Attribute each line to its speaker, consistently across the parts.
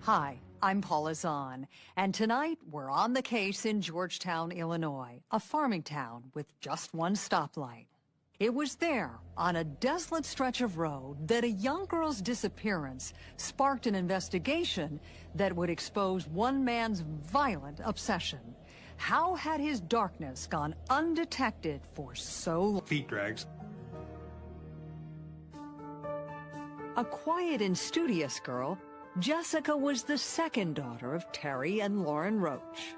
Speaker 1: Hi, I'm Paula Zahn, and tonight we're on the case in Georgetown, Illinois, a farming town with just one stoplight. It was there, on a desolate stretch of road, that a young girl's disappearance sparked an investigation that would expose one man's violent obsession. How had his darkness gone undetected for so long?
Speaker 2: Feet drags.
Speaker 1: A quiet and studious girl, Jessica was the second daughter of Terry and Lauren Roach.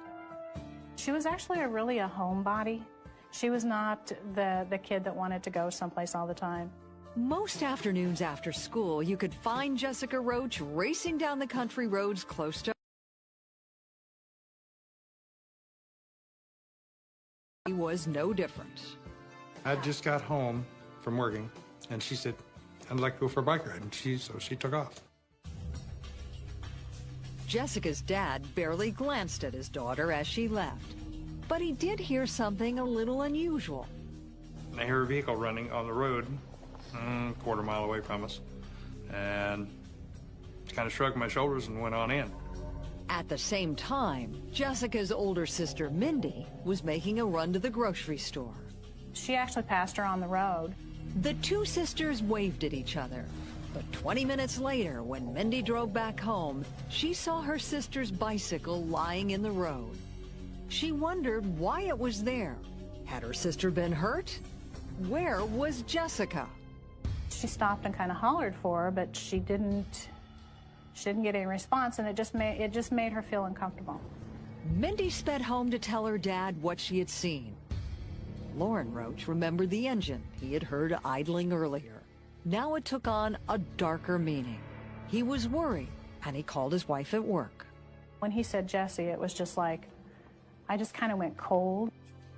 Speaker 3: She was actually really a homebody. She was not the kid that wanted to go someplace all the time.
Speaker 1: Most afternoons after school, you could find Jessica Roach racing down the country roads close to he was no different.
Speaker 2: I just got home from working, and she said, I'd like to go for a bike ride, and so she took off.
Speaker 1: Jessica's dad barely glanced at his daughter as she left, but he did hear something a little unusual.
Speaker 2: I hear a vehicle running on the road, quarter mile away from us, and kind of shrugged my shoulders and went on in.
Speaker 1: At the same time, Jessica's older sister, Mindy, was making a run to the grocery store.
Speaker 3: She actually passed her on the road.
Speaker 1: The two sisters waved at each other. But 20 minutes later, when Mindy drove back home, she saw her sister's bicycle lying in the road. She wondered why it was there. Had her sister been hurt? Where was Jessica?
Speaker 3: She stopped and kind of hollered for her, but she didn't get any response, and it just made her feel uncomfortable.
Speaker 1: Mindy sped home to tell her dad what she had seen. Lauren Roach remembered the engine he had heard idling earlier. Now it took on a darker meaning. He was worried, and he called his wife at work.
Speaker 3: When he said Jessie, it was just like, I just kind of went cold.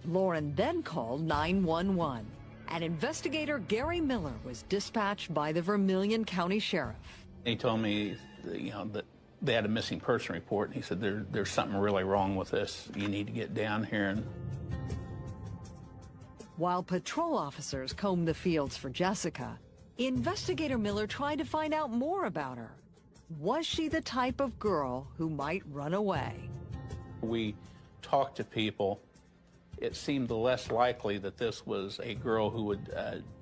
Speaker 1: Lauren then called 911, and investigator Gary Miller was dispatched by the Vermilion County Sheriff.
Speaker 4: He told me, that they had a missing person report, and he said, there's something really wrong with this. You need to get down here. And
Speaker 1: while patrol officers combed the fields for Jessica, investigator Miller tried to find out more about her. Was she the type of girl who might run away?
Speaker 4: We talked to people. It seemed less likely that this was a girl who would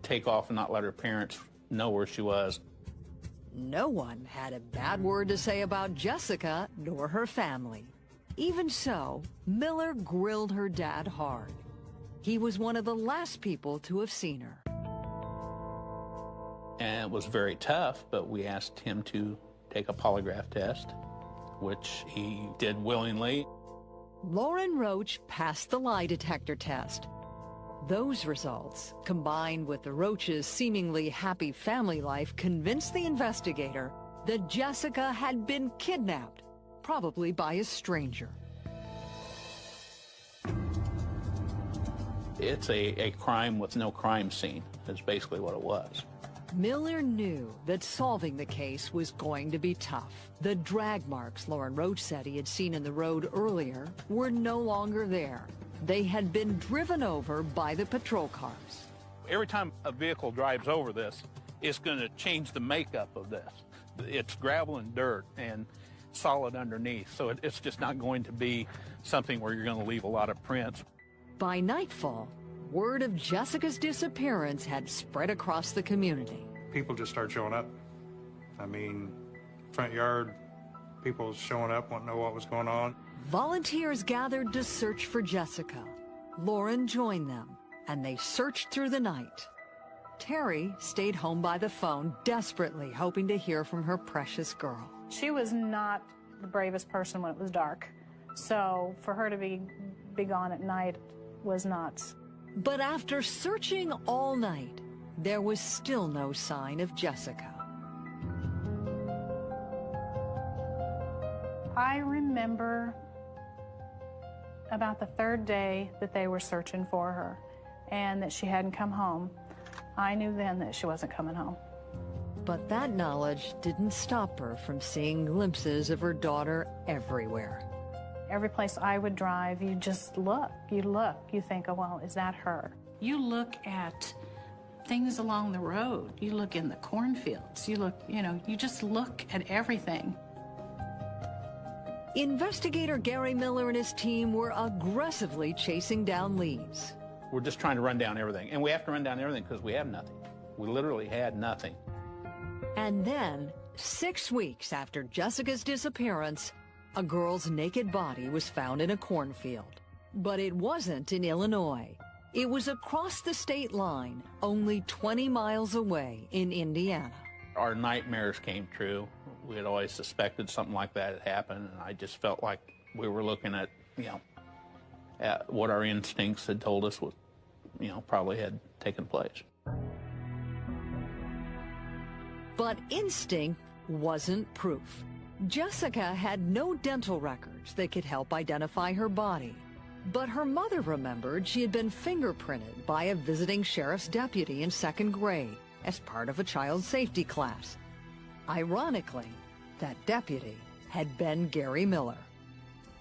Speaker 4: take off and not let her parents know where she was.
Speaker 1: No one had a bad word to say about Jessica nor her family. Even so, Miller grilled her dad hard. He was one of the last people to have seen her.
Speaker 4: And it was very tough, but we asked him to take a polygraph test, which he did willingly.
Speaker 1: Lauren Roach passed the lie detector test. Those results, combined with the Roach's seemingly happy family life, convinced the investigator that Jessica had been kidnapped, probably by a stranger.
Speaker 4: It's a crime with no crime scene, is basically what it was.
Speaker 1: Miller knew that solving the case was going to be tough. The drag marks Lauren Roach said he had seen in the road earlier were no longer there. They had been driven over by the patrol cars.
Speaker 4: Every time a vehicle drives over this, it's going to change the makeup of this. It's gravel and dirt and solid underneath, so it's just not going to be something where you're going to leave a lot of prints.
Speaker 1: By nightfall, word of Jessica's disappearance had spread across the community.
Speaker 2: People just start showing up. I mean, front yard, people showing up, wanting to know what was going on.
Speaker 1: Volunteers gathered to search for Jessica. Lauren joined them, and they searched through the night. Terry stayed home by the phone, desperately hoping to hear from her precious girl.
Speaker 3: She was not the bravest person when it was dark, so for her to be gone at night was nuts.
Speaker 1: But after searching all night, there was still no sign of Jessica.
Speaker 3: I remember about the third day that they were searching for her and that she hadn't come home. I knew then that she wasn't coming home.
Speaker 1: But that knowledge didn't stop her from seeing glimpses of her daughter everywhere.
Speaker 3: Every place I would drive, you just look, you think, oh, well, is that her?
Speaker 5: You look at things along the road. You look in the cornfields. You look, you just look at everything.
Speaker 1: Investigator Gary Miller and his team were aggressively chasing down leads.
Speaker 4: We're just trying to run down everything. And we have to run down everything because we have nothing. We literally had nothing.
Speaker 1: And then, 6 weeks after Jessica's disappearance, a girl's naked body was found in a cornfield. But it wasn't in Illinois. It was across the state line, only 20 miles away in Indiana.
Speaker 4: Our nightmares came true. We had always suspected something like that had happened, and I just felt like we were looking at, at what our instincts had told us was, probably had taken place.
Speaker 1: But instinct wasn't proof. Jessica had no dental records that could help identify her body. But her mother remembered she had been fingerprinted by a visiting sheriff's deputy in 2nd grade as part of a child safety class. Ironically, that deputy had been Gary Miller.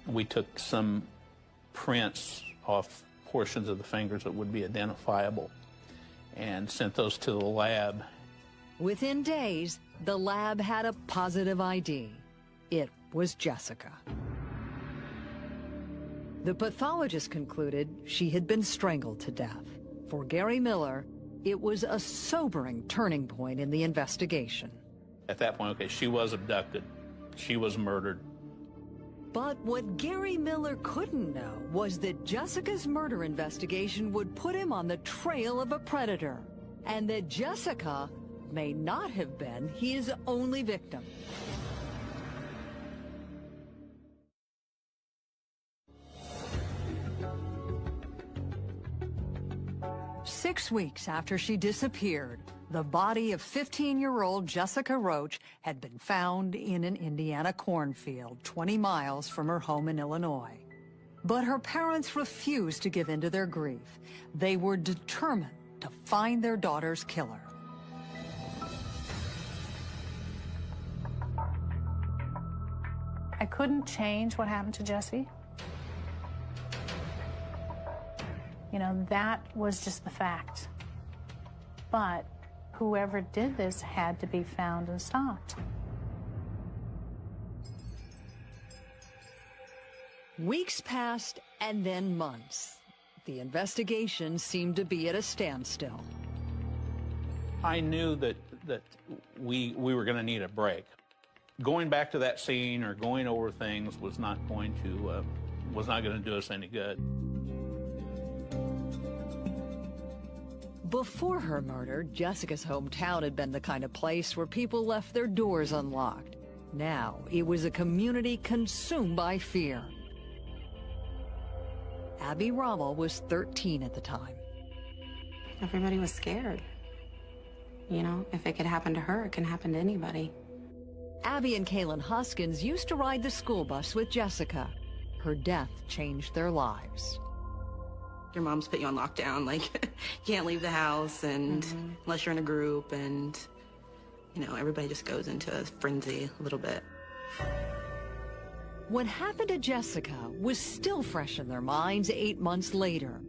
Speaker 4: We took some prints off portions of the fingers that would be identifiable and sent those to the lab.
Speaker 1: Within days, the lab had a positive ID. It was Jessica. The pathologist concluded she had been strangled to death. For Gary Miller, it was a sobering turning point in the investigation.
Speaker 4: At that point, okay, she was abducted. She was murdered.
Speaker 1: But what Gary Miller couldn't know was that Jessica's murder investigation would put him on the trail of a predator, and that Jessica may not have been his only victim. Six weeks after she disappeared, the body of 15-year-old Jessica Roach had been found in an Indiana cornfield 20 miles from her home in Illinois. But her parents refused to give in to their grief. They were determined to find their daughter's killer.
Speaker 3: I couldn't change what happened to Jessie. That was just the fact. But whoever did this had to be found and stopped.
Speaker 1: Weeks passed and then months. The investigation seemed to be at a standstill.
Speaker 4: I knew that we were going to need a break. Going back to that scene or going over things was not going to do us any good.
Speaker 1: Before her murder, Jessica's hometown had been the kind of place where people left their doors unlocked. Now, it was a community consumed by fear. Abby Rommel was 13 at the time.
Speaker 6: Everybody was scared. If it could happen to her, it can happen to anybody.
Speaker 1: Abby and Kaylin Hoskins used to ride the school bus with Jessica. Her death changed their lives.
Speaker 7: Your mom's put you on lockdown, you can't leave the house and unless you're in a group, and everybody just goes into a frenzy a little bit.
Speaker 1: What happened to Jessica was still fresh in their minds 8 months later,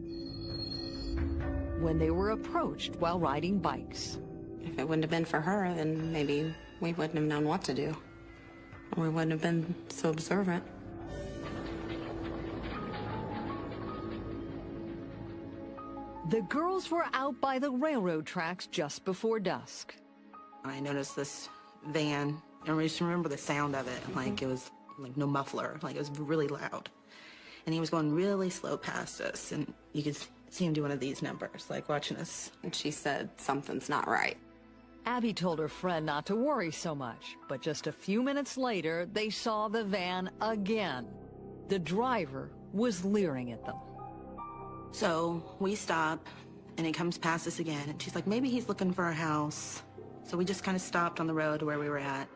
Speaker 1: when they were approached while riding bikes.
Speaker 6: If it wouldn't have been for her, then maybe we wouldn't have known what to do. Or we wouldn't have been so observant.
Speaker 1: The girls were out by the railroad tracks just before dusk.
Speaker 7: I noticed this van, and I just remember the sound of it, it was no muffler, it was really loud. And he was going really slow past us, and you could see him do one of these numbers, watching us.
Speaker 6: And she said, something's not right.
Speaker 1: Abby told her friend not to worry so much, but just a few minutes later, they saw the van again. The driver was leering at them.
Speaker 7: So we stop, and he comes past us again, and she's like, maybe he's looking for a house. So we just kind of stopped on the road to where we were at.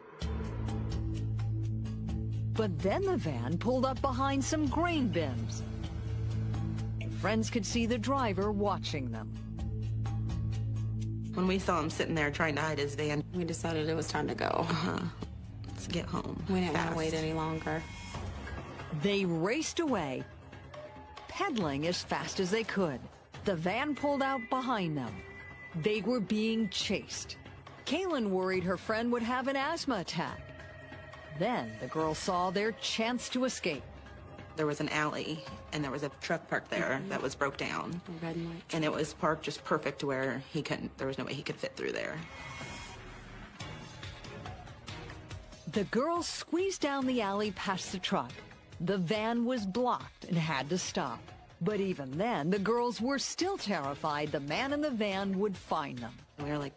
Speaker 1: But then the van pulled up behind some grain bins. And friends could see the driver watching them.
Speaker 7: When we saw him sitting there trying to hide his van,
Speaker 6: We decided it was time to go.
Speaker 7: let's get home.
Speaker 6: We didn't want
Speaker 7: fast.
Speaker 6: to wait any longer.
Speaker 1: They raced away, pedaling as fast as they could. The van pulled out behind them. They were being chased. Kaylin worried her friend would have an asthma attack. Then the girls saw their chance to escape.
Speaker 7: There was an alley, and there was a truck parked there that was broke down.
Speaker 6: Red and white.
Speaker 7: And it was parked just perfect to where there was no way he could fit through there.
Speaker 1: The girls squeezed down the alley past the truck. The van was blocked and had to stop. But even then, the girls were still terrified the man in the van would find them.
Speaker 7: We were like,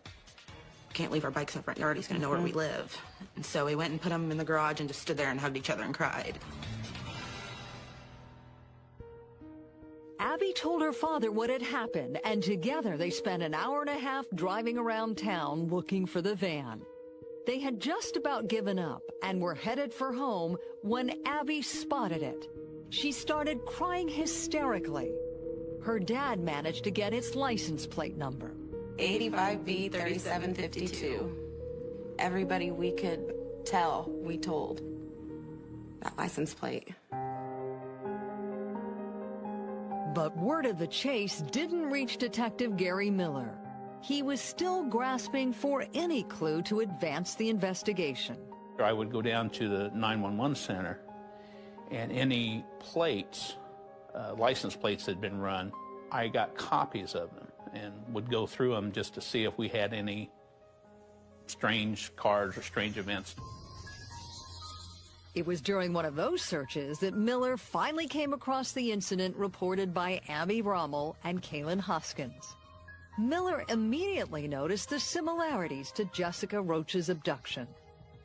Speaker 7: can't leave our bikes in the front yard. He's going to know where we live. And so we went and put them in the garage and just stood there and hugged each other and cried.
Speaker 1: Abby told her father what had happened, and together they spent an hour and a half driving around town looking for the van. They had just about given up and were headed for home when Abby spotted it. She started crying hysterically. Her dad managed to get its license plate number.
Speaker 6: 85B 3752. Everybody we could tell, we told. That license plate.
Speaker 1: But word of the chase didn't reach Detective Gary Miller. He was still grasping for any clue to advance the investigation.
Speaker 4: I would go down to the 911 center, and any plates, license plates that had been run, I got copies of them and would go through them just to see if we had any strange cars or strange events.
Speaker 1: It was during one of those searches that Miller finally came across the incident reported by Abby Rommel and Kaylin Hoskins. Miller immediately noticed the similarities to Jessica Roach's abduction.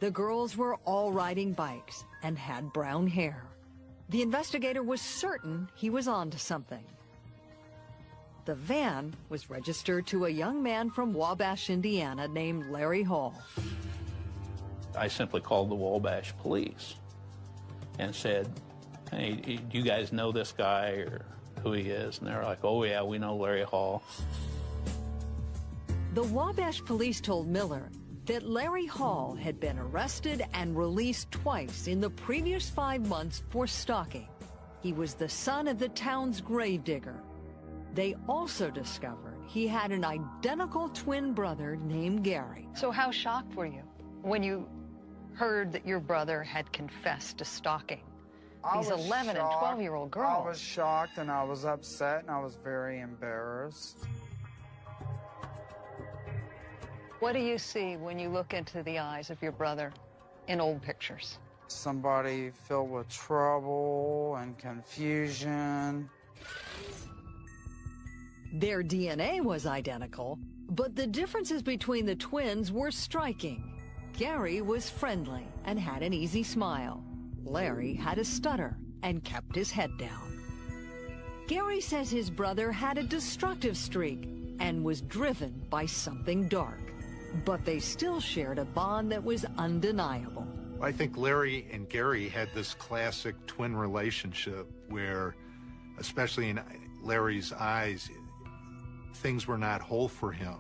Speaker 1: The girls were all riding bikes and had brown hair. The investigator was certain he was onto something. The van was registered to a young man from Wabash, Indiana named Larry Hall.
Speaker 4: I simply called the Wabash police and said, hey, do you guys know this guy or who he is? And they're like, oh yeah, we know Larry Hall.
Speaker 1: The Wabash police told Miller that Larry Hall had been arrested and released twice in the previous 5 months for stalking. He was the son of the town's gravedigger. They also discovered he had an identical twin brother named Gary.
Speaker 8: So how shocked were you when you heard that your brother had confessed to stalking these 11 and 12-year-old girls?
Speaker 9: I was shocked and I was upset and I was very embarrassed.
Speaker 8: What do you see when you look into the eyes of your brother in old pictures?
Speaker 9: Somebody filled with trouble and confusion.
Speaker 1: Their DNA was identical, but the differences between the twins were striking. Gary was friendly and had an easy smile. Larry had a stutter and kept his head down. Gary says his brother had a destructive streak and was driven by something dark. But they still shared a bond that was undeniable.
Speaker 10: I think Larry and Gary had this classic twin relationship where, especially in Larry's eyes, things were not whole for him.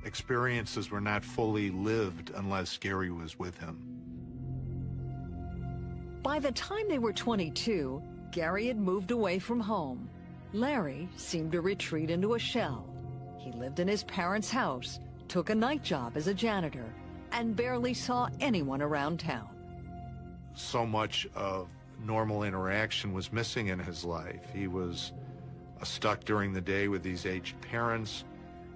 Speaker 10: Experiences were not fully lived unless Gary was with him.
Speaker 1: By the time they were 22, Gary had moved away from home. Larry seemed to retreat into a shell. He lived in his parents' house, took a night job as a janitor, and barely saw anyone around town.
Speaker 10: So much of normal interaction was missing in his life. He was stuck during the day with these aged parents.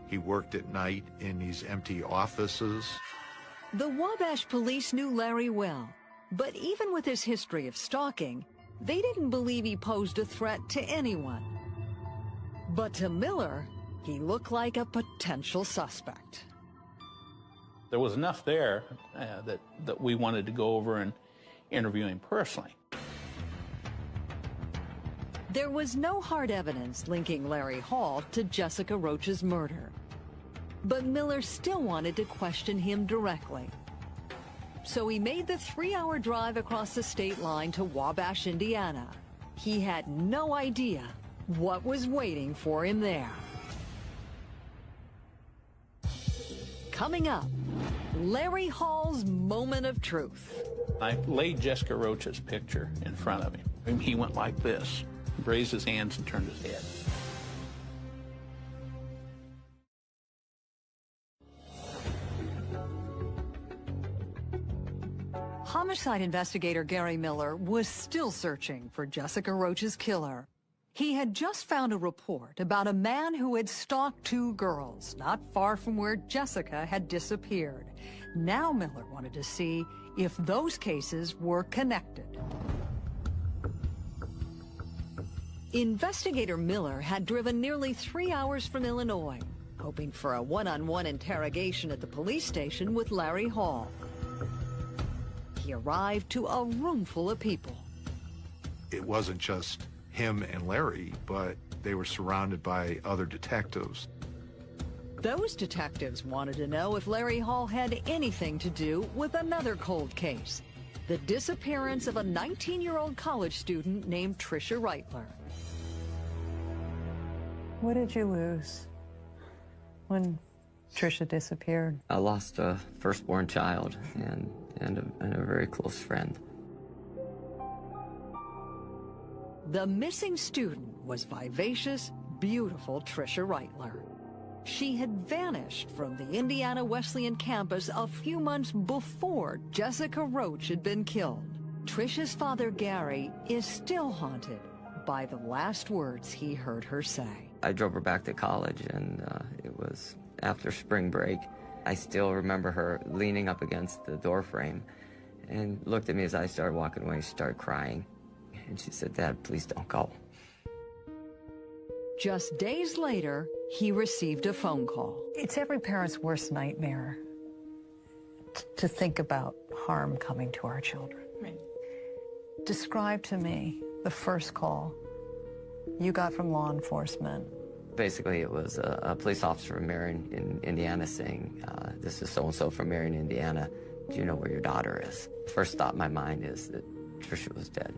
Speaker 10: He worked at night in these empty offices.
Speaker 1: The Wabash police knew Larry well, but even with his history of stalking, they didn't believe he posed a threat to anyone. But to Miller, he looked like a potential suspect.
Speaker 4: There was enough there that we wanted to go over and interview him personally.
Speaker 1: There was no hard evidence linking Larry Hall to Jessica Roach's murder. But Miller still wanted to question him directly. So he made the 3-hour drive across the state line to Wabash, Indiana. He had no idea what was waiting for him there. Coming up, Larry Hall's moment of truth.
Speaker 4: I laid Jessica Roach's picture in front of him. And he went like this, raised his hands and turned his head.
Speaker 1: Homicide investigator Gary Miller was still searching for Jessica Roach's killer. He had just found a report about a man who had stalked 2 girls not far from where Jessica had disappeared. Now Miller wanted to see if those cases were connected. Investigator Miller had driven nearly 3 hours from Illinois, hoping for a one-on-one interrogation at the police station with Larry Hall. He arrived to a room full of people.
Speaker 10: It wasn't just him and Larry, but they were surrounded by other detectives.
Speaker 1: Those detectives wanted to know if Larry Hall had anything to do with another cold case, the disappearance of a 19-year-old college student named Tricia Reitler.
Speaker 11: What did you lose when Tricia disappeared?
Speaker 12: I lost a firstborn child and a very close friend.
Speaker 1: The missing student was vivacious, beautiful Tricia Reitler. She had vanished from the Indiana Wesleyan campus a few months before Jessica Roach had been killed. Tricia's father, Gary, is still haunted by the last words he heard her say.
Speaker 12: I drove her back to college, and it was after spring break. I still remember her leaning up against the door frame and looked at me as I started walking away. She started crying, and she said, "Dad, please don't go."
Speaker 1: Just days later, he received a phone call.
Speaker 11: It's every parent's worst nightmare to think about harm coming to our children.
Speaker 5: Right.
Speaker 11: Describe to me the first call you got from law enforcement.
Speaker 12: Basically, it was a police officer from Marion in Indiana saying, "This is so-and-so from Marion, Indiana. Do you know where your daughter is?" First thought in my mind is that Tricia was dead.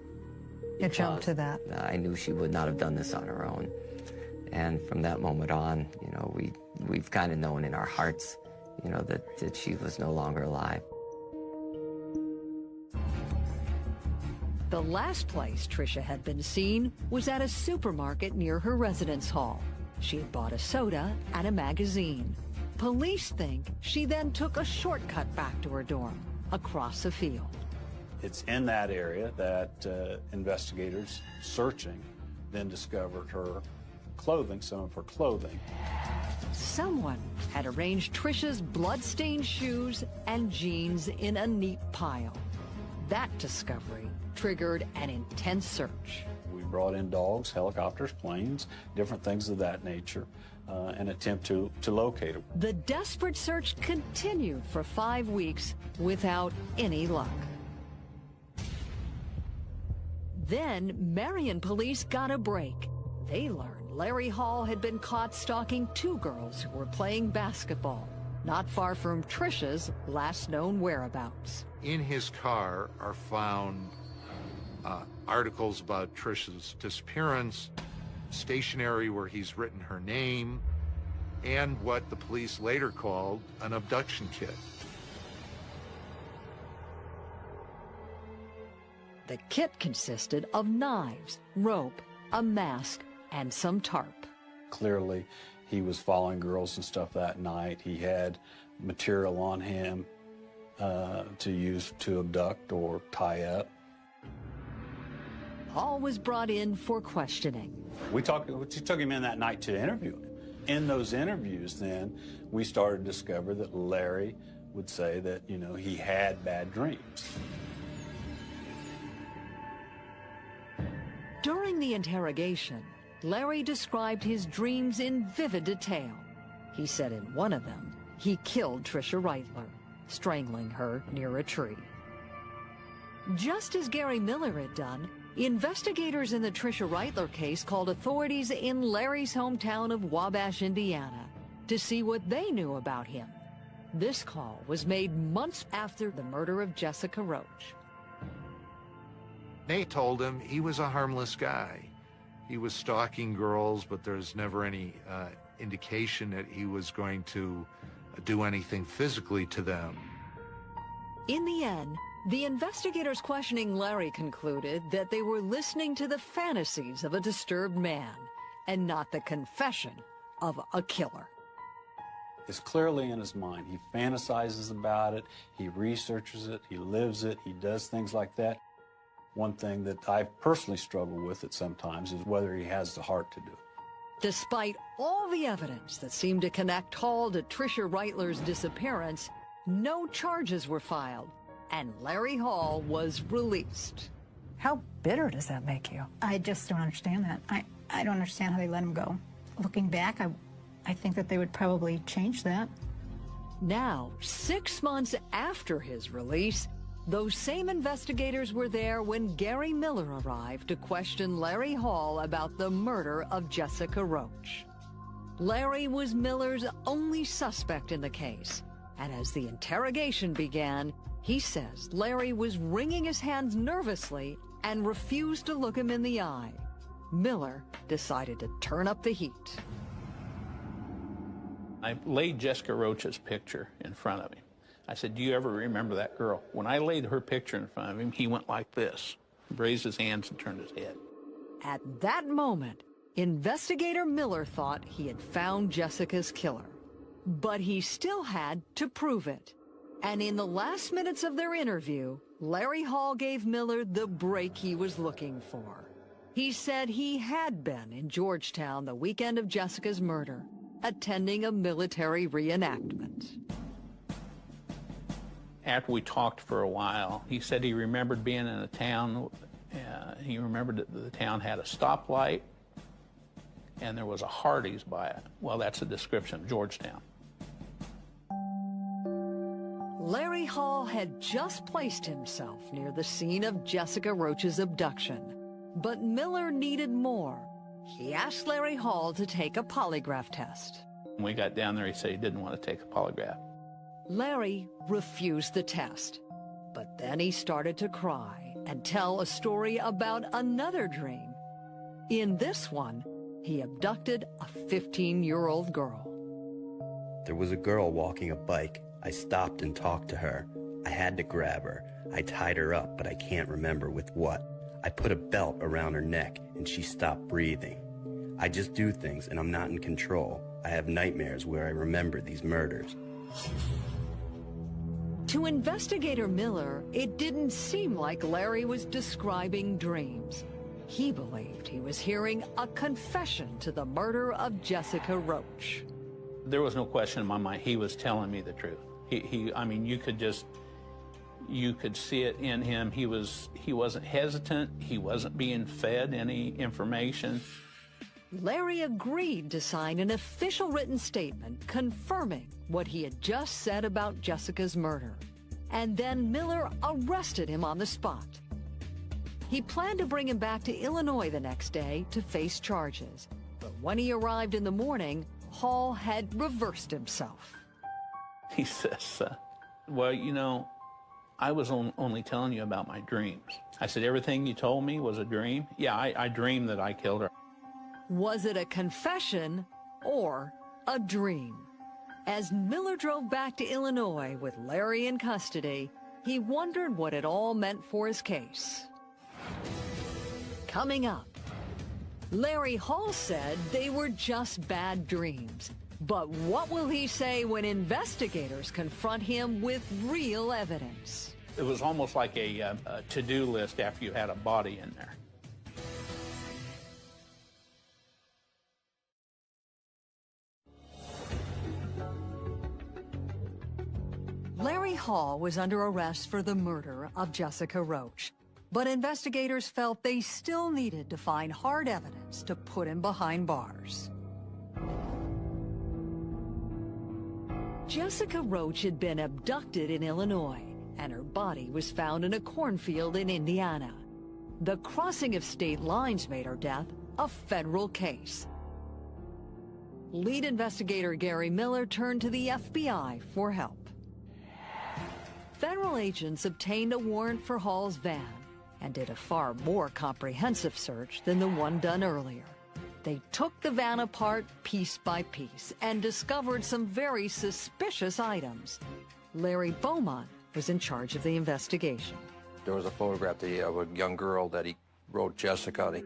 Speaker 11: It jumped to that.
Speaker 12: I knew she would not have done this on her own. And from that moment on, you know, we've kind of known in our hearts, you know, that she was no longer alive.
Speaker 1: The last place Tricia had been seen was at a supermarket near her residence hall. She had bought a soda and a magazine. Police think she then took a shortcut back to her dorm, across a field.
Speaker 13: It's in that area that investigators searching then discovered her clothing, some of her clothing.
Speaker 1: Someone had arranged Tricia's blood-stained shoes and jeans in a neat pile. That discovery triggered an intense search.
Speaker 13: We brought in dogs, helicopters, planes, different things of that nature, an attempt to locate her.
Speaker 1: The desperate search continued for 5 weeks without any luck. Then Marion police got a break. They learned Larry Hall had been caught stalking 2 girls who were playing basketball, not far from Tricia's last known whereabouts.
Speaker 10: In his car are found articles about Tricia's disappearance, stationery where he's written her name, and what the police later called an abduction kit.
Speaker 1: The kit consisted of knives, rope, a mask, and some tarp.
Speaker 13: Clearly, he was following girls and stuff that night. He had material on him to use to abduct or tie up.
Speaker 1: Hall was brought in for questioning.
Speaker 13: We took him in that night to interview him. In those interviews, then, we started to discover that Larry would say that, you know, he had bad dreams.
Speaker 1: During the interrogation, Larry described his dreams in vivid detail. He said in one of them, he killed Tricia Reitler, strangling her near a tree. Just as Gary Miller had done, investigators in the Tricia Reitler case called authorities in Larry's hometown of Wabash, Indiana, to see what they knew about him. This call was made months after the murder of Jessica Roach.
Speaker 10: Nate told him he was a harmless guy. He was stalking girls, but there's never any indication that he was going to do anything physically to them.
Speaker 1: In the end, the investigators questioning Larry concluded that they were listening to the fantasies of a disturbed man and not the confession of a killer.
Speaker 13: It's clearly in his mind. He fantasizes about it, he researches it, he lives it, he does things like that. One thing that I personally struggle with it sometimes is whether he has the heart to do it.
Speaker 1: Despite all the evidence that seemed to connect Hall to Tricia Reitler's disappearance, no charges were filed, and Larry Hall was released.
Speaker 11: How bitter does that make you?
Speaker 14: I just don't understand that. I don't understand how they let him go. Looking back, I think that they would probably change that.
Speaker 1: Now, 6 months after his release, those same investigators were there when Gary Miller arrived to question Larry Hall about the murder of Jessica Roach. Larry was Miller's only suspect in the case, and as the interrogation began, he says Larry was wringing his hands nervously and refused to look him in the eye. Miller decided to turn up the heat.
Speaker 4: I laid Jessica Roach's picture in front of him. I said, do you ever remember that girl? When I laid her picture in front of him, he went like this, raised his hands and turned his head.
Speaker 1: At that moment, investigator Miller thought he had found Jessica's killer. But he still had to prove it. And in the last minutes of their interview, Larry Hall gave Miller the break he was looking for. He said he had been in Georgetown the weekend of Jessica's murder, attending a military reenactment.
Speaker 4: After we talked for a while, he said he remembered being in a town. He remembered that the town had a stoplight, and there was a Hardee's by it. Well, that's a description of Georgetown.
Speaker 1: Larry Hall had just placed himself near the scene of Jessica Roach's abduction, but Miller needed more. He asked Larry Hall to take a polygraph test.
Speaker 4: When we got down there, he said he didn't want to take a polygraph.
Speaker 1: Larry refused the test, but then he started to cry and tell a story about another dream. In this one, he abducted a 15-year-old girl.
Speaker 15: There was a girl walking a bike. I stopped and talked to her. I had to grab her. I tied her up, but I can't remember with what. I put a belt around her neck, and she stopped breathing. I just do things, and I'm not in control. I have nightmares where I remember these murders.
Speaker 1: To investigator Miller, it didn't seem like Larry was describing dreams. He believed he was hearing a confession to the murder of Jessica Roach.
Speaker 4: There was no question in my mind he was telling me the truth. I mean, you could see it in him. He wasn't hesitant. He wasn't being fed any information.
Speaker 1: Larry agreed to sign an official written statement confirming what he had just said about Jessica's murder. And then Miller arrested him on the spot. He planned to bring him back to Illinois the next day to face charges. But when he arrived in the morning, Hall had reversed himself.
Speaker 4: He says, well, you know, I was only telling you about my dreams. I said, everything you told me was a dream? Yeah, I dreamed that I killed her.
Speaker 1: Was it a confession or a dream? As Miller drove back to Illinois with Larry in custody, he wondered what it all meant for his case. Coming up, Larry Hall said they were just bad dreams. But what will he say when investigators confront him with real evidence?
Speaker 4: It was almost like a to-do list after you had a body in there.
Speaker 1: Larry Hall was under arrest for the murder of Jessica Roach, but investigators felt they still needed to find hard evidence to put him behind bars. Jessica Roach had been abducted in Illinois, and her body was found in a cornfield in Indiana. The crossing of state lines made her death a federal case. Lead investigator Gary Miller turned to the FBI for help. Federal agents obtained a warrant for Hall's van and did a far more comprehensive search than the one done earlier. They took the van apart piece by piece and discovered some very suspicious items. Larry Beaumont was in charge of the investigation.
Speaker 16: There was a photograph of a young girl that he wrote Jessica on.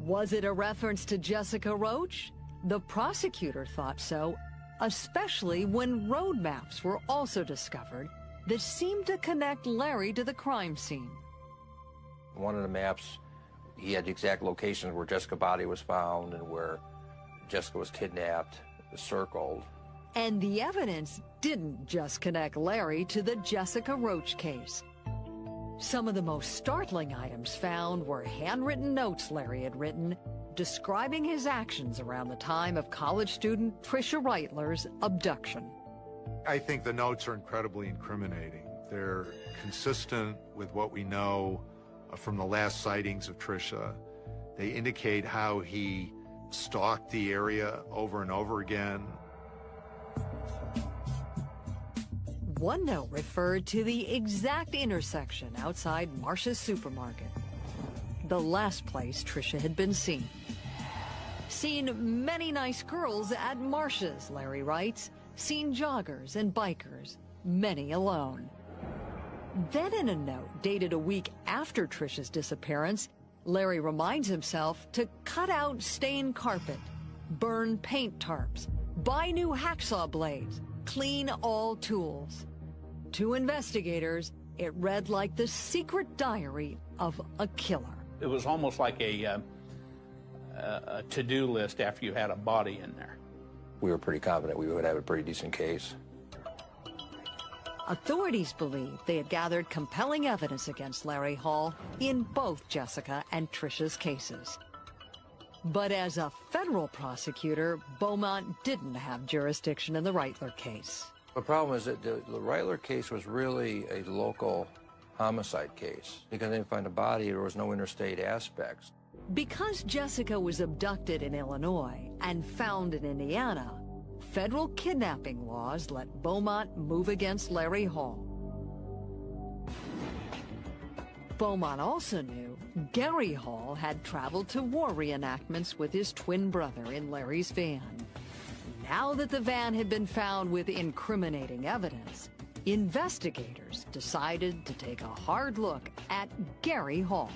Speaker 1: Was it a reference to Jessica Roach? The prosecutor thought so, especially when road maps were also discovered that seemed to connect Larry to the crime scene.
Speaker 16: One of the maps, he had the exact locations where Jessica's body was found and where Jessica was kidnapped, circled.
Speaker 1: And the evidence didn't just connect Larry to the Jessica Roach case. Some of the most startling items found were handwritten notes Larry had written describing his actions around the time of college student Tricia Reitler's abduction.
Speaker 10: I think the notes are incredibly incriminating. They're consistent with what we know from the last sightings of Tricia. They indicate how he stalked the area over and over again.
Speaker 1: One note referred to the exact intersection outside Marsh's supermarket, the last place Tricia had been seen. Seen many nice girls at Marsh's, Larry writes. Seen joggers and bikers, many alone. Then in a note dated a week after Tricia's disappearance, Larry reminds himself to cut out stained carpet, burn paint tarps, buy new hacksaw blades, clean all tools. To investigators, it read like the secret diary of a killer.
Speaker 4: It was almost like a to-do list after you had a body in there.
Speaker 16: We were pretty confident we would have a pretty decent case.
Speaker 1: Authorities believed they had gathered compelling evidence against Larry Hall in both Jessica and Tricia's cases. But as a federal prosecutor, Beaumont didn't have jurisdiction in the Reitler case.
Speaker 16: The problem is that the Reitler case was really a local homicide case. Because they didn't find a body, there was no interstate aspects.
Speaker 1: Because Jessica was abducted in Illinois and found in Indiana, federal kidnapping laws let Beaumont move against Larry Hall. Beaumont also knew Gary Hall had traveled to war reenactments with his twin brother in Larry's van. Now that the van had been found with incriminating evidence, investigators decided to take a hard look at Gary Hall.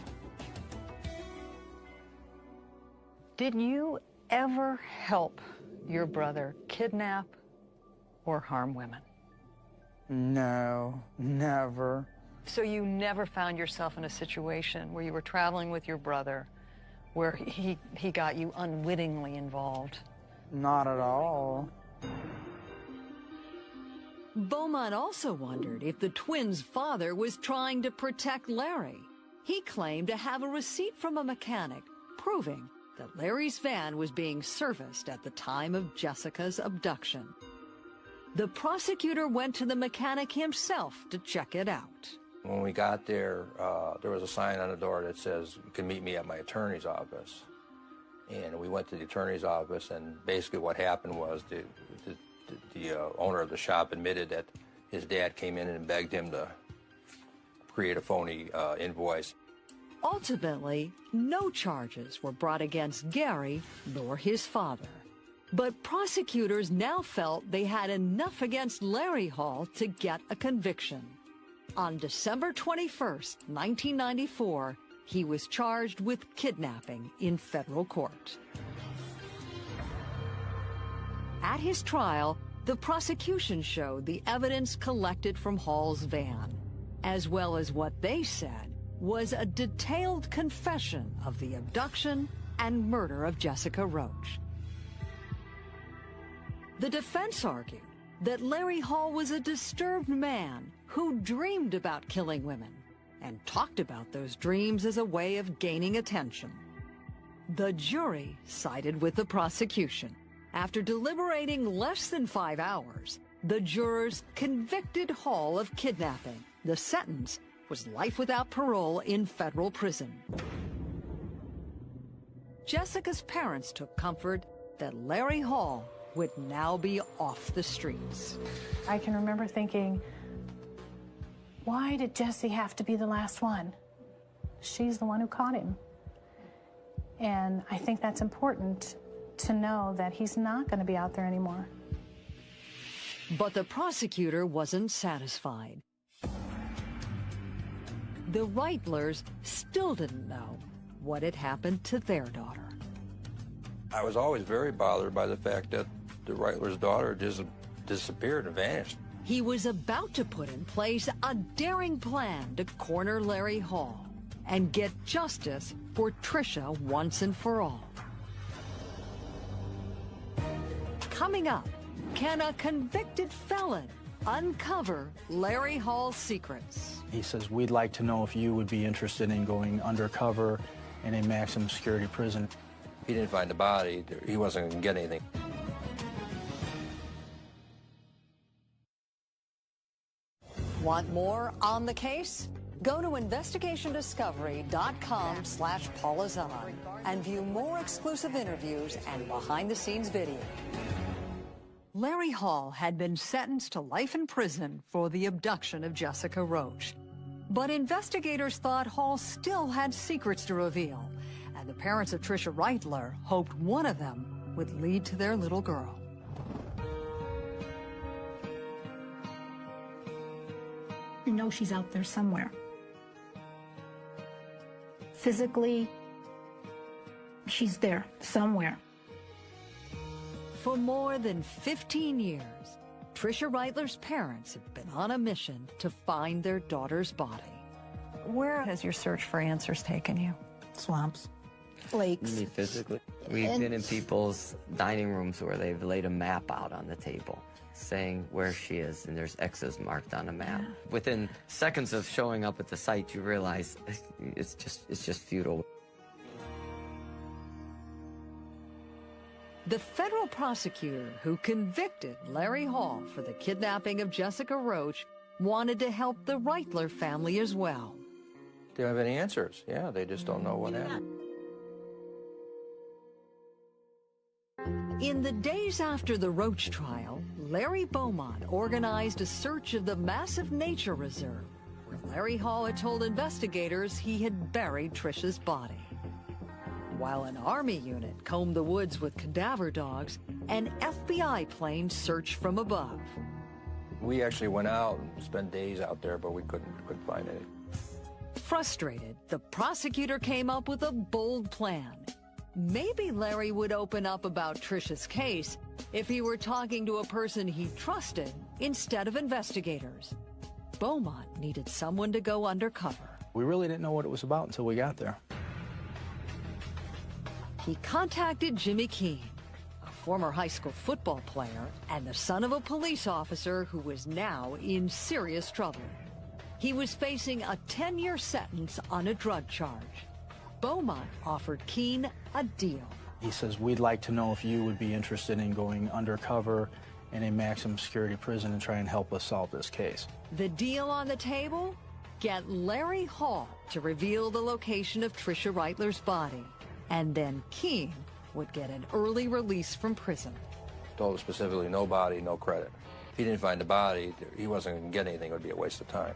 Speaker 8: Did you ever help your brother kidnap or harm women?
Speaker 9: No, never.
Speaker 8: So you never found yourself in a situation where you were traveling with your brother where he got you unwittingly involved?
Speaker 9: Not at all.
Speaker 1: Beaumont also wondered if the twins' father was trying to protect Larry. He claimed to have a receipt from a mechanic proving that Larry's van was being serviced at the time of Jessica's abduction. The prosecutor went to the mechanic himself to check it out.
Speaker 16: When we got there, there was a sign on the door that says, "You can meet me at my attorney's office." And we went to the attorney's office, and basically what happened was the owner of the shop admitted that his dad came in and begged him to create a phony invoice.
Speaker 1: Ultimately, no charges were brought against Gary nor his father. But prosecutors now felt they had enough against Larry Hall to get a conviction. On December 21st, 1994, he was charged with kidnapping in federal court. At his trial, the prosecution showed the evidence collected from Hall's van, as well as what they said was a detailed confession of the abduction and murder of Jessica Roach. The defense argued that Larry Hall was a disturbed man who dreamed about killing women and talked about those dreams as a way of gaining attention. The jury sided with the prosecution. After deliberating less than 5 hours, the jurors convicted Hall of kidnapping. The sentence was life without parole in federal prison. Jessica's parents took comfort that Larry Hall would now be off the streets.
Speaker 3: I can remember thinking, why did Jessie have to be the last one? She's the one who caught him. And I think that's important to know that he's not going to be out there anymore.
Speaker 1: But the prosecutor wasn't satisfied. The Reitlers still didn't know what had happened to their daughter.
Speaker 16: I was always very bothered by the fact that the Reitler's daughter just disappeared and vanished.
Speaker 1: He was about to put in place a daring plan to corner Larry Hall and get justice for Tricia once and for all. Coming up, can a convicted felon uncover Larry Hall's secrets?
Speaker 17: He says, we'd like to know if you would be interested in going undercover in a maximum security prison.
Speaker 16: If he didn't find the body, he wasn't going to get anything.
Speaker 1: Want more on the case? Go to investigationdiscovery.com/PaulaZahn and view more exclusive interviews and behind-the-scenes video. Larry Hall had been sentenced to life in prison for the abduction of Jessica Roach. But investigators thought Hall still had secrets to reveal, and the parents of Tricia Reitler hoped one of them would lead to their little girl.
Speaker 14: You know she's out there somewhere. Physically, she's there somewhere.
Speaker 1: For more than 15 years, Tricia Reitler's parents have been on a mission to find their daughter's body.
Speaker 11: Where has your search for answers taken you?
Speaker 14: Swamps, lakes.
Speaker 12: Me physically. We've been in people's dining rooms where they've laid a map out on the table saying where she is, and there's X's marked on a map. Yeah. Within seconds of showing up at the site, you realize it's just futile.
Speaker 1: The federal prosecutor who convicted Larry Hall for the kidnapping of Jessica Roach wanted to help the Reitler family as well.
Speaker 16: They don't have any answers. Yeah, they just don't know what happened.
Speaker 1: In the days after the Roach trial, Larry Beaumont organized a search of the massive nature reserve where Larry Hall had told investigators he had buried Tricia's body. While an Army unit combed the woods with cadaver dogs, an FBI plane searched from above.
Speaker 16: We actually went out and spent days out there, but we couldn't find any.
Speaker 1: Frustrated, the prosecutor came up with a bold plan. Maybe Larry would open up about Tricia's case if he were talking to a person he trusted instead of investigators. Beaumont needed someone to go undercover.
Speaker 17: We really didn't know what it was about until we got there.
Speaker 1: He contacted Jimmy Keene, a former high school football player and the son of a police officer who was now in serious trouble. He was facing a 10-year sentence on a drug charge. Beaumont offered Keene a deal.
Speaker 17: He says, we'd like to know if you would be interested in going undercover in a maximum security prison and try and help us solve this case.
Speaker 1: The deal on the table? Get Larry Hall to reveal the location of Tricia Reitler's body, and then Keene would get an early release from prison.
Speaker 16: Told us specifically, no body, no credit. If he didn't find the body, he wasn't going to get anything. It would be a waste of time.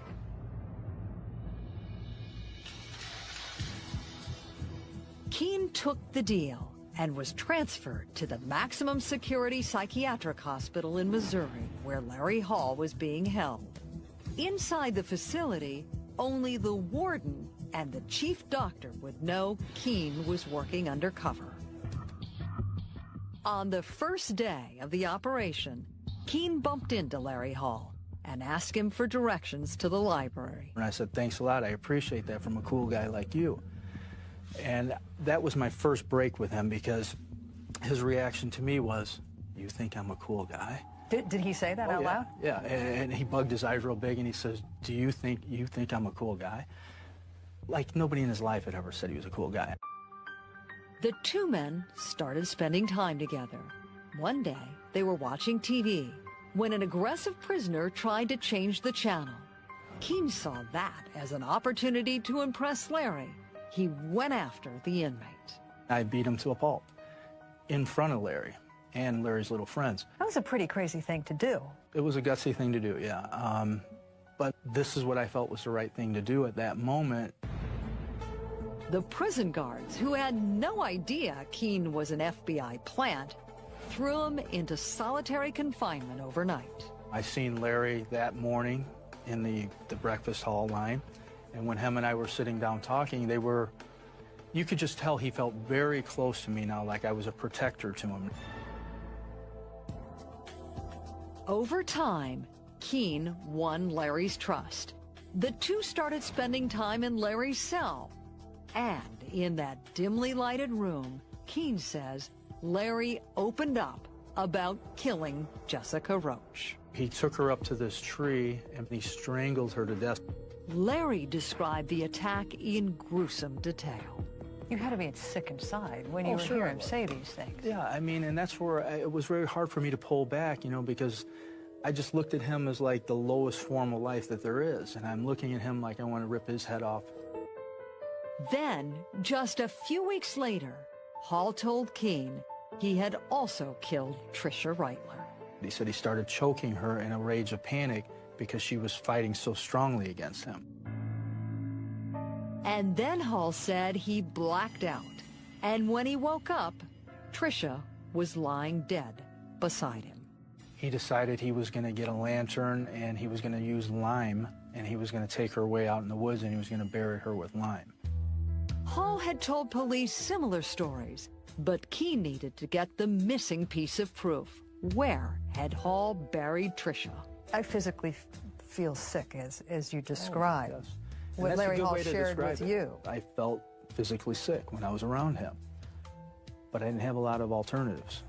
Speaker 1: Keene took the deal and was transferred to the maximum security psychiatric hospital in Missouri, where Larry Hall was being held. Inside the facility, only the warden and the chief doctor would know Keene was working undercover. On the first day of the operation, Keene bumped into Larry Hall and asked him for directions to the library.
Speaker 17: And I said, thanks a lot, I appreciate that from a cool guy like you. And that was my first break with him, because his reaction to me was, you think I'm a cool guy?
Speaker 11: Did he say that out loud?
Speaker 17: Yeah, and he bugged his eyes real big and he says, do you think I'm a cool guy? Like nobody in his life had ever said he was a cool guy.
Speaker 1: The two men started spending time together. One day, they were watching TV when an aggressive prisoner tried to change the channel. Keene saw that as an opportunity to impress Larry. He went after the inmate.
Speaker 17: I beat him to a pulp in front of Larry and Larry's little friends.
Speaker 11: That was a pretty crazy thing to do.
Speaker 17: It was a gutsy thing to do, yeah. But this is what I felt was the right thing to do at that moment.
Speaker 1: The prison guards, who had no idea Keene was an FBI plant, threw him into solitary confinement overnight.
Speaker 17: I seen Larry that morning in the breakfast hall line, and when him and I were sitting down talking, they were You could just tell he felt very close to me now, like I was a protector to him.
Speaker 1: Over time, Keene won Larry's trust. The two started spending time in Larry's cell. And in that dimly lighted room, Keene says Larry opened up about killing Jessica Roach.
Speaker 17: He took her up to this tree and he strangled her to death.
Speaker 1: Larry described the attack in gruesome detail.
Speaker 11: You had to be sick inside when you hear him say these things.
Speaker 17: Yeah, I mean, and that's where it was very hard for me to pull back, you know, because I just looked at him as like the lowest form of life that there is. And I'm looking at him like I want to rip his head off.
Speaker 1: Then, just a few weeks later, Hall told Keene he had also killed Tricia Reitler.
Speaker 17: He said he started choking her in a rage of panic because she was fighting so strongly against him.
Speaker 1: And then Hall said he blacked out. And when he woke up, Tricia was lying dead beside him.
Speaker 17: He decided he was going to get a lantern and he was going to use lime and he was going to take her way out in the woods and he was going to bury her with lime.
Speaker 1: Hall had told police similar stories, but Keene needed to get the missing piece of proof. Where had Hall buried Tricia?
Speaker 11: I physically feel sick, as you described.
Speaker 17: Yes.
Speaker 11: What Larry Hall shared with you.
Speaker 17: I felt physically sick when I was around him, but I didn't have a lot of alternatives.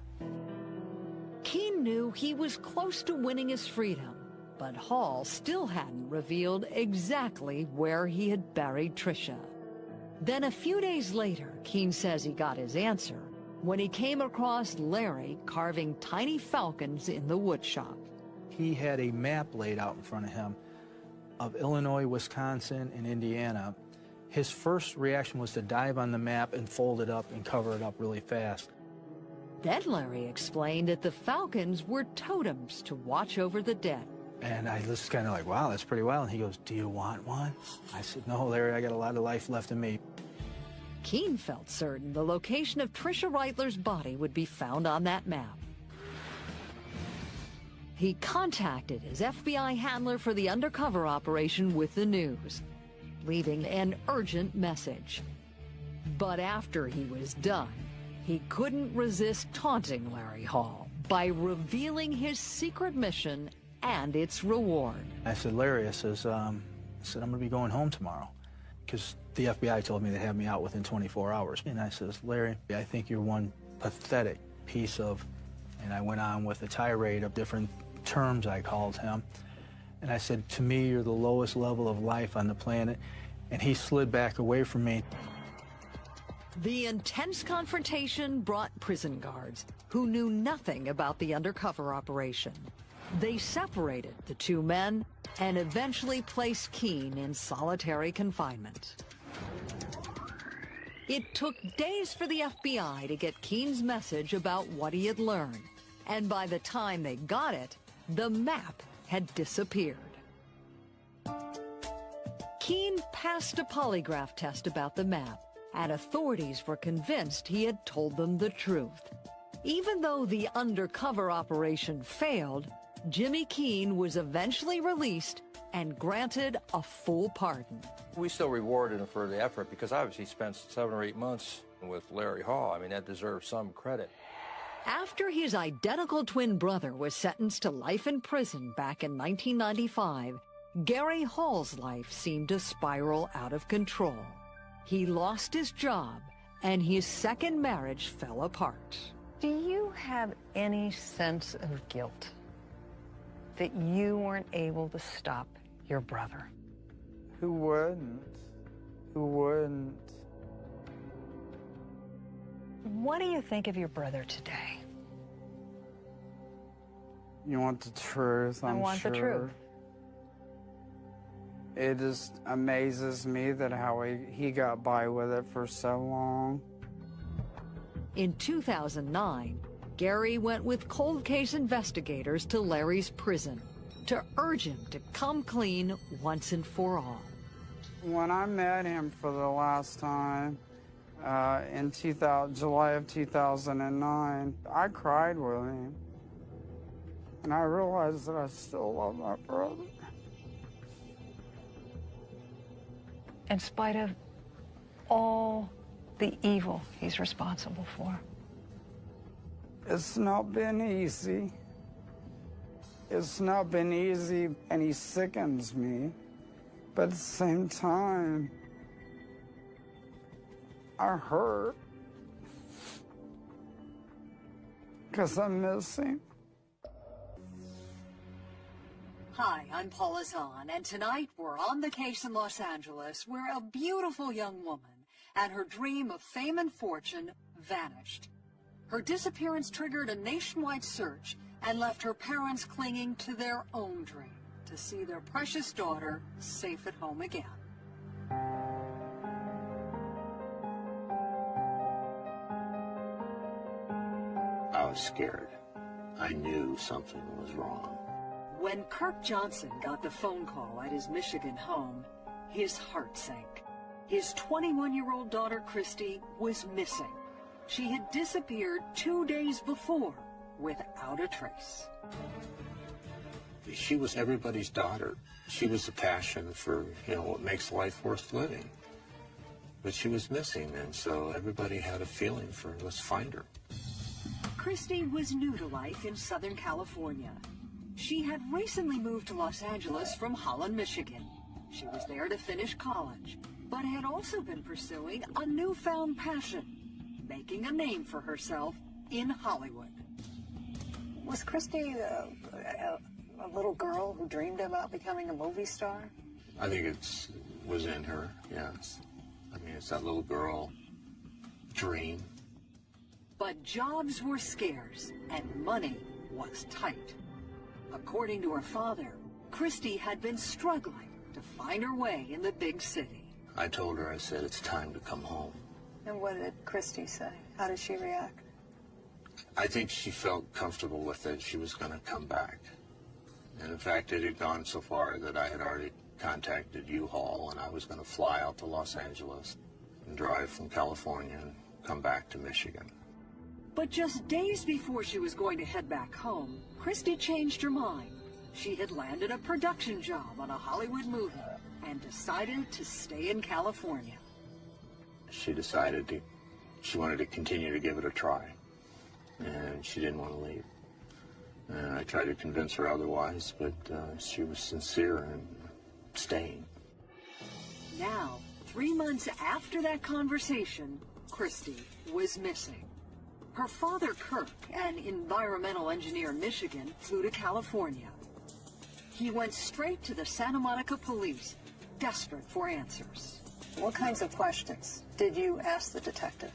Speaker 1: Keene knew he was close to winning his freedom, but Hall still hadn't revealed exactly where he had buried Tricia. Then a few days later, Keene says he got his answer when he came across Larry carving tiny falcons in the wood shop.
Speaker 17: He had a map laid out in front of him of Illinois, Wisconsin, and Indiana. His first reaction was to dive on the map and fold it up and cover it up really fast.
Speaker 1: Then Larry explained that the falcons were totems to watch over the dead.
Speaker 17: And I was kind of like, wow, that's pretty wild. And he goes, do you want one? I said, no, Larry, I got a lot of life left in me.
Speaker 1: Keene felt certain the location of Tricia Reitler's body would be found on that map. He contacted his FBI handler for the undercover operation with the news, leaving an urgent message. But after he was done, he couldn't resist taunting Larry Hall by revealing his secret mission and its reward.
Speaker 17: I said, Larry, I said, I'm going to be going home tomorrow because the FBI told me they'd have me out within 24 hours. And I says, Larry, I think you're one pathetic piece of, and I went on with a tirade of different terms I called him. And I said, to me, you're the lowest level of life on the planet. And he slid back away from me.
Speaker 1: The intense confrontation brought prison guards who knew nothing about the undercover operation. They separated the two men and eventually placed Keene in solitary confinement. It took days for the FBI to get Keene's message about what he had learned, and by the time they got it, the map had disappeared. Keene passed a polygraph test about the map, and authorities were convinced he had told them the truth. Even though the undercover operation failed, Jimmy Keene was eventually released and granted a full pardon.
Speaker 16: We still rewarded him for the effort because obviously he spent 7 or 8 months with Larry Hall. I mean, that deserves some credit.
Speaker 1: After his identical twin brother was sentenced to life in prison back in 1995, Gary Hall's life seemed to spiral out of control. He lost his job, and his second marriage fell apart.
Speaker 11: Do you have any sense of guilt that you weren't able to stop your brother?
Speaker 9: Who wouldn't? Who wouldn't?
Speaker 11: What do you think of your brother today?
Speaker 9: You want the truth, I'm sure.
Speaker 11: I want the truth.
Speaker 9: It just amazes me that how he got by with it for so long.
Speaker 1: In 2009, Gary went with cold case investigators to Larry's prison to urge him to come clean once and for all.
Speaker 9: When I met him for the last time in July of 2009, I cried with him. And I realized that I still love my brother.
Speaker 11: In spite of all
Speaker 8: the evil he's responsible for.
Speaker 9: It's not been easy. It's not been easy, and he sickens me. But at the same time, I hurt because I miss him.
Speaker 1: Hi, I'm Paula Zahn, and tonight we're on the case in Los Angeles where a beautiful young woman and her dream of fame and fortune vanished. Her disappearance triggered a nationwide search and left her parents clinging to their own dream to see their precious daughter safe at home again.
Speaker 18: I was scared. I knew something was wrong.
Speaker 1: When Kirk Johnson got the phone call at his Michigan home, his heart sank. His 21-year-old daughter, Christy, was missing. She had disappeared 2 days before without a trace.
Speaker 18: She was everybody's daughter. She was the passion for, what makes life worth living. But she was missing, and so everybody had a feeling for, let's find her.
Speaker 1: Christy was new to life in Southern California. She had recently moved to Los Angeles from Holland, Michigan. She was there to finish college, but had also been pursuing a newfound passion, making a name for herself in Hollywood.
Speaker 8: Was Christy a little girl who dreamed about becoming a movie star?
Speaker 18: I think it was in her, yes. I mean, it's that little girl dream.
Speaker 1: But jobs were scarce and money was tight. According to her father, Christy had been struggling to find her way in the big city.
Speaker 18: I told her, I said, it's time to come home.
Speaker 8: And what did Christy say? How did she react?
Speaker 18: I think she felt comfortable with it. She was going to come back. And in fact, it had gone so far that I had already contacted U-Haul, and I was going to fly out to Los Angeles and drive from California and come back to Michigan.
Speaker 1: But just days before she was going to head back home, Christy changed her mind. She had landed a production job on a Hollywood movie and decided to stay in California.
Speaker 18: She decided she wanted to continue to give it a try, and she didn't want to leave. And I tried to convince her otherwise, but she was sincere in staying.
Speaker 1: Now, 3 months after that conversation, Christy was missing. Her father, Kirk, an environmental engineer in Michigan, flew to California. He went straight to the Santa Monica police, desperate for answers.
Speaker 8: What kinds of questions did you ask the detective?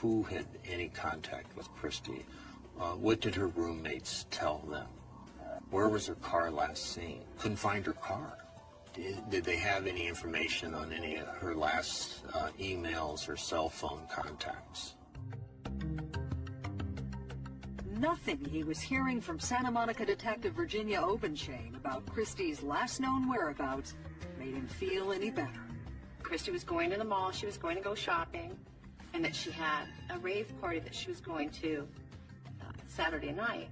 Speaker 18: Who had any contact with Christy? What did her roommates tell them? Where was her car last seen? Couldn't find her car. Did they have any information on any of her last emails or cell phone contacts?
Speaker 1: Nothing he was hearing from Santa Monica Detective Virginia Obenchain about Christy's last known whereabouts made him feel any better.
Speaker 19: Christy was going to the mall, she was going to go shopping, and that she had a rave party that she was going to Saturday night.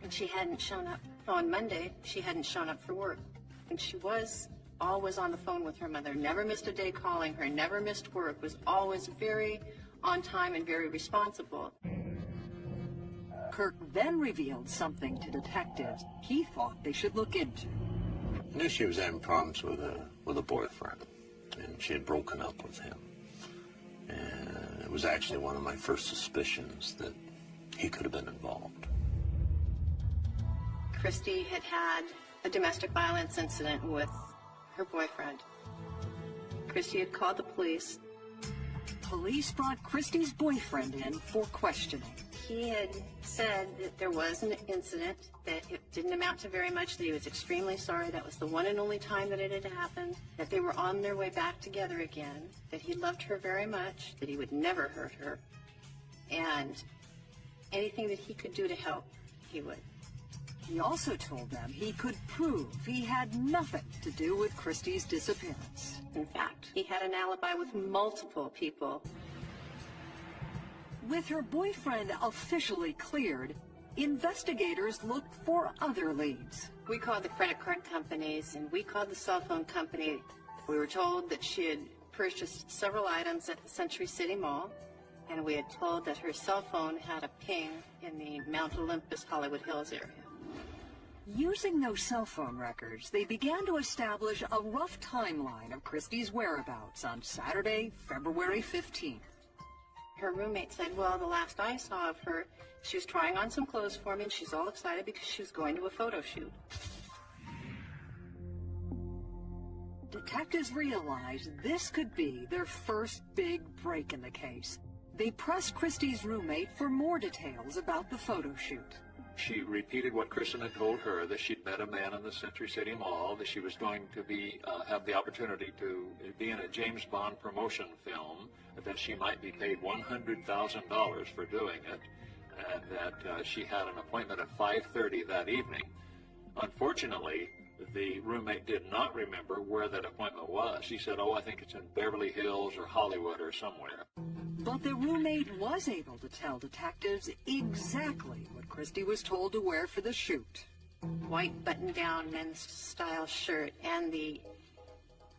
Speaker 19: And she hadn't shown up. On Monday, she hadn't shown up for work. And she was always on the phone with her mother, never missed a day calling her, never missed work, was always very on time and very responsible.
Speaker 1: Kirk then revealed something to detectives he thought they should look into.
Speaker 18: I knew she was having problems with a boyfriend, and she had broken up with him. And it was actually one of my first suspicions that he could have been involved.
Speaker 19: Christy had had a domestic violence incident with her boyfriend. Christy had called the police.
Speaker 1: Police brought Christy's boyfriend in for questioning.
Speaker 19: He had said that there was an incident, that it didn't amount to very much, that he was extremely sorry, that was the one and only time that it had happened, that they were on their way back together again, that he loved her very much, that he would never hurt her, and anything that he could do to help, he would.
Speaker 1: He also told them he could prove he had nothing to do with Christy's disappearance.
Speaker 19: In fact, he had an alibi with multiple people.
Speaker 1: With her boyfriend officially cleared, investigators looked for other leads.
Speaker 19: We called the credit card companies and we called the cell phone company. We were told that she had purchased several items at the Century City Mall, and we had told that her cell phone had a ping in the Mount Olympus, Hollywood Hills area.
Speaker 1: Using those cell phone records, they began to establish a rough timeline of Christie's whereabouts on Saturday, February 15th.
Speaker 19: Her roommate said, well, the last I saw of her, she was trying on some clothes for me, and she's all excited because she was going to a photo shoot.
Speaker 1: Detectives realized this could be their first big break in the case. They pressed Christie's roommate for more details about the photo shoot.
Speaker 20: She repeated what Kristen had told her, that she'd met a man in the Century City Mall, that she was going to have the opportunity to be in a James Bond promotion film, that she might be paid $100,000 for doing it, and that she had an appointment at 5:30 that evening. Unfortunately, the roommate did not remember where that appointment was. She said, oh, I think it's in Beverly Hills or Hollywood or somewhere.
Speaker 1: But the roommate was able to tell detectives exactly what Christie was told to wear for the shoot.
Speaker 19: White button-down men's style shirt and the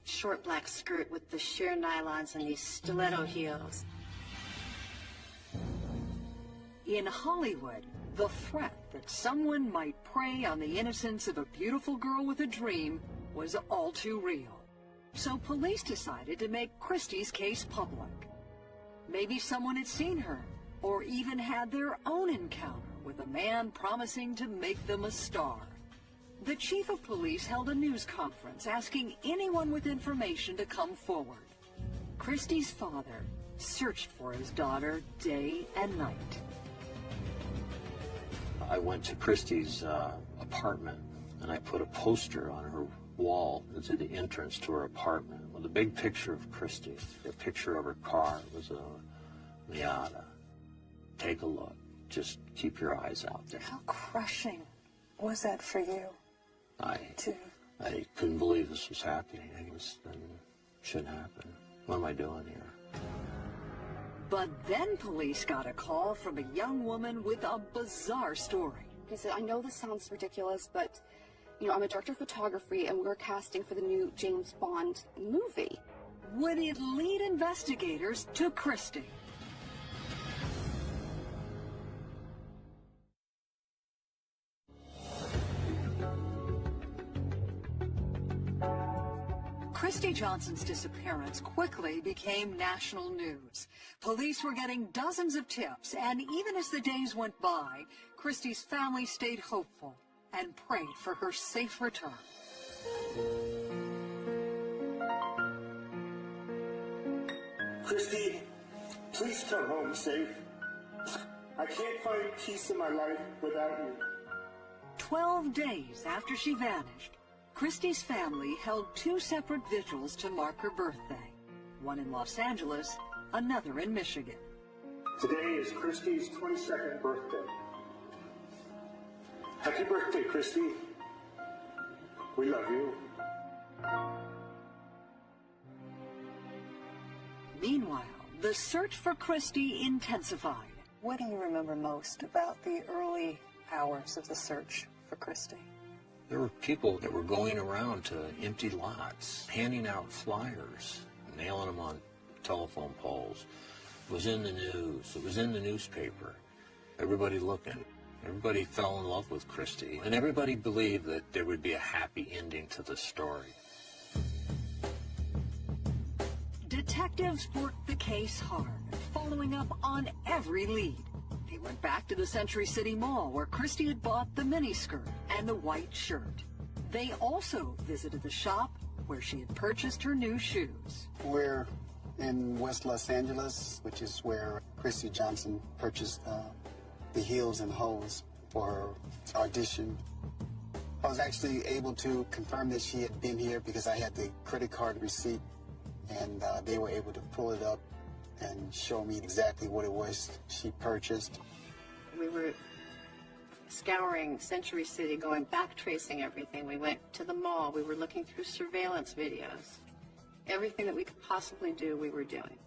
Speaker 19: short black skirt with the sheer nylons and these stiletto heels.
Speaker 1: In Hollywood, the threat that someone might prey on the innocence of a beautiful girl with a dream was all too real. So police decided to make Christie's case public. Maybe someone had seen her, or even had their own encounter with a man promising to make them a star. The chief of police held a news conference asking anyone with information to come forward. Christie's father searched for his daughter day and night.
Speaker 18: I went to Christie's apartment, and I put a poster on her wall to the entrance to her apartment with a big picture of Christie. A picture of her car. It was a Miata. Take a look. Just keep your eyes out there.
Speaker 21: How crushing was that for you?
Speaker 18: I couldn't believe this was happening. It shouldn't happen. What am I doing here?
Speaker 1: But then police got a call from a young woman with a bizarre story.
Speaker 22: He said, I know this sounds ridiculous, but, you know, I'm a director of photography and we're casting for the new James Bond movie.
Speaker 1: Would it lead investigators to Christie? Christie Johnson's disappearance quickly became national news. Police were getting dozens of tips, and even as the days went by, Christie's family stayed hopeful and prayed for her safe return.
Speaker 23: Christie, please come home safe. I can't find peace in my life without you.
Speaker 1: 12 days after she vanished, Christie's family held 2 separate vigils to mark her birthday, one in Los Angeles, another in Michigan.
Speaker 23: Today is Christie's 22nd birthday. Happy birthday, Christie. We love you.
Speaker 1: Meanwhile, the search for Christie intensified.
Speaker 21: What do you remember most about the early hours of the search for Christie?
Speaker 18: There were people that were going around to empty lots, handing out flyers, nailing them on telephone poles. It was in the news. It was in the newspaper. Everybody looking. Everybody fell in love with Christie, and everybody believed that there would be a happy ending to the story.
Speaker 1: Detectives worked the case hard, following up on every lead. They went back to the Century City Mall where Christie had bought the miniskirt and the white shirt. They also visited the shop where she had purchased her new shoes.
Speaker 24: We're in West Los Angeles, which is where Christie Johnson purchased the heels and hose for her audition. I was actually able to confirm that she had been here because I had the credit card receipt, and they were able to pull it up and show me exactly what it was she purchased.
Speaker 19: We were scouring Century City, going back tracing everything. We went to the mall. We were looking through surveillance videos. Everything that we could possibly do, we were doing.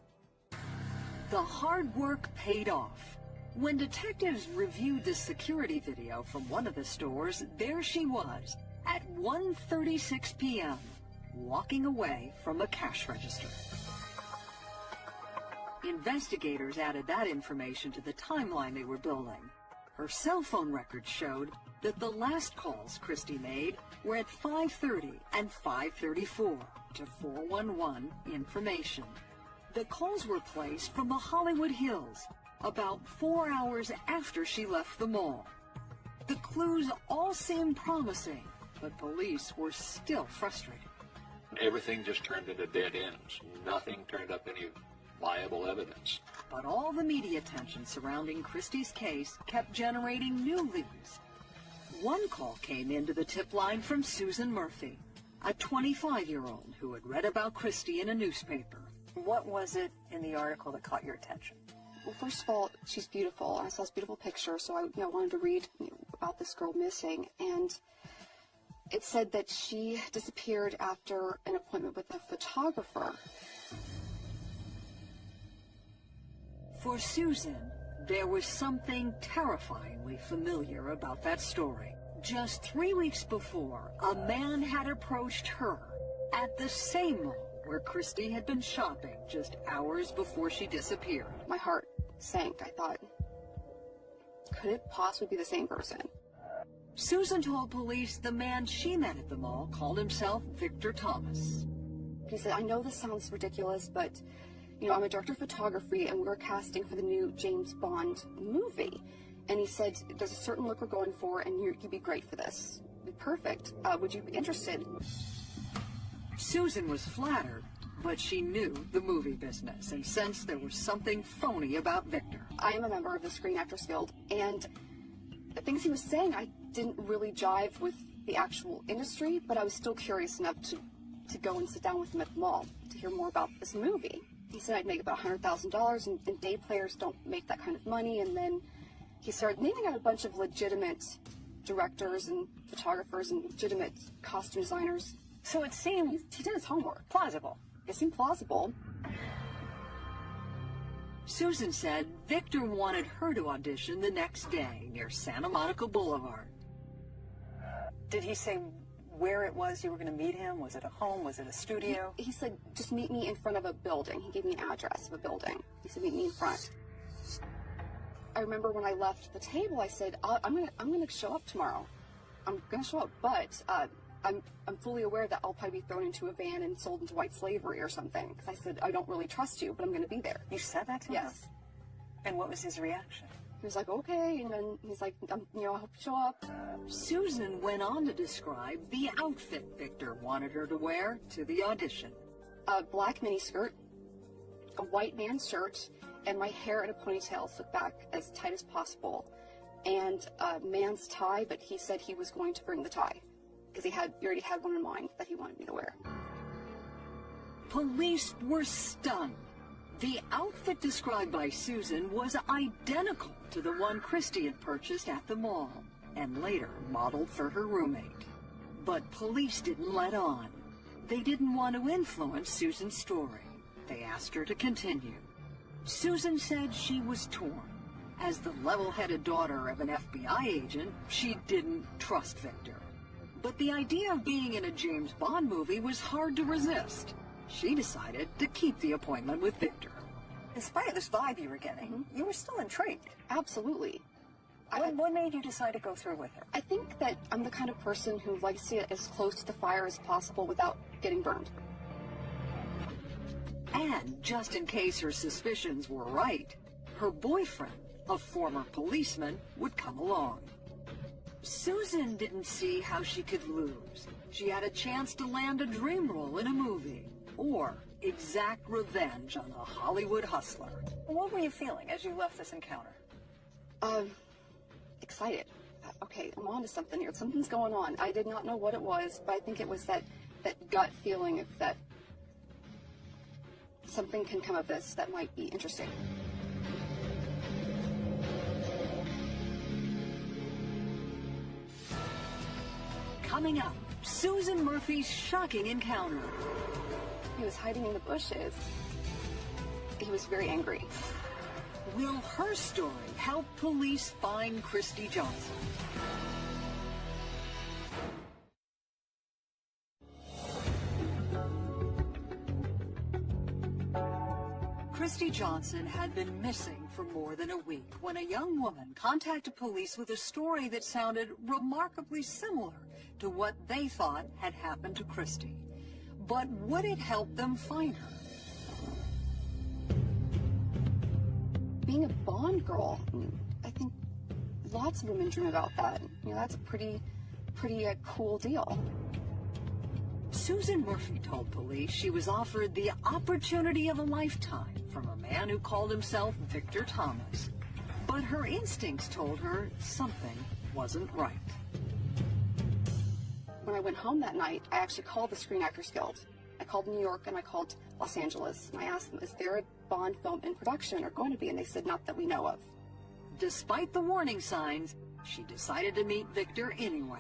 Speaker 1: The hard work paid off. When detectives reviewed the security video from one of the stores, there she was at 1:36 p.m., walking away from a cash register. Investigators added that information to the timeline they were building. Her cell phone records showed that the last calls Christy made were at 5:30 and 5:34 to 411 information. The calls were placed from the Hollywood Hills about 4 hours after she left the mall. The clues all seemed promising, but police were still frustrated.
Speaker 20: Everything just turned into dead ends. Nothing turned up any viable evidence.
Speaker 1: But all the media attention surrounding Christy's case kept generating new leads. One call came into the tip line from Susan Murphy, a 25-year-old who had read about Christy in a newspaper.
Speaker 21: What was it in the article that caught your attention?
Speaker 22: Well, first of all, she's beautiful. I saw this beautiful picture, so I wanted to read about this girl missing. And it said that she disappeared after an appointment with a photographer.
Speaker 1: For Susan, there was something terrifyingly familiar about that story. Just 3 weeks before, a man had approached her at the same mall where Christy had been shopping just hours before she disappeared.
Speaker 22: My heart sank. I thought, could it possibly be the same person?
Speaker 1: Susan told police the man she met at the mall called himself Victor Thomas.
Speaker 22: He said, I know this sounds ridiculous, but, I'm a director of photography and we're casting for the new James Bond movie. And he said, there's a certain look we're going for and you'd be great for this. Be perfect. Would you be interested?
Speaker 1: Susan was flattered, but she knew the movie business and sensed there was something phony about Victor.
Speaker 22: I am a member of the Screen Actors Guild, and the things he was saying, I didn't really jive with the actual industry, but I was still curious enough to go and sit down with him at the mall to hear more about this movie. He said I'd make about $100,000, and day players don't make that kind of money, and then he started naming out a bunch of legitimate directors and photographers and legitimate costume designers. So it seemed he did his homework. Plausible. It seemed plausible.
Speaker 1: Susan said Victor wanted her to audition the next day near Santa Monica Boulevard.
Speaker 21: Did he say where it was you were going to meet him? Was it a home? Was it a studio?
Speaker 22: He said, just meet me in front of a building. He gave me an address of a building. He said, meet me in front. I remember when I left the table, I said, I'm gonna show up tomorrow. I'm gonna show up, but I'm fully aware that I'll probably be thrown into a van and sold into white slavery or something. Because I said, I don't really trust you, but I'm gonna be there.
Speaker 21: You said that to him?
Speaker 22: Yes.
Speaker 21: And what was his reaction?
Speaker 22: He was like, okay, and then he's like, I hope you show up.
Speaker 1: Susan went on to describe the outfit Victor wanted her to wear to the audition.
Speaker 22: A black miniskirt, a white man's shirt, and my hair in a ponytail slicked back as tight as possible, and a man's tie, but he said he was going to bring the tie, because he already had one in mind that he wanted me to wear.
Speaker 1: Police were stunned. The outfit described by Susan was identical to the one Christy had purchased at the mall and later modeled for her roommate. But police didn't let on. They didn't want to influence Susan's story. They asked her to continue. Susan said she was torn. As the level-headed daughter of an FBI agent, she didn't trust Victor. But the idea of being in a James Bond movie was hard to resist. She decided to keep the appointment with Victor.
Speaker 21: In spite of this vibe you were getting, you were still intrigued.
Speaker 22: Absolutely.
Speaker 21: What made you decide to go through with her?
Speaker 22: I think that I'm the kind of person who likes to get as close to the fire as possible without getting burned.
Speaker 1: And just in case her suspicions were right, her boyfriend, a former policeman, would come along. Susan didn't see how she could lose. She had a chance to land a dream role in a movie, or exact revenge on a Hollywood hustler.
Speaker 21: What were you feeling as you left this encounter?
Speaker 22: Excited. Okay, I'm on to something here. Something's going on. I did not know what it was, but I think it was that gut feeling of that something can come of this that might be interesting.
Speaker 1: Coming up, Susan Murphy's shocking encounter.
Speaker 22: He was hiding in the bushes. He was very angry.
Speaker 1: Will her story help police find Christy Johnson? Christy Johnson had been missing for more than a week when a young woman contacted police with a story that sounded remarkably similar to what they thought had happened to Christy. But would it help them find her?
Speaker 22: Being a Bond girl, I think lots of women dream about that. You know, that's a pretty cool deal.
Speaker 1: Susan Murphy told police she was offered the opportunity of a lifetime from a man who called himself Victor Thomas. But her instincts told her something wasn't right.
Speaker 22: When I went home that night, I actually called the Screen Actors Guild. I called New York and I called Los Angeles. And I asked them, is there a Bond film in production or going to be? And they said, not that we know of.
Speaker 1: Despite the warning signs, she decided to meet Victor anyway.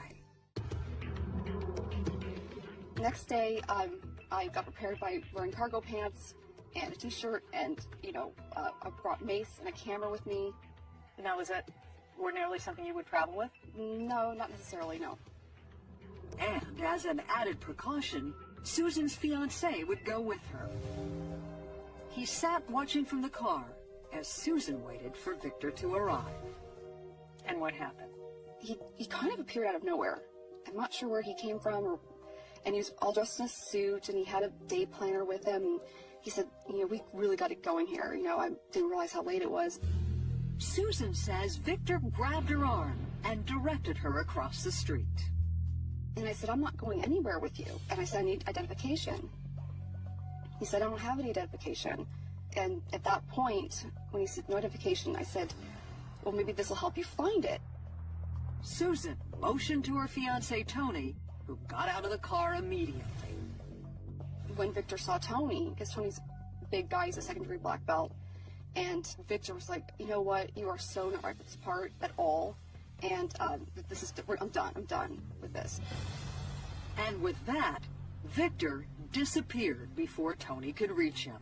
Speaker 22: Next day, I got prepared by wearing cargo pants and a t-shirt and, you know, I brought mace and a camera with me.
Speaker 2: Now, is that ordinarily something you would travel with?
Speaker 22: No, not necessarily, no.
Speaker 1: And as an added precaution, Susan's fiancé would go with her. He sat watching from the car as Susan waited for Victor to arrive.
Speaker 2: And what happened?
Speaker 22: He kind of appeared out of nowhere. I'm not sure where he came from, and he was all dressed in a suit, and he had a day planner with him. And he said, you know, we really got it going here. You know, I didn't realize how late it was.
Speaker 1: Susan says Victor grabbed her arm and directed her across the street.
Speaker 22: And I said, I'm not going anywhere with you. And I said, I need identification. He said, I don't have any identification. And at that point, when he said no identification, I said, well, maybe this will help you find it.
Speaker 1: Susan motioned to her fiancé, Tony, who got out of the car immediately.
Speaker 22: When Victor saw Tony, because Tony's a big guy, he's a second-degree black belt, and Victor was like, you know what, you are so not right for this part at all, and I'm done with this.
Speaker 1: And with that, Victor disappeared before Tony could reach him.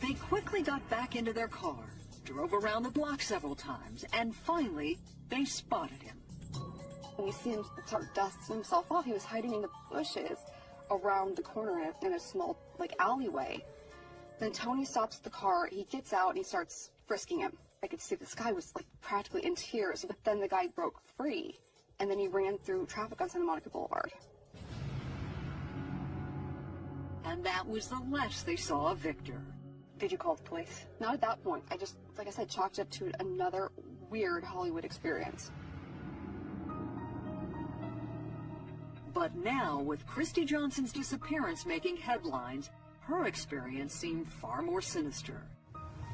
Speaker 1: They quickly got back into their car, drove around the block several times, and finally, they spotted him.
Speaker 22: When we see him start dusting himself off, he was hiding in the bushes around the corner in a small, alleyway. Then Tony stops the car, he gets out, and he starts frisking him. I could see this guy was, practically in tears, but then the guy broke free, and then he ran through traffic on Santa Monica Boulevard.
Speaker 1: And that was the last they saw of Victor.
Speaker 2: Did you call the police?
Speaker 22: Not at that point. I just, like I said, chalked it up to another weird Hollywood experience.
Speaker 1: But now, with Christy Johnson's disappearance making headlines, her experience seemed far more sinister.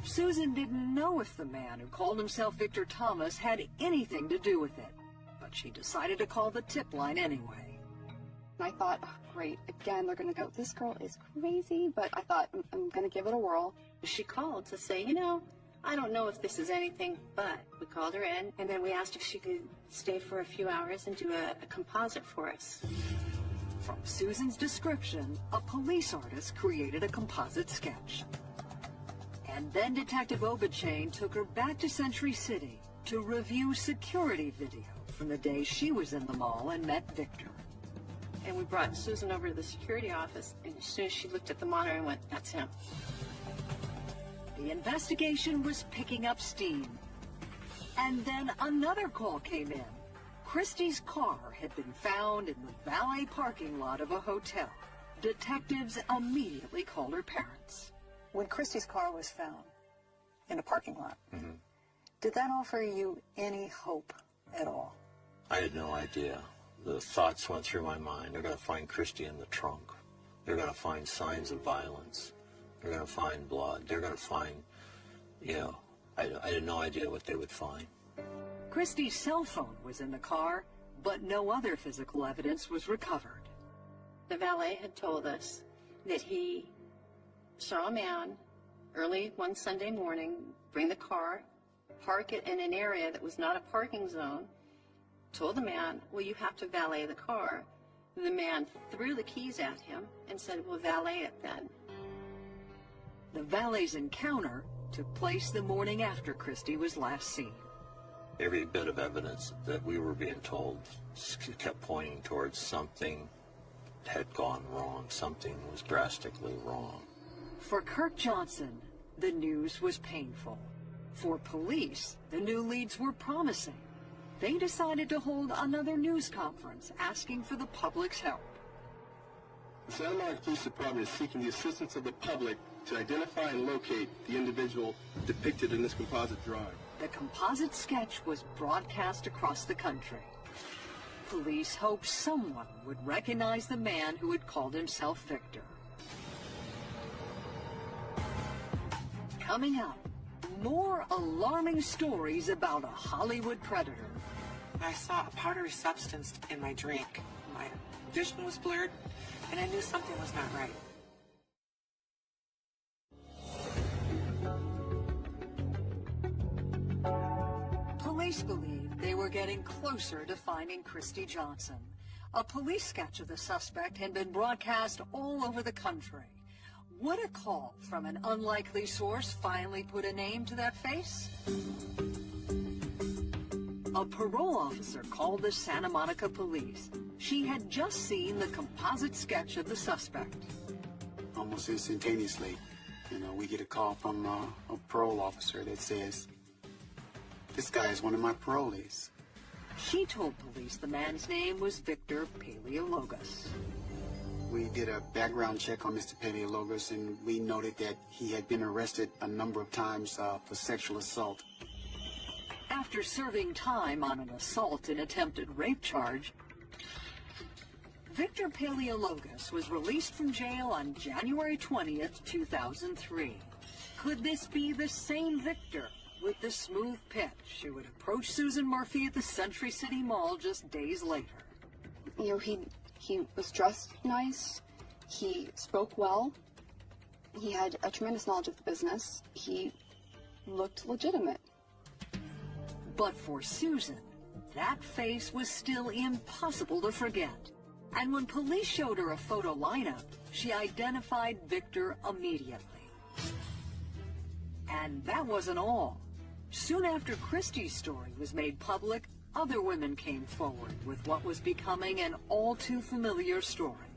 Speaker 1: Susan didn't know if the man who called himself Victor Thomas had anything to do with it, but she decided to call the tip line anyway.
Speaker 22: And I thought, oh, great, again, they're going to go, this girl is crazy, but I thought, I'm going to give it a whirl.
Speaker 19: She called to say, you know, I don't know if this is anything, but we called her in, and then we asked if she could stay for a few hours and do a composite for us.
Speaker 1: From Susan's description, a police artist created a composite sketch. And then Detective Obachane took her back to Century City to review security video from the day she was in the mall and met Victor.
Speaker 19: And we brought Susan over to the security office, and as soon as she looked at the monitor and went, that's him.
Speaker 1: The investigation was picking up steam. And then another call came in. Christy's car had been found in the valet parking lot of a hotel. Detectives immediately called her parents.
Speaker 21: When Christy's car was found in a parking lot, did that offer you any hope at all?
Speaker 18: I had no idea. The thoughts went through my mind. They're going to find Christy in the trunk. They're going to find signs of violence. They're going to find blood. They're going to find, I had no idea what they would find.
Speaker 1: Christy's cell phone was in the car, but no other physical evidence was recovered.
Speaker 19: The valet had told us that he saw a man early one Sunday morning bring the car, park it in an area that was not a parking zone, told the man, well, you have to valet the car. The man threw the keys at him and said, well, valet it then.
Speaker 1: The valet's encounter took place the morning after Christy was last seen.
Speaker 18: Every bit of evidence that we were being told kept pointing towards something had gone wrong. Something was drastically wrong.
Speaker 1: For Kirk Johnson, the news was painful. For police, the new leads were promising. They decided to hold another news conference asking for the public's help.
Speaker 5: The Santa Monica Police Department is seeking the assistance of the public to identify and locate the individual depicted in this composite drawing.
Speaker 1: The composite sketch was broadcast across the country. Police hoped someone would recognize the man who had called himself Victor. Coming up, more alarming stories about a Hollywood predator.
Speaker 6: I saw a powdery substance in my drink. My vision was blurred, and I knew something was not right.
Speaker 1: Police believed they were getting closer to finding Christy Johnson. A police sketch of the suspect had been broadcast all over the country. Would a call from an unlikely source finally put a name to that face? A parole officer called the Santa Monica police. She had just seen the composite sketch of the suspect.
Speaker 24: Almost instantaneously, we get a call from a parole officer that says, "This guy is one of my parolees."
Speaker 1: She told police the man's name was Victor Paleologos.
Speaker 24: We did a background check on Mr. Paleologos, and we noted that he had been arrested a number of times for sexual assault.
Speaker 1: After serving time on an assault and attempted rape charge, Victor Paleologos was released from jail on January 20th, 2003. Could this be the same Victor with the smooth pitch who would approach Susan Murphy at the Century City Mall just days later?
Speaker 22: He was dressed nice. He spoke well. He had a tremendous knowledge of the business. He looked legitimate.
Speaker 1: But for Susan, that face was still impossible to forget. And when police showed her a photo lineup, she identified Victor immediately. And that wasn't all. Soon after Christy's story was made public, other women came forward with what was becoming an all-too-familiar story.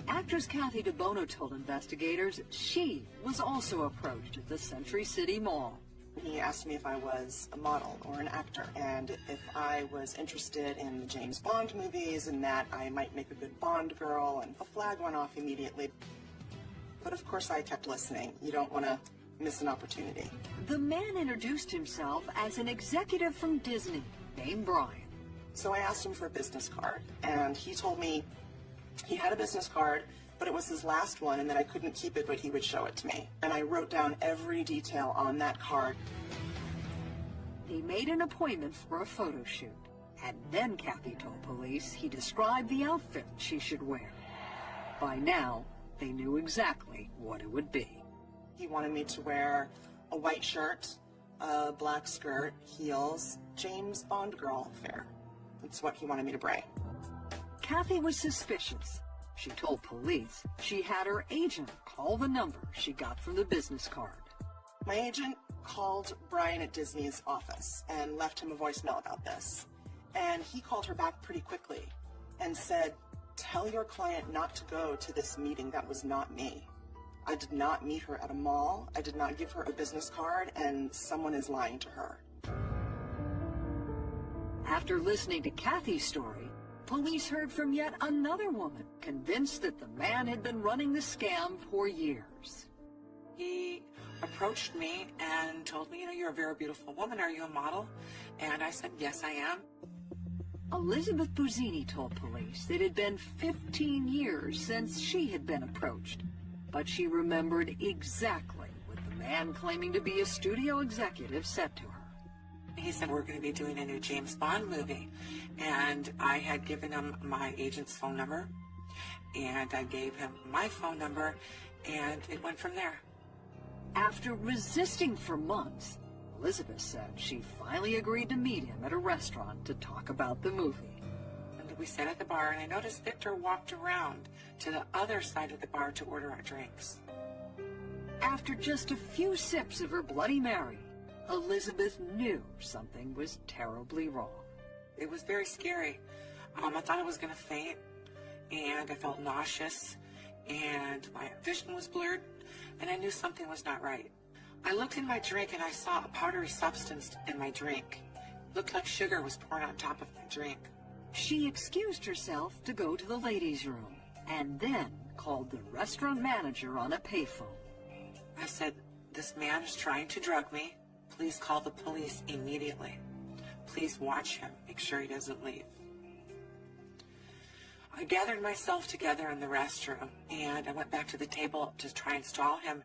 Speaker 1: Actress Kathy DeBono told investigators she was also approached at the Century City Mall.
Speaker 6: He asked me if I was a model or an actor, and if I was interested in the James Bond movies and that I might make a good Bond girl, and a flag went off immediately. But of course I kept listening. You don't want to miss an opportunity.
Speaker 1: The man introduced himself as an executive from Disney named Brian.
Speaker 6: So I asked him for a business card, and he told me he had a business card, but it was his last one, and that I couldn't keep it, but he would show it to me. And I wrote down every detail on that card.
Speaker 1: He made an appointment for a photo shoot, and then Kathy told police he described the outfit she should wear. By now, they knew exactly what it would be.
Speaker 6: He wanted me to wear a white shirt, a black skirt, heels, James Bond girl affair. That's what he wanted me to bring.
Speaker 1: Kathy was suspicious. She told police she had her agent call the number she got from the business card.
Speaker 6: My agent called Brian at Disney's office and left him a voicemail about this. And he called her back pretty quickly and said, "Tell your client not to go to this meeting. That was not me. I did not meet her at a mall. I did not give her a business card, and someone is lying to her."
Speaker 1: After listening to Kathy's story, police heard from yet another woman convinced that the man had been running the scam for years.
Speaker 6: He approached me and told me, "You're a very beautiful woman. Are you a model?" And I said, "Yes, I am."
Speaker 1: Elizabeth Buzzini told police that it had been 15 years since she had been approached, but she remembered exactly what the man claiming to be a studio executive said to her.
Speaker 6: He said, "We're going to be doing a new James Bond movie." And I had given him my agent's phone number, and I gave him my phone number, and it went from there.
Speaker 1: After resisting for months, Elizabeth said she finally agreed to meet him at a restaurant to talk about the movie.
Speaker 6: And we sat at the bar, and I noticed Victor walked around to the other side of the bar to order our drinks.
Speaker 1: After just a few sips of her Bloody Mary, Elizabeth knew something was terribly wrong.
Speaker 6: It was very scary. I thought I was going to faint, and I felt nauseous, and my vision was blurred. and I knew something was not right. I looked in my drink and I saw a powdery substance in my drink. It looked like sugar was poured on top of my drink.
Speaker 1: She excused herself to go to the ladies' room and then called the restaurant manager on a payphone.
Speaker 6: I said, "This man is trying to drug me. Please call the police immediately. Please watch him. Make sure he doesn't leave." I gathered myself together in the restroom and I went back to the table to try and stall him.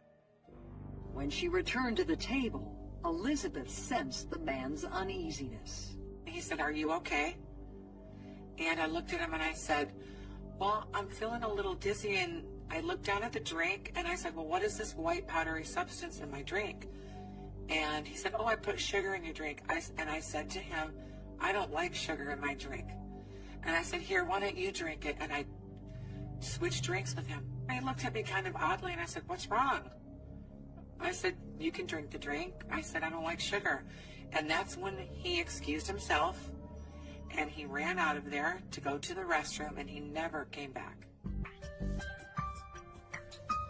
Speaker 1: When she returned to the table, Elizabeth sensed the man's uneasiness.
Speaker 6: He said, "Are you okay?" And I looked at him and I said, "Well, I'm feeling a little dizzy." And I looked down at the drink and I said, "Well, what is this white powdery substance in my drink?" And he said, "Oh, I put sugar in your drink." And I said to him, "I don't like sugar in my drink." And I said, "Here, why don't you drink it?" And I switched drinks with him. He looked at me kind of oddly and I said, "What's wrong?" I said, "You can drink the drink." I said, "I don't like sugar." And that's when he excused himself and he ran out of there to go to the restroom and he never came back.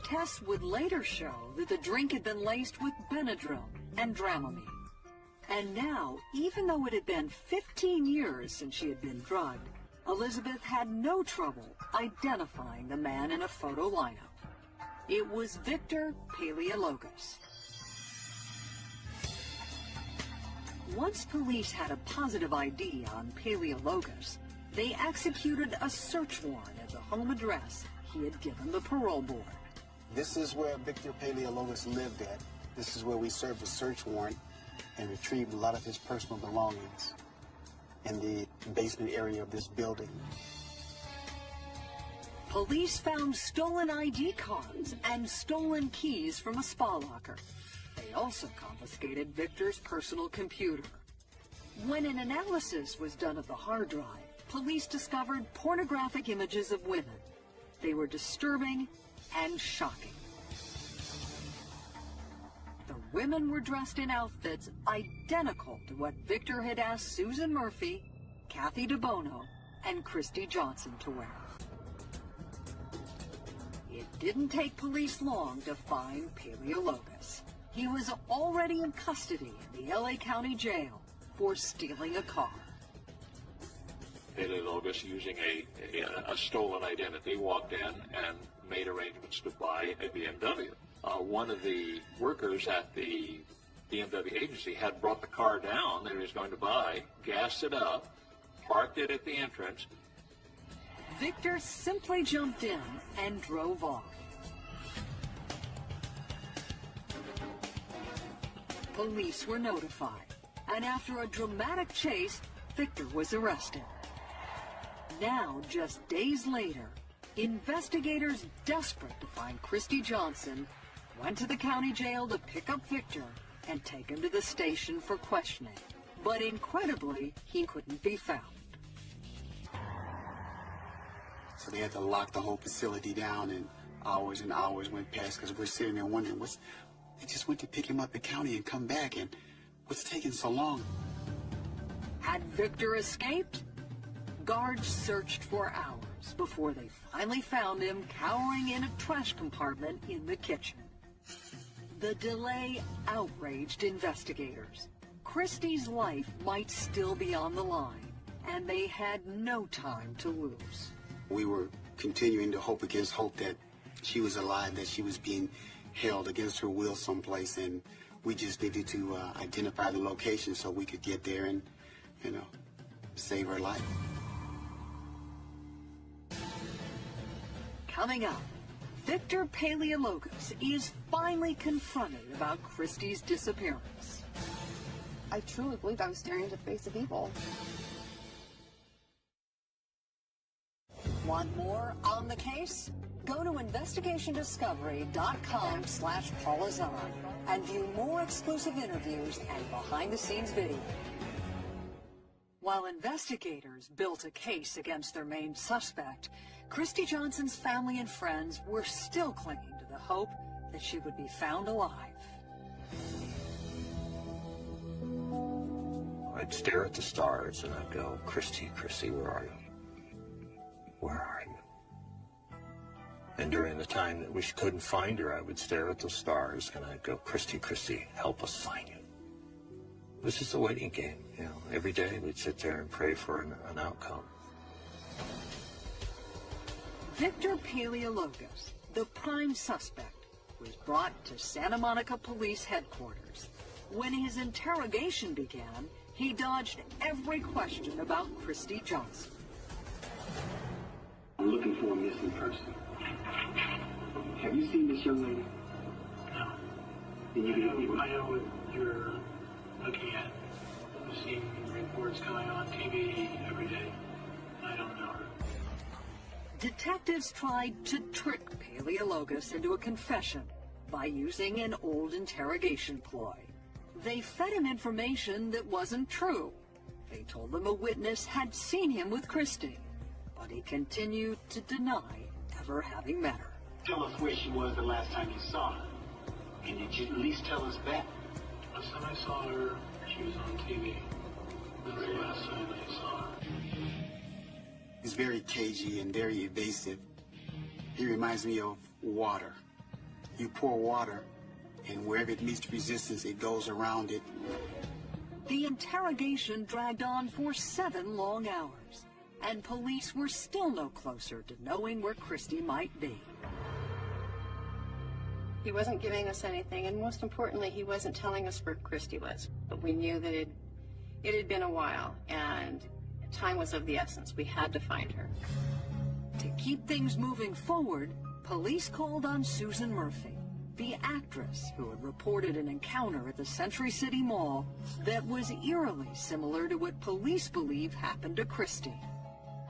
Speaker 1: Tests would later show that the drink had been laced with Benadryl and Dramamine. And now, even though it had been 15 years since she had been drugged, Elizabeth had no trouble identifying the man in a photo lineup. It was Victor Paleologos. Once police had a positive ID on Paleologos, they executed a search warrant at the home address he had given the parole board.
Speaker 24: This is where Victor Paleologos lived at. This is where we served a search warrant and retrieved a lot of his personal belongings in the basement area of this building.
Speaker 1: Police found stolen ID cards and stolen keys from a spa locker. They also confiscated Victor's personal computer. When an analysis was done of the hard drive, police discovered pornographic images of women. They were disturbing and shocking. The women were dressed in outfits identical to what Victor had asked Susan Murphy, Kathy DeBono, and Christy Johnson to wear. It didn't take police long to find Paleologos. He was already in custody in the LA County Jail for stealing a car.
Speaker 20: Paleologos, using a stolen identity, walked in and made arrangements to buy a BMW. One of the workers at the BMW agency had brought the car down that he was going to buy, gassed it up, parked it at the entrance.
Speaker 1: Victor simply jumped in and drove off. Police were notified, and after a dramatic chase, Victor was arrested. Now, just days later, investigators desperate to find Christy Johnson went to the county jail to pick up Victor and take him to the station for questioning. But incredibly, he couldn't be found.
Speaker 24: So they had to lock the whole facility down, and hours went past because we're sitting there wondering, they just went to pick him up at the county and come back, and what's taking so long?
Speaker 1: Had Victor escaped? Guards searched for hours before they finally found him cowering in a trash compartment in the kitchen. The delay outraged investigators. Christy's life might still be on the line, and they had no time to lose.
Speaker 24: We were continuing to hope against hope that she was alive, that she was being held against her will someplace, and we just needed to identify the location so we could get there and, save her life.
Speaker 1: Coming up, Victor Paleologos is finally confronted about Christy's disappearance.
Speaker 22: I truly believed I was staring into the face of evil.
Speaker 1: Want more on the case? Go to investigationdiscovery.com/PaulaZahn and view more exclusive interviews and behind-the-scenes video. While investigators built a case against their main suspect, Christy Johnson's family and friends were still clinging to the hope that she would be found alive.
Speaker 18: I'd stare at the stars and I'd go, Christy, Christy, where are you? Where are you? And during the time that we couldn't find her, I would stare at the stars and I'd go, Christy, Christy, help us find you. It was just a waiting game, you know. Every day we'd sit there and pray for an outcome.
Speaker 1: Victor Paleologos, the prime suspect, was brought to Santa Monica Police Headquarters. When his interrogation began, he dodged every question about Christy Johnson.
Speaker 23: I'm looking for a missing person. Have you seen this young lady?
Speaker 7: No.
Speaker 23: Then you
Speaker 7: I know what you're looking at. I've seen reports coming on TV every day. I don't know her.
Speaker 1: Detectives tried to trick Paleologos into a confession by using an old interrogation ploy. They fed him information that wasn't true. They told him a witness had seen him with Christy, but he continued to deny ever having met her.
Speaker 7: Tell us where she was the last time you saw her. And did you at least tell us that? Last time I saw her, she was on TV. That's the last time I saw her.
Speaker 24: He's very cagey and very evasive. He reminds me of water. You pour water, and wherever it meets resistance, it goes around it.
Speaker 1: The interrogation dragged on for 7 long hours, and police were still no closer to knowing where Christy might be.
Speaker 19: He wasn't giving us anything, and most importantly, he wasn't telling us where Christy was. But we knew that it had been a while, and time was of the essence. We had to find her.
Speaker 1: To keep things moving forward, police called on Susan Murphy, the actress who had reported an encounter at the Century City Mall that was eerily similar to what police believe happened to Christy.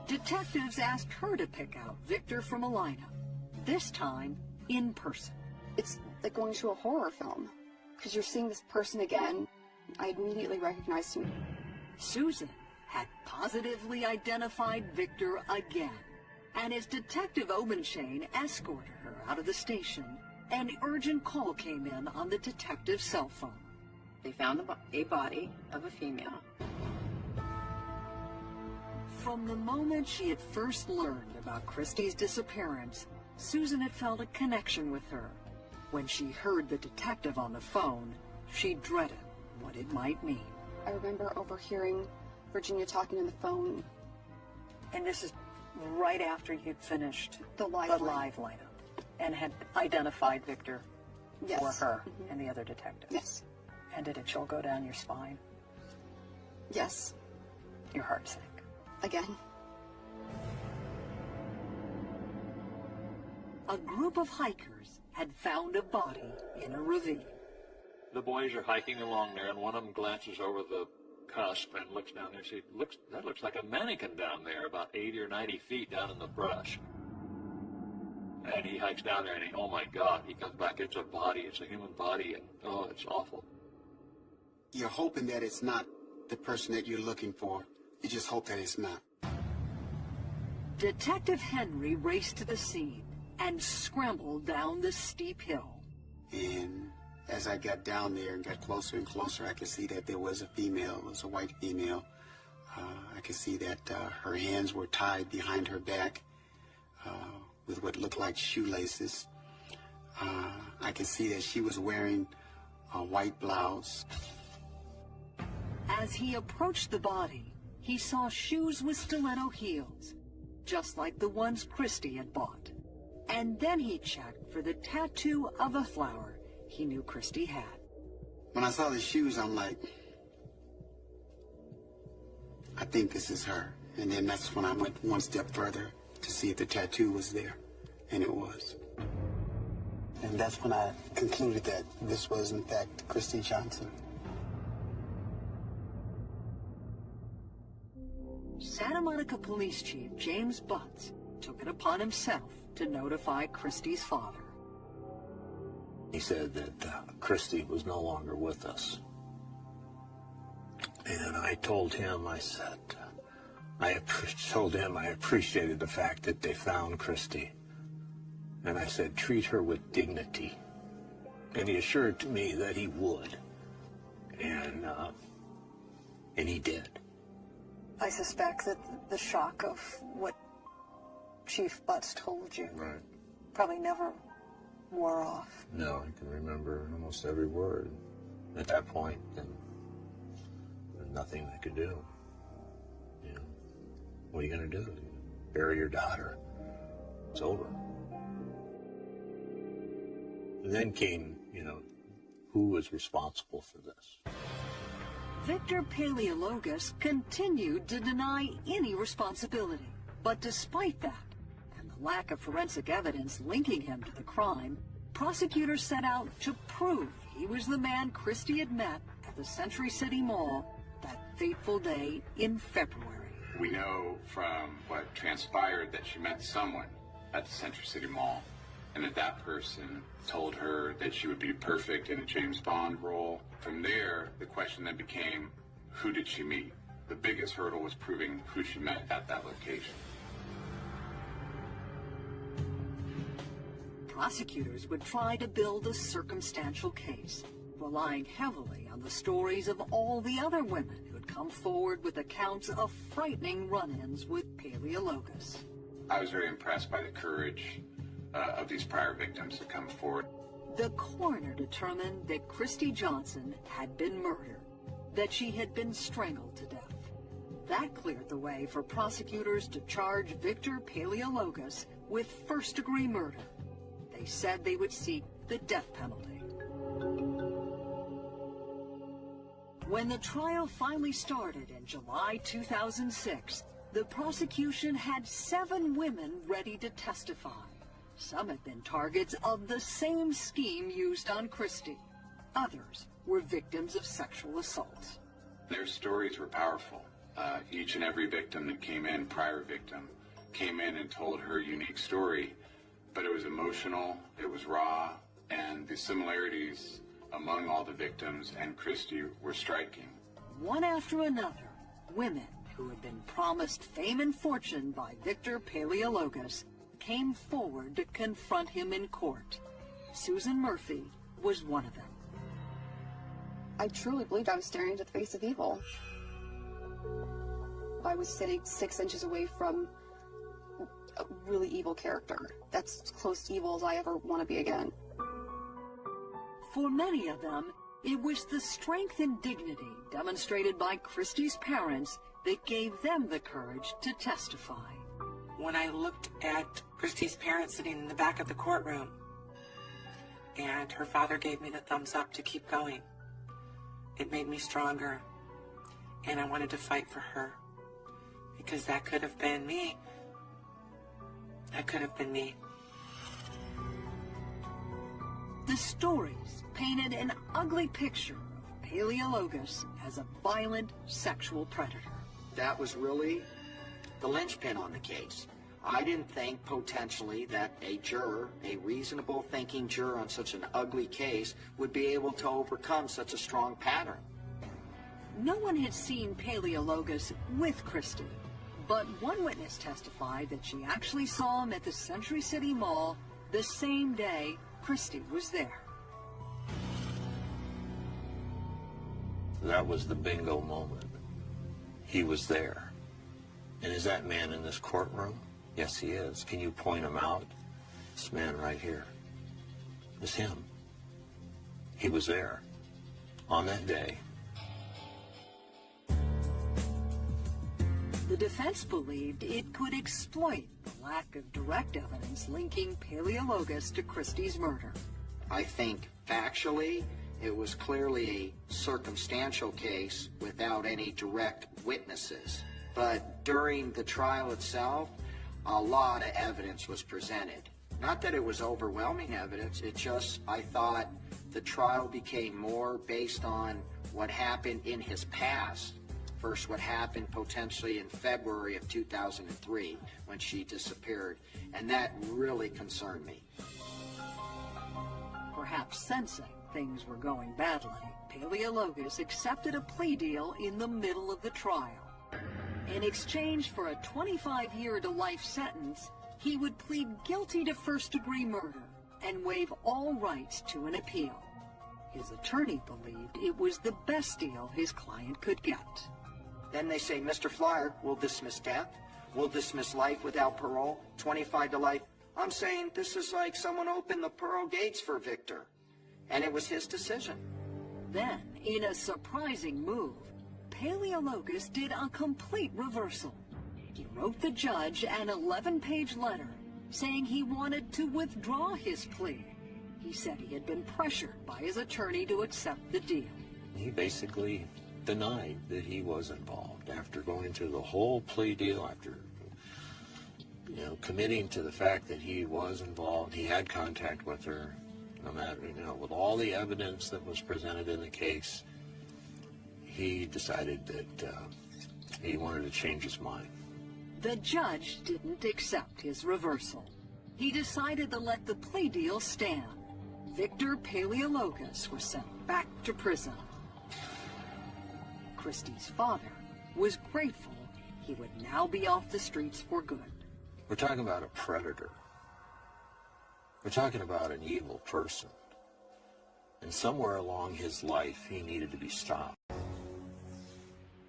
Speaker 1: Detectives asked her to pick out Victor from a lineup, this time in person.
Speaker 22: It's like going to a horror film, because you're seeing this person again. I immediately recognized him.
Speaker 1: Susan had positively identified Victor again, and as Detective Obenchain escorted her out of the station, an urgent call came in on the detective's cell phone.
Speaker 19: They found a body of a female.
Speaker 1: From the moment she had first learned about Christy's disappearance, Susan had felt a connection with her. When she heard the detective on the phone, she dreaded what it might mean.
Speaker 22: I remember overhearing Virginia talking on the phone.
Speaker 2: And this is right after you'd finished
Speaker 22: the live
Speaker 2: lineup and had identified Victor
Speaker 22: Yes.
Speaker 2: for her
Speaker 22: Mhm.
Speaker 2: and the other detective.
Speaker 22: Yes.
Speaker 2: And did a chill go down your spine?
Speaker 22: Yes.
Speaker 2: Your heart sank.
Speaker 22: Again.
Speaker 1: A group of hikers had found a body in a ravine.
Speaker 20: The boys are hiking along there, and one of them glances over the cusp and looks down there and says, that looks like a mannequin down there, about 80 or 90 feet down in the brush. And he hikes down there, and oh my God, he comes back, it's a body, it's a human body, and oh, it's awful.
Speaker 24: You're hoping that it's not the person that you're looking for. You just hope that it's not.
Speaker 1: Detective Henry raced to the scene and scrambled down the steep hill.
Speaker 24: And as I got down there and got closer and closer, I could see that there was a female. It was a white female. I could see that her hands were tied behind her back with what looked like shoelaces. I could see that she was wearing a white blouse.
Speaker 1: As he approached the body, he saw shoes with stiletto heels, just like the ones Christy had bought. And then he checked for the tattoo of a flower he knew Christy had.
Speaker 24: When I saw the shoes, I'm like, I think this is her. And then that's when I went one step further to see if the tattoo was there. And it was. And that's when I concluded that this was, in fact, Christy Johnson.
Speaker 1: Santa Monica Police Chief James Butts took it upon himself to notify Christy's father.
Speaker 18: He said that Christy was no longer with us. And I told him, I said, I told him I appreciated the fact that they found Christy. And I said, treat her with dignity. And he assured me that he would. And he did.
Speaker 2: I suspect that the shock of what Chief Butts told you
Speaker 21: probably never wore off.
Speaker 18: No, I can remember almost every word. At that point, then there's nothing they could do. You know, what are you going to do? Bury your daughter. It's over. And then came, you know, who was responsible for this?
Speaker 1: Victor Paleologos continued to deny any responsibility. But despite that, and the lack of forensic evidence linking him to the crime, prosecutors set out to prove he was the man Christie had met at the Century City Mall that fateful day in February.
Speaker 4: We know from what transpired that she met someone at the Century City Mall, and that person told her that she would be perfect in a James Bond role. From there, the question then became, who did she meet? The biggest hurdle was proving who she met at that location.
Speaker 1: Prosecutors would try to build a circumstantial case, relying heavily on the stories of all the other women who had come forward with accounts of frightening run-ins with Paleologos.
Speaker 4: I was very impressed by the courage of these prior victims to come forward.
Speaker 1: The coroner determined that Christie Johnson had been murdered, that she had been strangled to death. That cleared the way for prosecutors to charge Victor Paleologos with first-degree murder. They said they would seek the death penalty. When the trial finally started in July 2006, the prosecution had 7 women ready to testify. Some had been targets of the same scheme used on Christie. Others were victims of sexual assault.
Speaker 4: Their stories were powerful. Each and every victim that came in, prior victim, came in and told her unique story, but it was emotional, it was raw, and the similarities among all the victims and Christie were striking.
Speaker 1: One after another, women who had been promised fame and fortune by Victor Paleologos came forward to confront him in court. Susan Murphy was one of them.
Speaker 22: I truly believed I was staring into the face of evil. I was sitting 6 inches away from a really evil character. That's as close to evil as I ever want to be again.
Speaker 1: For many of them, it was the strength and dignity demonstrated by Christie's parents that gave them the courage to testify.
Speaker 6: When I looked at Christie's parents sitting in the back of the courtroom, and her father gave me the thumbs up to keep going, it made me stronger, and I wanted to fight for her, because that could have been me. That could have been me.
Speaker 1: The stories painted an ugly picture of Paleologos as a violent sexual predator.
Speaker 10: That was really the linchpin on the case. I didn't think potentially that a juror, a reasonable thinking juror on such an ugly case, would be able to overcome such a strong pattern.
Speaker 1: No one had seen Paleologos with Christie, but one witness testified that she actually saw him at the Century City Mall the same day Christie was there.
Speaker 18: That was the bingo moment. He was there. And is that man in this courtroom? Yes, he is. Can you point him out? This man right here. It's him. He was there on that day.
Speaker 1: The defense believed it could exploit the lack of direct evidence linking Paleologos to Christie's murder.
Speaker 10: I think factually it was clearly a circumstantial case without any direct witnesses. But during the trial itself, a lot of evidence was presented. Not that it was overwhelming evidence, it just, I thought the trial became more based on what happened in his past versus what happened potentially in February of 2003 when she disappeared. And that really concerned me.
Speaker 1: Perhaps sensing things were going badly, Paleologos accepted a plea deal in the middle of the trial. In exchange for a 25-year-to-life sentence, he would plead guilty to first-degree murder and waive all rights to an appeal. His attorney believed it was the best deal his client could get.
Speaker 10: Then they say, Mr. Flyer, we'll dismiss death, we'll dismiss life without parole, 25 to life I'm saying this is like someone opened the pearl gates for Victor, and it was his decision.
Speaker 1: Then, in a surprising move, Paleologos did a complete reversal. He wrote the judge an 11-page letter saying he wanted to withdraw his plea. He said he had been pressured by his attorney to accept the deal.
Speaker 18: He basically denied that he was involved after going through the whole plea deal, after committing to the fact that he was involved, he had contact with her, no matter, with all the evidence that was presented in the case, he decided that he wanted to change his mind.
Speaker 1: The judge didn't accept his reversal. He decided to let the plea deal stand. Victor Paleologos was sent back to prison. Christy's father was grateful he would now be off the streets for good.
Speaker 18: We're talking about a predator. We're talking about an evil person. And somewhere along his life, he needed to be stopped.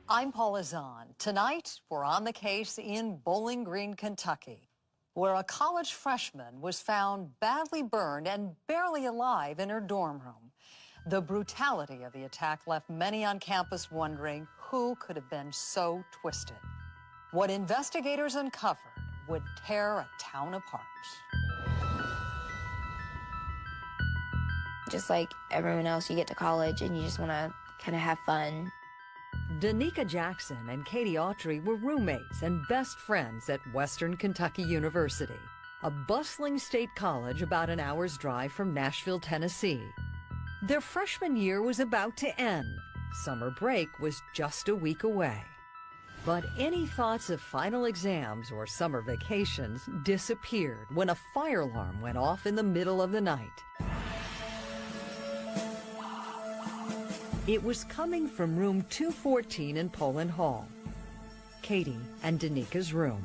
Speaker 1: I'm Paula Zahn. Tonight, we're on the case in Bowling Green, Kentucky, where a college freshman was found badly burned and barely alive in her dorm room. The brutality of the attack left many on campus wondering who could have been so twisted. What investigators uncovered would tear a town apart.
Speaker 3: Just like everyone else, you get to college and you just want to kind of have fun.
Speaker 1: Danica Jackson and Katie Autry were roommates and best friends at Western Kentucky University, a bustling state college about an hour's drive from Nashville, Tennessee. Their freshman year was about to end. Summer break was just a week away. But any thoughts of final exams or summer vacations disappeared when a fire alarm went off in the middle of the night. It was coming from room 214 in Poland Hall, Katie and Danica's room.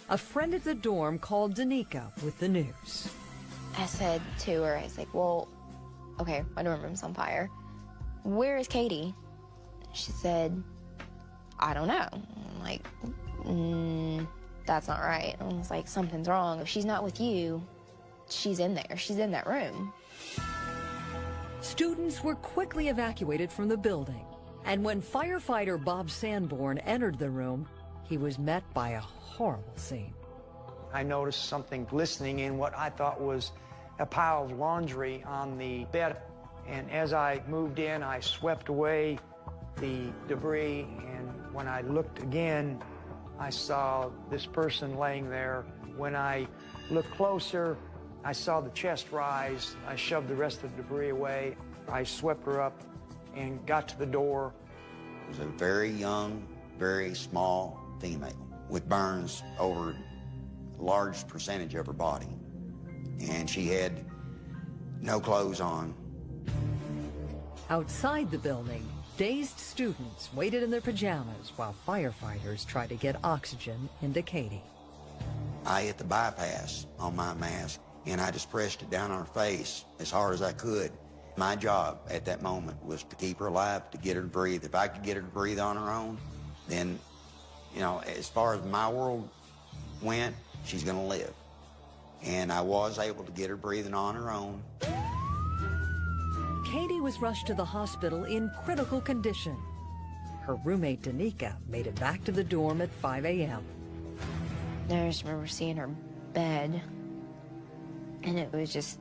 Speaker 1: A friend at the dorm called Danica with the news.
Speaker 3: I said to her, I was like, well, okay, my dorm room's on fire. Where is Katie? She said, I don't know. I'm like, that's not right. I was like, something's wrong. If she's not with you, she's in there. She's in that room.
Speaker 1: Students were quickly evacuated from the building, and when firefighter Bob Sanborn entered the room, he was met by a horrible scene.
Speaker 13: I noticed something glistening in what I thought was a pile of laundry on the bed, and as I moved in, I swept away the debris, and when I looked again, I saw this person laying there. When I looked closer, I saw the chest rise. I shoved the rest of the debris away. I swept her up and got to the door.
Speaker 14: It was a very young, very small female with burns over a large percentage of her body. And she had no clothes on.
Speaker 1: Outside the building, dazed students waited in their pajamas while firefighters tried to get oxygen into Katie.
Speaker 14: I hit the bypass on my mask, and I just pressed it down on her face as hard as I could. My job at that moment was to keep her alive, to get her to breathe. If I could get her to breathe on her own, then, as far as my world went, she's gonna live. And I was able to get her breathing on her own.
Speaker 1: Katie was rushed to the hospital in critical condition. Her roommate, Danica, made it back to the dorm at 5 a.m.
Speaker 3: I just remember seeing her bed, and it was just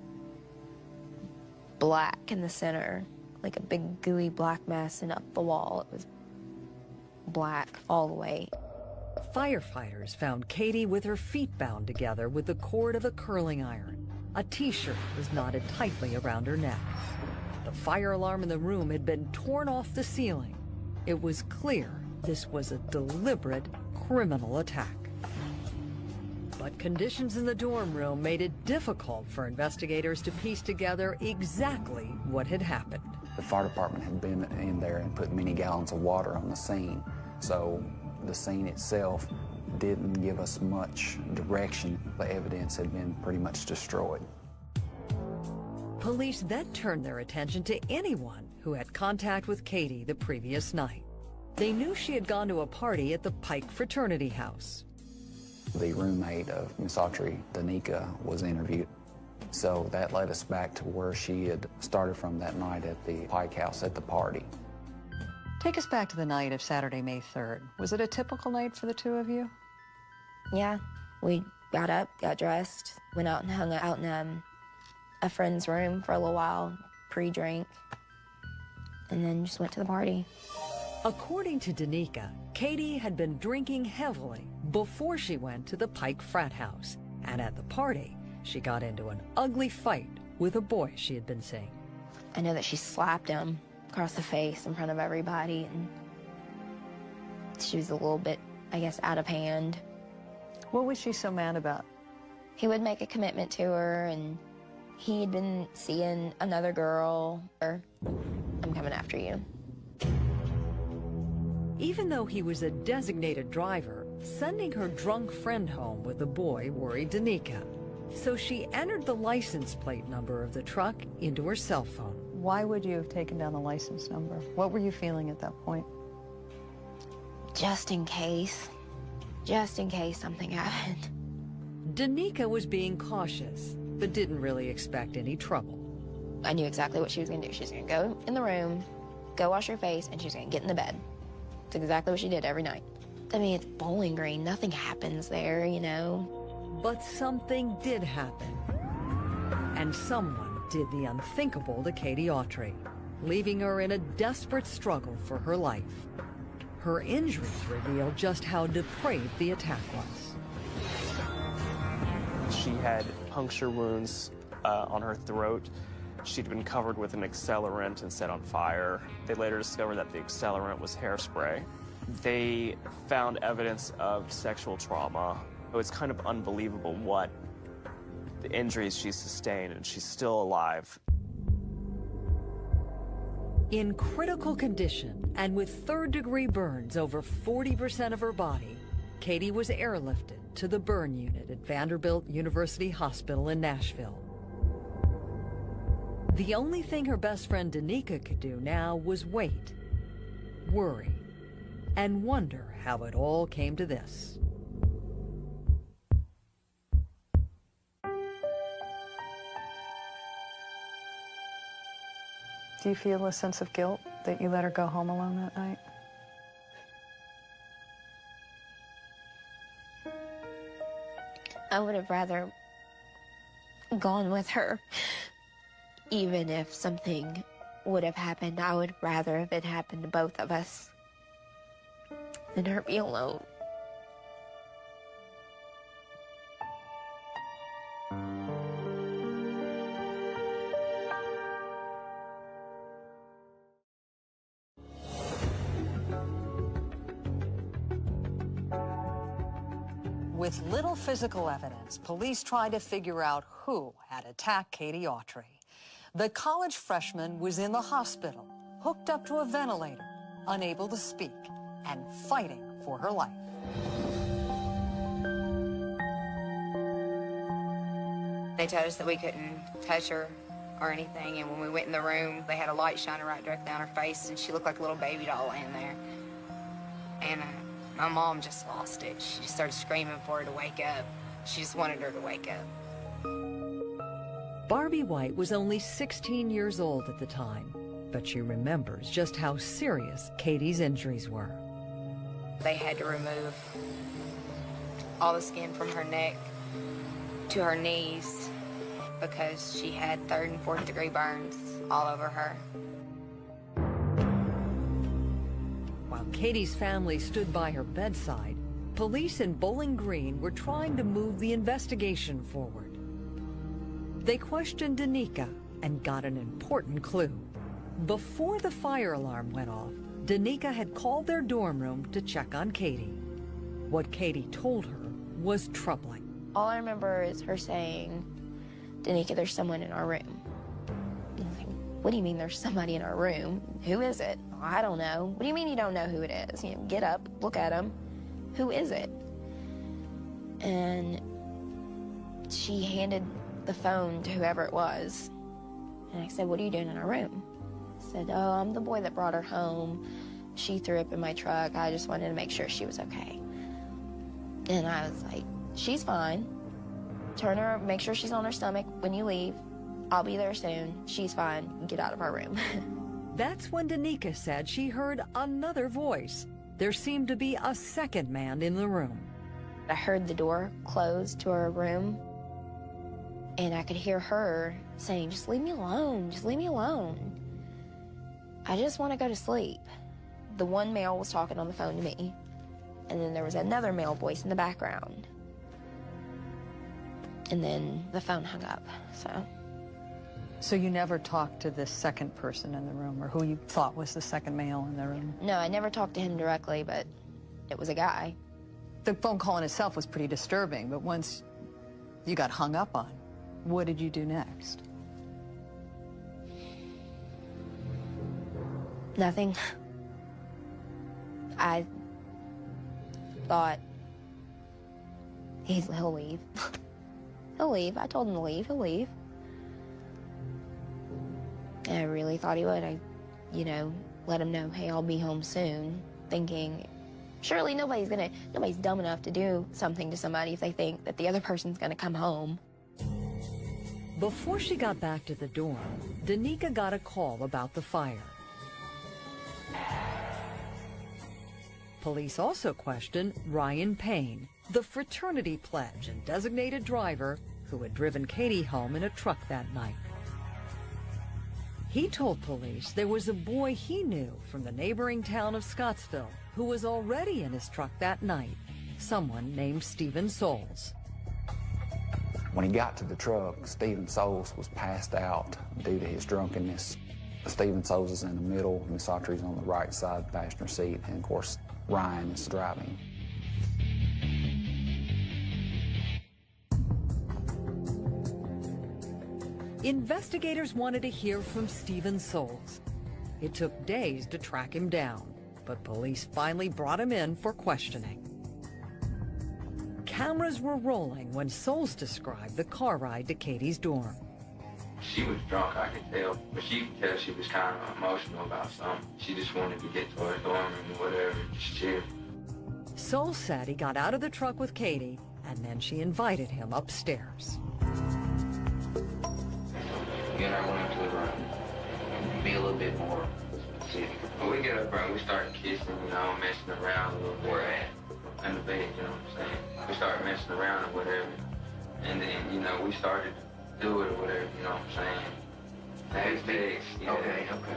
Speaker 3: black in the center, like a big gooey black mess, and up the wall it was black all the way.
Speaker 1: Firefighters found Katie with her feet bound together with the cord of a curling iron. A t-shirt was knotted tightly around her neck. The fire alarm in the room had been torn off the ceiling. It was clear this was a deliberate criminal attack. But conditions in the dorm room made it difficult for investigators to piece together exactly what had happened.
Speaker 15: The fire department had been in there and put many gallons of water on the scene, so the scene itself didn't give us much direction. The evidence had been pretty much destroyed.
Speaker 1: Police then turned their attention to anyone who had contact with Katie the previous night. They knew she had gone to a party at the Pike Fraternity House.
Speaker 15: The roommate of Miss Autry, Danica, was interviewed. So that led us back to where she had started from that night at the Pike House at the party.
Speaker 1: Take us back to the night of Saturday, May 3rd. Was it a typical night for the two of you?
Speaker 3: Yeah, we got up, got dressed, went out and hung out in a friend's room for a little while, pre-drink, and then just went to the party.
Speaker 1: According to Danica, Katie had been drinking heavily before she went to the Pike frat house. And at the party, she got into an ugly fight with a boy she had been seeing.
Speaker 3: I know that she slapped him across the face in front of everybody, and she was a little bit, I guess, out of hand.
Speaker 1: What was she so mad about?
Speaker 3: He would make a commitment to her, and he had been seeing another girl. I'm coming after you.
Speaker 1: Even though he was a designated driver, sending her drunk friend home with the boy worried Danica. So she entered the license plate number of the truck into her cell phone. Why would you have taken down the license number? What were you feeling at that point?
Speaker 3: Just in case something happened.
Speaker 1: Danica was being cautious, but didn't really expect any trouble.
Speaker 3: I knew exactly what she was gonna do. She was gonna go in the room, go wash her face, and she was gonna get in the bed. It's exactly what she did every night. I mean, it's Bowling Green. Nothing happens there, you know.
Speaker 1: But something did happen. And someone did the unthinkable to Katie Autry, leaving her in a desperate struggle for her life. Her injuries revealed just how depraved the attack was.
Speaker 11: She had puncture wounds on her throat. She'd been covered with an accelerant and set on fire. They later discovered that the accelerant was hairspray. They found evidence of sexual trauma. It's kind of unbelievable what the injuries she sustained, and she's still alive.
Speaker 1: In critical condition and with third-degree burns over 40% of her body, Katie was airlifted to the burn unit at Vanderbilt University Hospital in Nashville. The only thing her best friend Danica could do now was wait, worry, and wonder how it all came to this. Do you feel a sense of guilt that you let her go home alone that night?
Speaker 3: I would have rather gone with her. Even if something would have happened, I would rather if it happened to both of us than her be alone.
Speaker 1: With little physical evidence, police tried to figure out who had attacked Katie Autry. The college freshman was in the hospital, hooked up to a ventilator, unable to speak, and fighting for her life.
Speaker 12: They told us that we couldn't touch her or anything, and when we went in the room, they had a light shining right directly on her face, and she looked like a little baby doll laying there. And my mom just lost it. She just started screaming for her to wake up. She just wanted her to wake up.
Speaker 1: Barbie White was only 16 years old at the time, but she remembers just how serious Katie's injuries were.
Speaker 12: They had to remove all the skin from her neck to her knees because she had 3rd and 4th degree burns all over her.
Speaker 1: While Katie's family stood by her bedside, police in Bowling Green were trying to move the investigation forward. They questioned Danica and got an important clue. Before the fire alarm went off, Danica had called their dorm room to check on Katie. What Katie told her was troubling.
Speaker 3: All I remember is her saying, "Danica, there's someone in our room." I was like, "What do you mean there's somebody in our room? Who is it?" "I don't know." "What do you mean you don't know who it is? You know, get up, look at him. Who is it?" And she handed the phone to whoever it was. And I said, "What are you doing in our room?" I said, "Oh, I'm the boy that brought her home. She threw up in my truck. I just wanted to make sure she was okay." And I was like, she's fine. Turn her, make sure she's on her stomach when you leave. I'll be there soon. She's fine. Get out of our room.
Speaker 1: That's when Danica said she heard another voice. There seemed to be a second man in the room.
Speaker 3: I heard the door close to her room, and I could hear her saying, just leave me alone, just leave me alone. I just want to go to sleep. The one male was talking on the phone to me, and then there was another male voice in the background. And then the phone hung up, so.
Speaker 1: So you never talked to this second person in the room, or who you thought was the second male in the room?
Speaker 3: No, I never talked to him directly, but it was a guy.
Speaker 1: The phone call in itself was pretty disturbing, but once you got hung up on, what did you do next?
Speaker 3: Nothing. I thought he'll leave. He'll leave. I told him to leave. He'll leave. And I really thought he would. I, let him know, hey, I'll be home soon, thinking, surely nobody's dumb enough to do something to somebody if they think that the other person's gonna come home.
Speaker 1: Before she got back to the dorm, Danica got a call about the fire. Police also questioned Ryan Payne, the fraternity pledge and designated driver who had driven Katie home in a truck that night. He told police there was a boy he knew from the neighboring town of Scottsville who was already in his truck that night, someone named Stephen Souls.
Speaker 15: When he got to the truck, Stephen Souls was passed out due to his drunkenness. Stephen Souls is in the middle, Miss Autry's on the right side passenger seat, and of course, Ryan is driving.
Speaker 1: Investigators wanted to hear from Stephen Souls. It took days to track him down, but police finally brought him in for questioning. Cameras were rolling when Souls described the car ride to Katie's dorm.
Speaker 8: She was drunk, I could tell, but she could tell she was kind of emotional about something. She just wanted to get to her dorm and whatever, just chill.
Speaker 1: Souls said he got out of the truck with Katie, and then she invited him upstairs.
Speaker 8: Me and I went up to the room, be a little bit more specific. When we get up there, we start kissing, messing around a little more in the bed, you know what I'm saying? We started messing around or whatever, and then, we started to do it or whatever, you know what I'm saying? Yeah. Okay.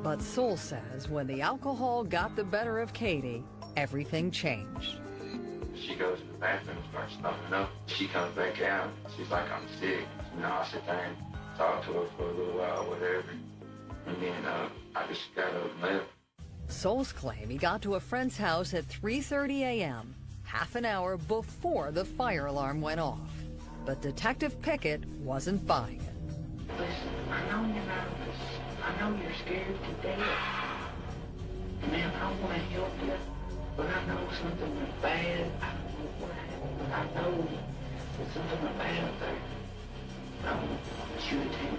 Speaker 1: But Souls says when the alcohol got the better of Katie, everything changed.
Speaker 8: She goes to the bathroom and starts throwing up. She comes back out. She's like, I'm sick. I sit there and talk to her for a little while, whatever. And then I just got up and left.
Speaker 1: Souls claim he got to a friend's house at 3:30 a.m., half an hour before the fire alarm went off. But Detective Pickett wasn't buying it.
Speaker 8: Listen, I know you're nervous. I know you're scared to death. Man, I want to help you, but I know something went bad. I don't know what happened, but I know that something went bad up there. I want you to tell me.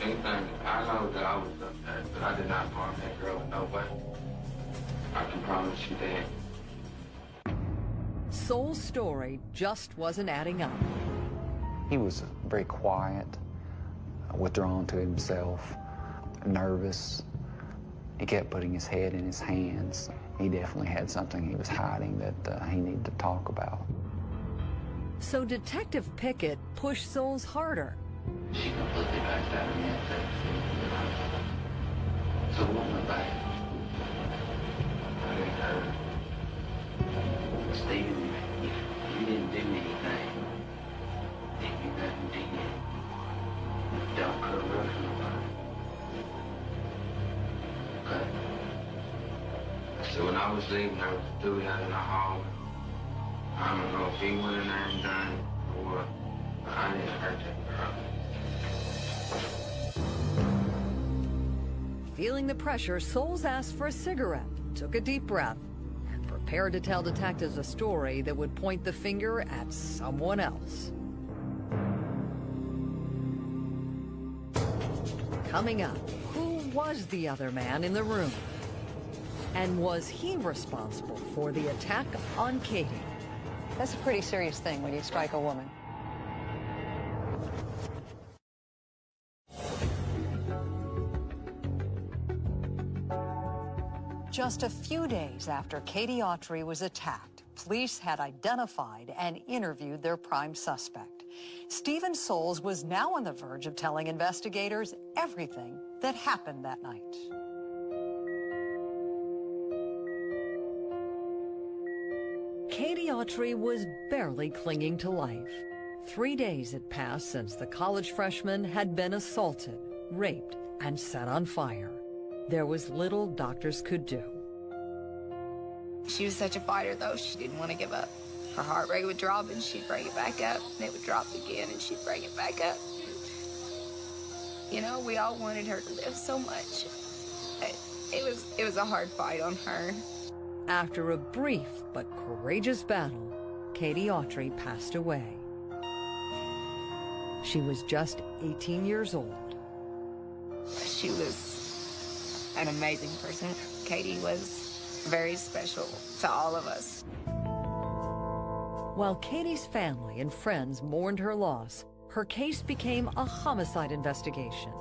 Speaker 8: Anything, I know that I was up there, but I did not harm that girl in no way. I can promise you that.
Speaker 1: Souls' story just wasn't adding up.
Speaker 15: He was very quiet, withdrawn to himself, nervous. He kept putting his head in his hands. He definitely had something he was hiding that he needed to talk about.
Speaker 1: So Detective Pickett pushed Souls harder.
Speaker 8: She completely backed out of me. So what went back? I didn't hurt. Stephen, you didn't do anything. Did you nothing, did you? Don't go rush nobody. Okay? So when I was leaving, there was a dude out in the hall. I don't know if he went in there and done it or what, but I didn't hurt that girl.
Speaker 1: Feeling the pressure, Souls asked for a cigarette, took a deep breath, and prepared to tell detectives a story that would point the finger at someone else. Coming up, who was the other man in the room? And was he responsible for the attack on Katie? That's a pretty serious thing when you strike a woman. Just a few days after Katie Autry was attacked, police had identified and interviewed their prime suspect. Stephen Soules was now on the verge of telling investigators everything that happened that night. Katie Autry was barely clinging to life. 3 days had passed since the college freshman had been assaulted, raped, and set on fire. There was little doctors could do.
Speaker 12: She was such a fighter, though. She didn't want to give up. Her heart rate would drop, and she'd bring it back up. And it would drop again, and she'd bring it back up. You know, we all wanted her to live so much. It was a hard fight on her.
Speaker 1: After a brief but courageous battle, Katie Autry passed away. She was just 18 years old.
Speaker 12: She was an amazing person. Katie was very special to all of us.
Speaker 1: While Katie's family and friends mourned her loss, her case became a homicide investigation,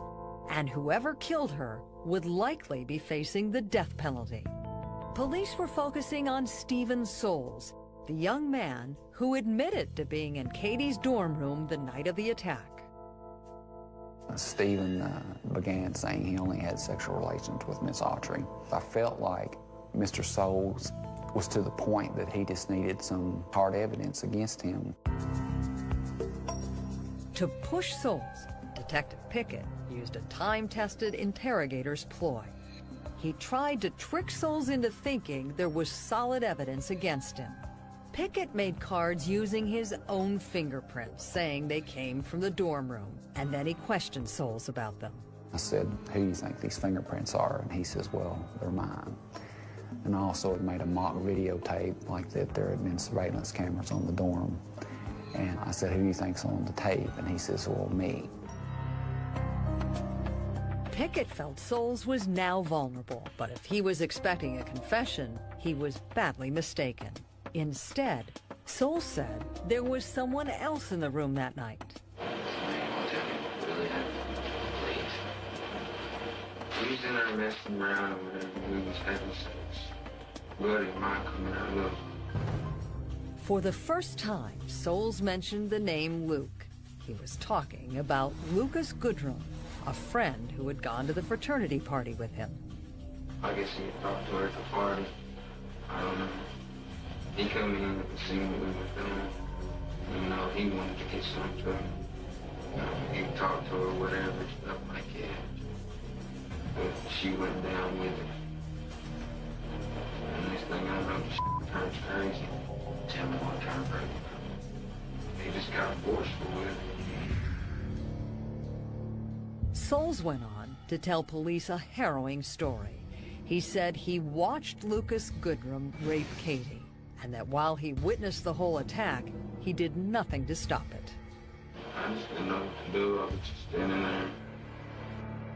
Speaker 1: and whoever killed her would likely be facing the death penalty. Police were focusing on Stephen Soules, the young man who admitted to being in Katie's dorm room the night of the attack.
Speaker 15: Stephen began saying he only had sexual relations with Miss Autry. I felt like Mr. Soules was to the point that he just needed some hard evidence against him.
Speaker 1: To push Soules, Detective Pickett used a time-tested interrogator's ploy. He tried to trick Soules into thinking there was solid evidence against him. Pickett made cards using his own fingerprints, saying they came from the dorm room, and then he questioned Soules about them.
Speaker 15: I said, "Who do you think these fingerprints are?" And he says, "Well, they're mine." And I also had made a mock videotape like that there had been surveillance cameras on the dorm. And I said, "Who do you think's on the tape?" And he says, "Well, me."
Speaker 1: Pickett felt Soules was now vulnerable, but if he was expecting a confession, he was badly mistaken. Instead, Soules said there was someone else in the room that night.
Speaker 8: We was in there messing around or whatever, we was having sex. Buddy of mine coming out of love.
Speaker 1: For the first time, Soules mentioned the name Luke. He was talking about Lucas Goodrum, a friend who had gone to the fraternity party with him.
Speaker 8: I guess he talked to her at the party. I don't know. He come in and seen what we were doing. You know, he wanted to get something to her. You know, he talked to her, whatever, stuff like that. But she went down with it. And next thing I know, she turns crazy. Tell me what turned crazy. He just got forceful with it.
Speaker 1: Soules went on to tell police a harrowing story. He said he watched Lucas Goodrum rape Katie, and that while he witnessed the whole attack, he did nothing to stop it.
Speaker 8: I just didn't know what to do. I was just standing there.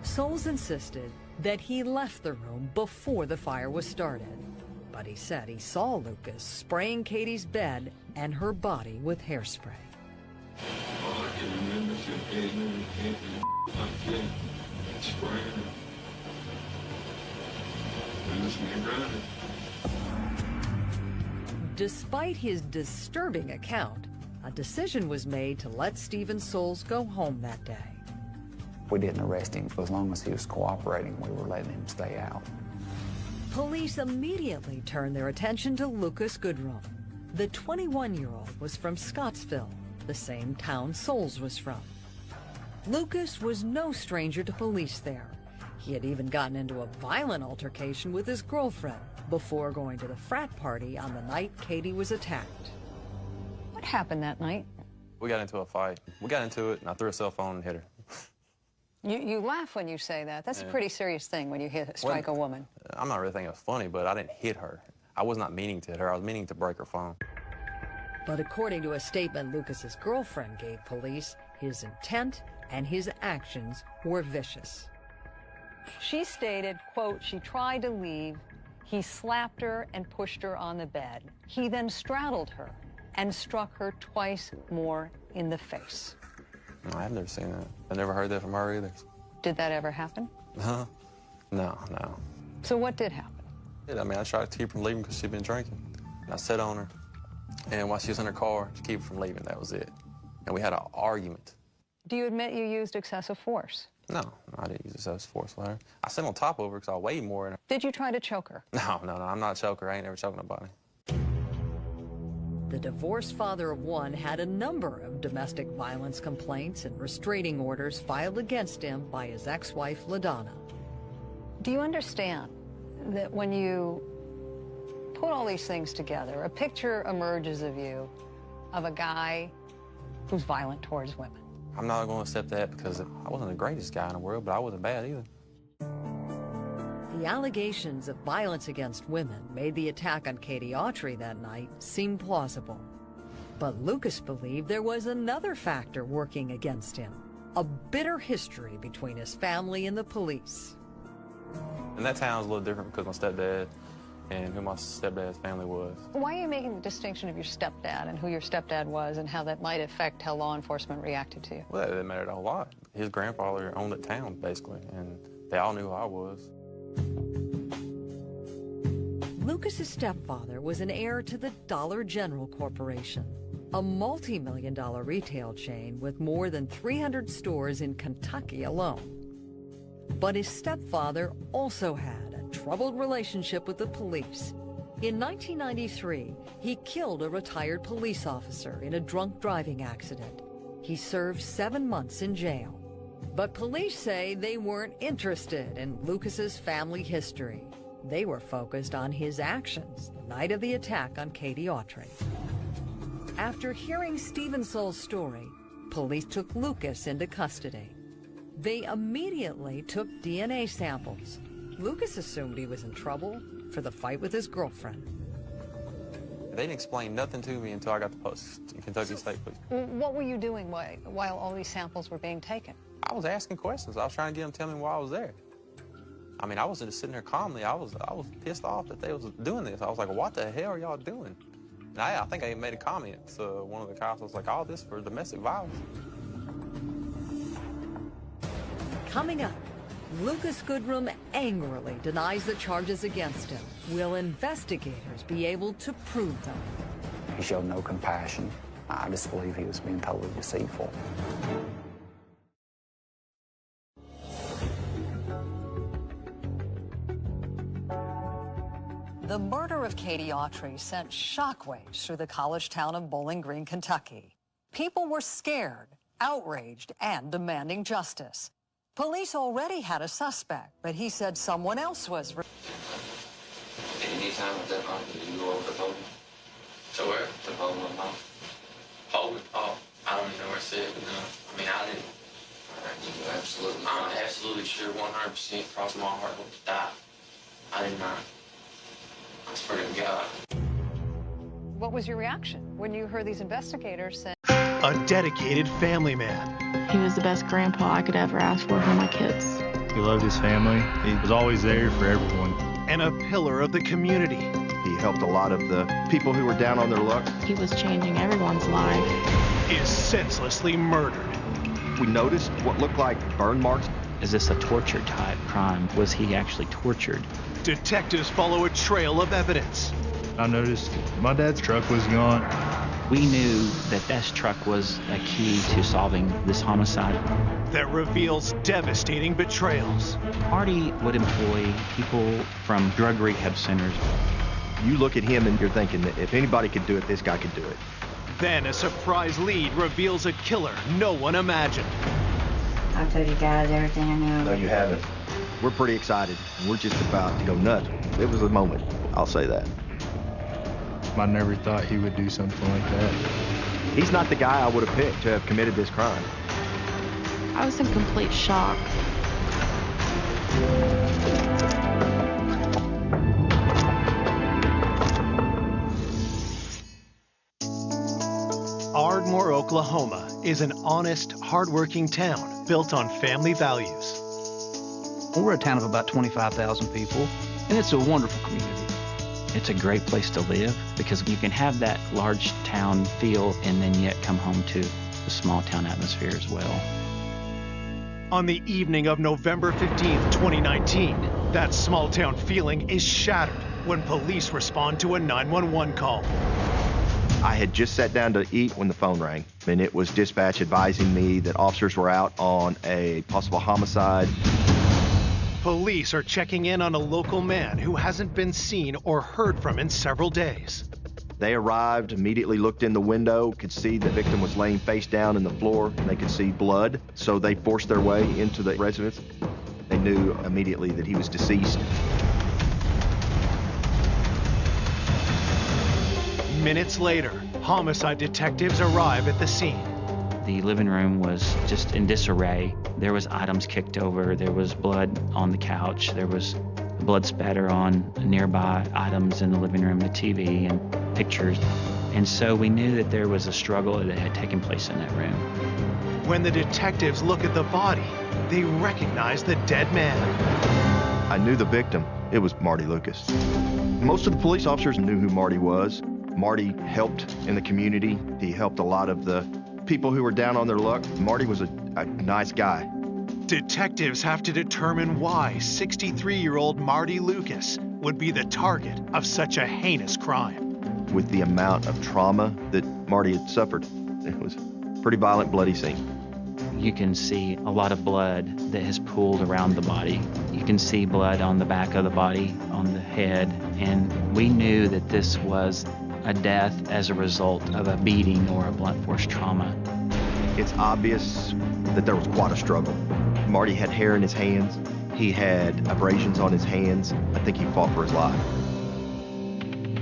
Speaker 1: Soules insisted that he left the room before the fire was started, but he said he saw Lucas spraying Katie's bed and her body with hairspray.
Speaker 8: All I can remember is that Katie moving like that, spraying her. And this man running.
Speaker 1: Despite his disturbing account, a decision was made to let Stephen Soules go home that day.
Speaker 15: We didn't arrest him. As long as he was cooperating, we were letting him stay out.
Speaker 1: Police immediately turned their attention to Lucas Goodrum. The 21-year-old was from Scottsville, the same town Soules was from. Lucas was no stranger to police there. He had even gotten into a violent altercation with his girlfriend before going to the frat party on the night Katie was attacked. What happened that night?
Speaker 5: We got into a fight. We got into it, and I threw a cell phone and hit her.
Speaker 1: You laugh when you say that. That's a pretty serious thing when you strike a woman.
Speaker 5: I'm not really thinking it was funny, but I didn't hit her. I was not meaning to hit her. I was meaning to break her phone.
Speaker 1: But according to a statement Lucas's girlfriend gave police, his intent and his actions were vicious. She stated, quote, she tried to leave. He slapped her and pushed her on the bed. He then straddled her. and struck her twice more in the face.
Speaker 5: No, I've never seen that. I never heard that from her either.
Speaker 1: Did that ever happen?
Speaker 5: Huh? No.
Speaker 1: So what did happen?
Speaker 5: I mean, I tried to keep her from leaving because she'd been drinking. And I sat on her, and while she was in her car, to keep her from leaving, that was it. And we had an argument.
Speaker 1: Do you admit you used excessive force?
Speaker 5: No, I didn't use excessive force with her. I sat on top of her because I weighed more than her.
Speaker 1: Did you try to choke her?
Speaker 5: No, I'm not a choker. I ain't never choked nobody.
Speaker 1: The divorced father of one had a number of domestic violence complaints and restraining orders filed against him by his ex-wife, LaDonna. Do you understand that when you put all these things together, a picture emerges of you of a guy who's violent towards women?
Speaker 5: I'm not going to accept that because I wasn't the greatest guy in the world, but I wasn't bad either.
Speaker 1: The allegations of violence against women made the attack on Katie Autry that night seem plausible. But Lucas believed there was another factor working against him, a bitter history between his family and the police.
Speaker 5: And that town's a little different because my stepdad and who my stepdad's family was.
Speaker 1: Why are you making the distinction of your stepdad and who your stepdad was and how that might affect how law enforcement reacted to you?
Speaker 5: Well, that mattered a whole lot. His grandfather owned the town, basically, and they all knew who I was.
Speaker 1: Lucas's stepfather was an heir to the Dollar General Corporation, a multi-million-dollar retail chain with more than 300 stores in Kentucky alone. But his stepfather also had a troubled relationship with the police. In 1993, he killed a retired police officer in a drunk driving accident. He served 7 months in jail. But police say they weren't interested in Lucas's family history. They were focused on his actions the night of the attack on Katie Autry. After hearing Stevensol's story, police took Lucas into custody. They immediately took DNA samples. Lucas assumed he was in trouble for the fight with his girlfriend.
Speaker 5: They didn't explain nothing to me until I got the post to Kentucky State Police.
Speaker 1: What were you doing while all these samples were being taken?
Speaker 5: I was asking questions. I was trying to get them to tell me why I was there. I mean, I wasn't just sitting there calmly. I was pissed off that they was doing this. I was like, what the hell are y'all doing? And I think I made a comment to one of the cops. I was like, all this for domestic violence.
Speaker 1: Coming up, Lucas Goodrum angrily denies the charges against him. Will investigators be able to prove them?
Speaker 15: He showed no compassion. I just believe he was being totally deceitful.
Speaker 1: The murder of Katie Autry sent shockwaves through the college town of Bowling Green, Kentucky. People were scared, outraged, and demanding justice. Police already had a suspect, but he said someone else was.
Speaker 9: Anytime at that point, did you go over to Poland? To where? To Poland, Mom. Poland? Oh, I don't even know where it's at, but no. I mean, I didn't. You absolutely. I'm absolutely sure, 100% cross my heart to die. I did not. I swear to God.
Speaker 1: What was your reaction when you heard these investigators say?
Speaker 16: A dedicated family man.
Speaker 17: He was the best grandpa I could ever ask for my kids.
Speaker 23: He loved his family. He was always there for everyone.
Speaker 16: And a pillar of the community.
Speaker 25: He helped a lot of the people who were down on their luck.
Speaker 17: He was changing everyone's life.
Speaker 16: Is senselessly murdered.
Speaker 25: We noticed what looked like burn marks.
Speaker 26: Is this a torture type crime? Was he actually tortured?
Speaker 16: Detectives follow a trail of evidence.
Speaker 23: I noticed my dad's truck was gone.
Speaker 26: We knew that this truck was a key to solving this homicide.
Speaker 16: That reveals devastating betrayals.
Speaker 26: Artie would employ people from drug rehab centers.
Speaker 25: You look at him and you're thinking that if anybody could do it, this guy could do it.
Speaker 16: Then a surprise lead reveals a killer no one imagined.
Speaker 27: I've told you guys everything I know.
Speaker 25: No, you haven't. We're pretty excited. We're just about to go nuts. It was a moment, I'll say that.
Speaker 23: I never thought he would do something like that.
Speaker 25: He's not the guy I would have picked to have committed this crime.
Speaker 17: I was in complete shock.
Speaker 16: Ardmore, Oklahoma is an honest, hardworking town built on family values.
Speaker 28: We're a town of about 25,000 people, and it's a wonderful community.
Speaker 26: It's a great place to live because you can have that large town feel and then yet come home to the small town atmosphere as well.
Speaker 16: On the evening of November 15th, 2019, that small town feeling is shattered when police respond to a 911 call.
Speaker 25: I had just sat down to eat when the phone rang, and it was dispatch advising me that officers were out on a possible homicide.
Speaker 16: Police are checking in on a local man who hasn't been seen or heard from in several days.
Speaker 25: They arrived, immediately looked in the window, could see the victim was laying face down in the floor, and they could see blood, so they forced their way into the residence. They knew immediately that he was deceased.
Speaker 16: Minutes later, homicide detectives arrive at the scene.
Speaker 26: The living room was just in disarray. There was items kicked over, there was blood on the couch, there was blood spatter on nearby items in the living room, the TV and pictures. And so we knew that there was a struggle that had taken place in that room.
Speaker 16: When the detectives look at the body, they recognize the dead man.
Speaker 25: I knew the victim. It was Marty Lucas. Most of the police officers knew who Marty was. Marty helped in the community. He helped a lot of the people who were down on their luck. Marty was a nice guy.
Speaker 16: Detectives have to determine why 63-year-old Marty Lucas would be the target of such a heinous crime.
Speaker 25: With the amount of trauma that Marty had suffered, it was a pretty violent, bloody scene.
Speaker 26: You can see a lot of blood that has pooled around the body. You can see blood on the back of the body, on the head, and we knew that this was a death as a result of a beating or a blunt force trauma.
Speaker 25: It's obvious that there was quite a struggle. Marty had hair in his hands. He had abrasions on his hands. I think he fought for his life.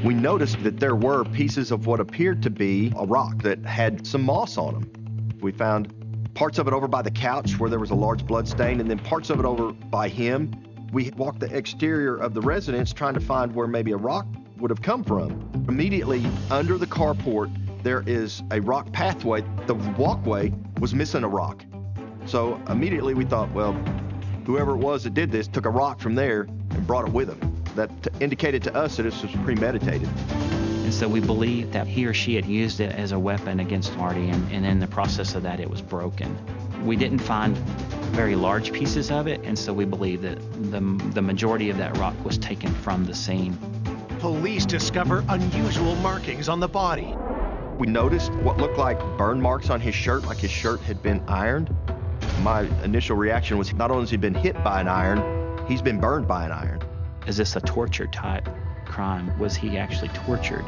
Speaker 25: We noticed that there were pieces of what appeared to be a rock that had some moss on them. We found parts of it over by the couch where there was a large blood stain, and then parts of it over by him. We walked the exterior of the residence trying to find where maybe a rock would have come from. Immediately under the carport, there is a rock pathway. The walkway was missing a rock. So immediately we thought, well, whoever it was that did this took a rock from there and brought it with him. That indicated to us that this was premeditated.
Speaker 26: And so we believe that he or she had used it as a weapon against Marty, and in the process of that, it was broken. We didn't find very large pieces of it, and so we believe that the majority of that rock was taken from the scene.
Speaker 16: Police discover unusual markings on the body.
Speaker 25: We noticed what looked like burn marks on his shirt, like his shirt had been ironed. My initial reaction was not only has he been hit by an iron, he's been burned by an iron.
Speaker 26: Is this a torture type crime? Was he actually tortured?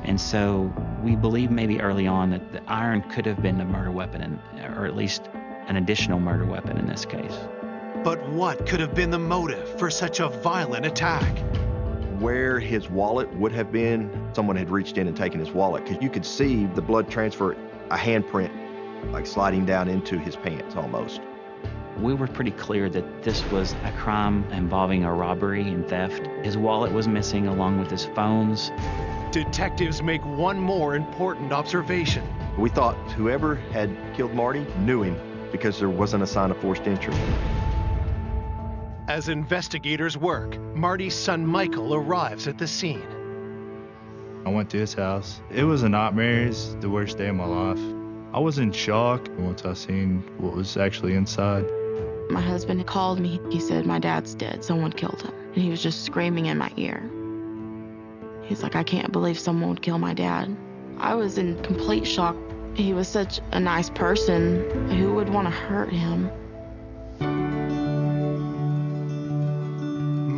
Speaker 26: And so we believe maybe early on that the iron could have been a murder weapon, or at least an additional murder weapon in this case.
Speaker 16: But what could have been the motive for such a violent attack?
Speaker 25: Where his wallet would have been, someone had reached in and taken his wallet, because you could see the blood transfer, a handprint, like sliding down into his pants almost.
Speaker 26: We were pretty clear that this was a crime involving a robbery and theft. His wallet was missing along with his phones.
Speaker 16: Detectives make one more important observation.
Speaker 25: We thought whoever had killed Marty knew him because there wasn't a sign of forced entry.
Speaker 16: As investigators work, Marty's son Michael arrives at the scene.
Speaker 23: I went to his house. It was a nightmare. It's the worst day of my life. I was in shock once I seen what was actually inside.
Speaker 17: My husband called me. He said, my dad's dead. Someone killed him. And he was just screaming in my ear. He's like, I can't believe someone would kill my dad. I was in complete shock. He was such a nice person. Who would want to hurt him?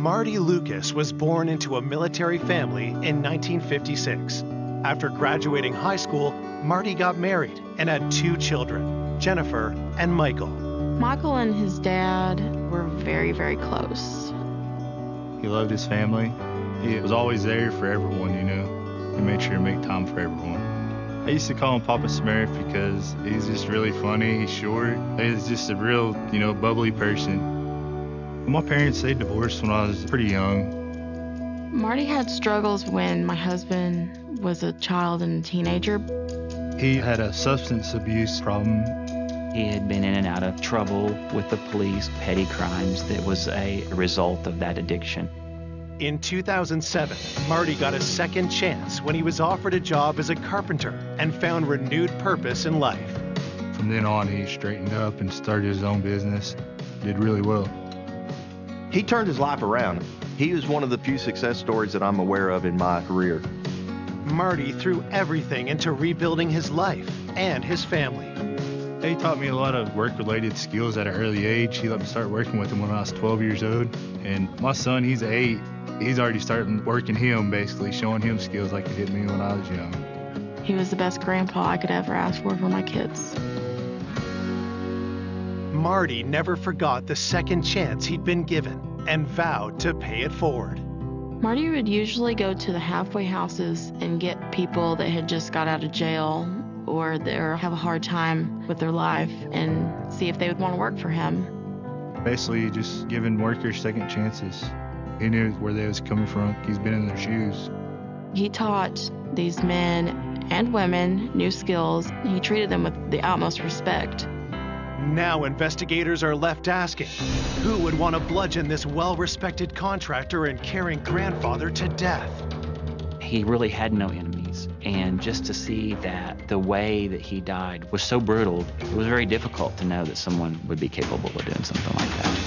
Speaker 16: Marty Lucas was born into a military family in 1956. After graduating high school, Marty got married and had 2 children, Jennifer and Michael.
Speaker 17: Michael and his dad were very, very close.
Speaker 23: He loved his family. He was always there for everyone, you know. He made sure to make time for everyone. I used to call him Papa Smurf because he's just really funny. He's short. He's just a real, you know, bubbly person. My parents, they divorced when I was pretty young.
Speaker 17: Marty had struggles when my husband was a child and a teenager.
Speaker 23: He had a substance abuse problem.
Speaker 26: He had been in and out of trouble with the police, petty crimes that was a result of that addiction.
Speaker 16: In 2007, Marty got a second chance when he was offered a job as a carpenter and found renewed purpose in life.
Speaker 23: From then on, he straightened up and started his own business. Did really well.
Speaker 25: He turned his life around. He was one of the few success stories that I'm aware of in my career.
Speaker 16: Marty threw everything into rebuilding his life and his family.
Speaker 23: He taught me a lot of work-related skills at an early age. He let me start working with him when I was 12 years old. And my son, he's 8. He's already starting working him, basically, showing him skills like he did me when I was young.
Speaker 17: He was the best grandpa I could ever ask for my kids.
Speaker 16: Marty never forgot the second chance he'd been given and vowed to pay it forward.
Speaker 17: Marty would usually go to the halfway houses and get people that had just got out of jail or that have a hard time with their life and see if they would want to work for him.
Speaker 23: Basically, just giving workers second chances. He knew where they was coming from. He's been in their shoes.
Speaker 17: He taught these men and women new skills. He treated them with the utmost respect.
Speaker 16: Now investigators are left asking, who would want to bludgeon this well-respected contractor and caring grandfather to death?
Speaker 26: He really had no enemies, and just to see that the way that he died was so brutal, it was very difficult to know that someone would be capable of doing something like that.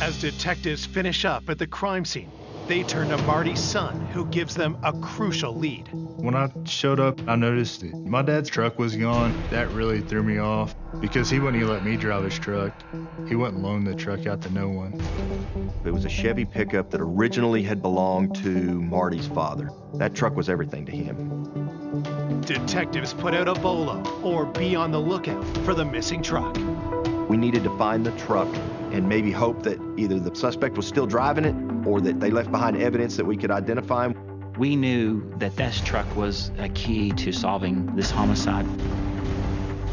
Speaker 16: As detectives finish up at the crime scene, they turn to Marty's son, who gives them a crucial lead.
Speaker 23: When I showed up, I noticed that my dad's truck was gone. That really threw me off because he wouldn't even let me drive his truck. He wouldn't loan the truck out to no one.
Speaker 25: It was a Chevy pickup that originally had belonged to Marty's father. That truck was everything to him.
Speaker 16: Detectives put out a bolo, or be on the lookout for the missing truck.
Speaker 25: We needed to find the truck and maybe hope that either the suspect was still driving it or that they left behind evidence that we could identify him.
Speaker 26: We knew that this truck was a key to solving this homicide.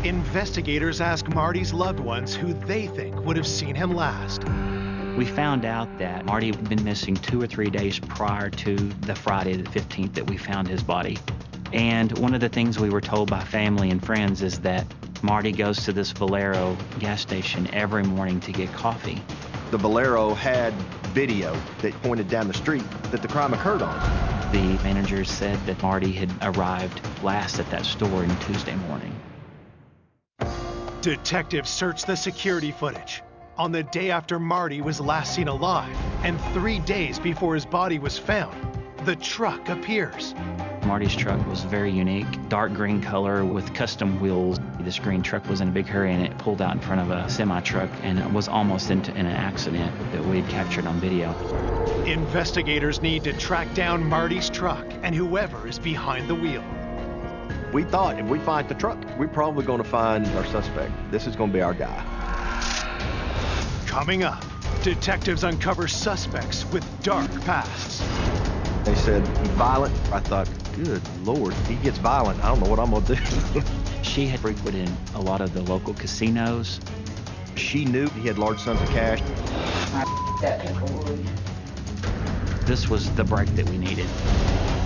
Speaker 16: Investigators ask Marty's loved ones who they think would have seen him last.
Speaker 26: We found out that Marty had been missing 2 or 3 days prior to the Friday the 15th that we found his body. And one of the things we were told by family and friends is that Marty goes to this Valero gas station every morning to get coffee.
Speaker 25: The Valero had video that pointed down the street that the crime occurred on.
Speaker 26: The managers said that Marty had arrived last at that store on Tuesday morning.
Speaker 16: Detectives searched the security footage. On the day after Marty was last seen alive, and 3 days before his body was found, the truck appears.
Speaker 26: Marty's truck was very unique, dark green color with custom wheels. This green truck was in a big hurry and it pulled out in front of a semi-truck and it was almost in an accident that we'd captured on video.
Speaker 16: Investigators need to track down Marty's truck and whoever is behind the wheel.
Speaker 25: We thought if we find the truck, we're probably going to find our suspect. This is going to be our guy.
Speaker 16: Coming up, detectives uncover suspects with dark pasts.
Speaker 25: They said, violent. I thought, good Lord, he gets violent. I don't know what I'm going to do.
Speaker 26: She had frequented a lot of the local casinos.
Speaker 25: She knew he had large sums of cash.
Speaker 26: This was the break that we needed.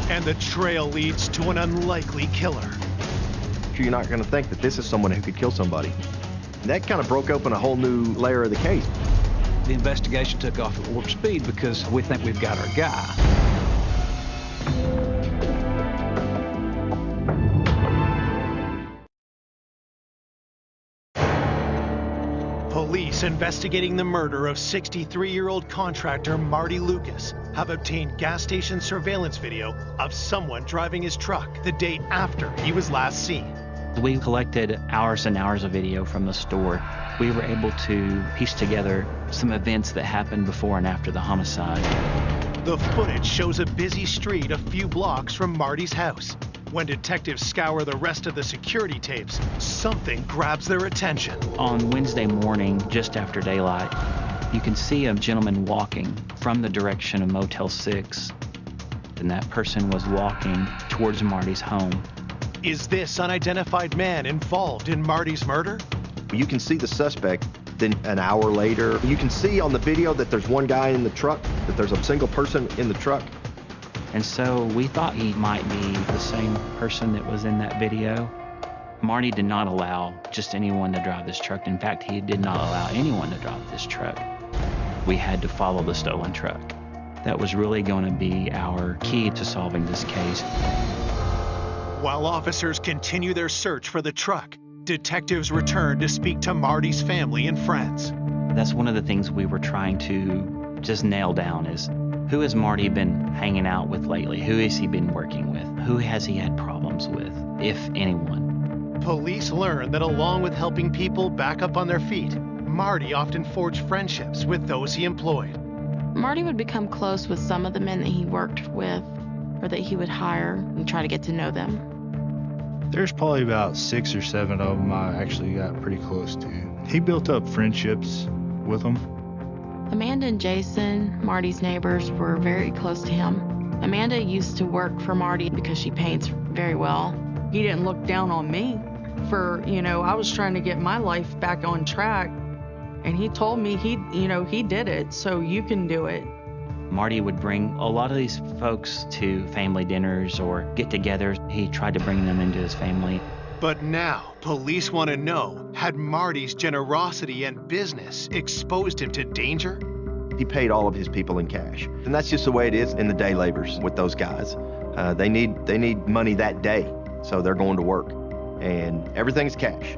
Speaker 16: And the trail leads to an unlikely killer.
Speaker 25: You're not going to think that this is someone who could kill somebody. And that kind of broke open a whole new layer of the case.
Speaker 2: The investigation took off at warp speed because we think we've got our guy.
Speaker 16: Police investigating the murder of 63-year-old contractor Marty Lucas have obtained gas station surveillance video of someone driving his truck the day after he was last seen.
Speaker 26: We collected hours and hours of video from the store. We were able to piece together some events that happened before and after the homicide.
Speaker 16: The footage shows a busy street a few blocks from Marty's house. When detectives scour the rest of the security tapes, something grabs their attention.
Speaker 26: On Wednesday morning, just after daylight, you can see a gentleman walking from the direction of Motel 6, and that person was walking towards Marty's home.
Speaker 16: Is this unidentified man involved in Marty's murder?
Speaker 25: You can see the suspect. Then an hour later, you can see on the video that there's one guy in the truck, that there's a single person in the truck.
Speaker 26: And so we thought he might be the same person that was in that video. Marty did not allow just anyone to drive this truck. In fact, he did not allow anyone to drive this truck. We had to follow the stolen truck. that was really going to be our key to solving this case.
Speaker 16: While officers continue their search for the truck, detectives return to speak to Marty's family and friends.
Speaker 26: That's one of the things we were trying to just nail down is, who has Marty been hanging out with lately? Who has he been working with? Who has he had problems with, if anyone?
Speaker 16: Police learn that along with helping people back up on their feet, Marty often forged friendships with those he employed.
Speaker 17: Marty would become close with some of the men that he worked with or that he would hire and try to get to know them.
Speaker 23: There's probably about 6 or 7 of them I actually got pretty close to. He built up friendships with them.
Speaker 17: Amanda and Jason, Marty's neighbors, were very close to him. Amanda used to work for Marty because she paints very well.
Speaker 4: He didn't look down on me for, I was trying to get my life back on track. And he told me he did it, so you can do it.
Speaker 26: Marty would bring a lot of these folks to family dinners or get-togethers. He tried to bring them into his family.
Speaker 16: But now, police want to know, had Marty's generosity and business exposed him to danger?
Speaker 25: He paid all of his people in cash. And that's just the way it is in the day laborers with those guys. They need money that day, so they're going to work. And everything's cash.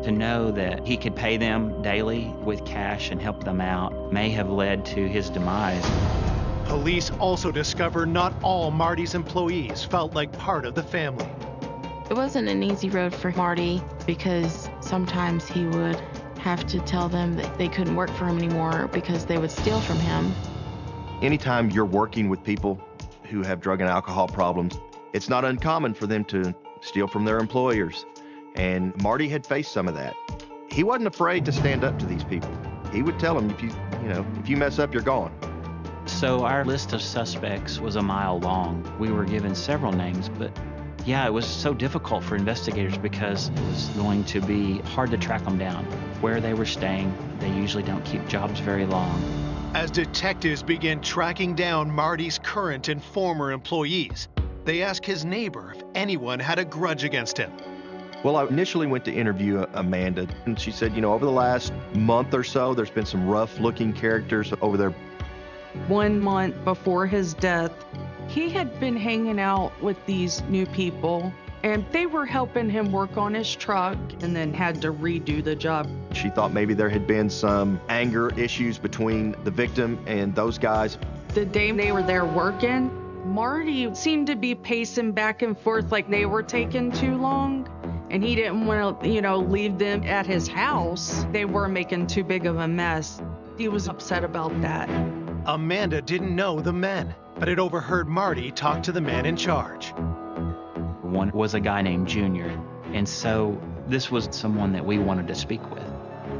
Speaker 26: To know that he could pay them daily with cash and help them out may have led to his demise.
Speaker 16: Police also discover not all Marty's employees felt like part of the family.
Speaker 17: It wasn't an easy road for Marty because sometimes he would have to tell them that they couldn't work for him anymore because they would steal from him.
Speaker 25: Anytime you're working with people who have drug and alcohol problems, it's not uncommon for them to steal from their employers. And Marty had faced some of that. He wasn't afraid to stand up to these people. He would tell them, if you mess up, you're gone.
Speaker 26: So our list of suspects was a mile long. We were given several names, but yeah, it was so difficult for investigators because it was going to be hard to track them down. Where they were staying, they usually don't keep jobs very long.
Speaker 16: As detectives begin tracking down Marty's current and former employees, they ask his neighbor if anyone had a grudge against him.
Speaker 25: Well, I initially went to interview Amanda, and she said, over the last month or so, there's been some rough-looking characters over there.
Speaker 4: 1 month before his death, he had been hanging out with these new people, and they were helping him work on his truck and then had to redo the job.
Speaker 25: She thought maybe there had been some anger issues between the victim and those guys.
Speaker 4: The day they were there working, Marty seemed to be pacing back and forth like they were taking too long. And he didn't want to, leave them at his house. They were making too big of a mess. He was upset about that.
Speaker 16: Amanda didn't know the men, but had overheard Marty talk to the man in charge.
Speaker 26: One was a guy named Junior, and so this was someone that we wanted to speak with.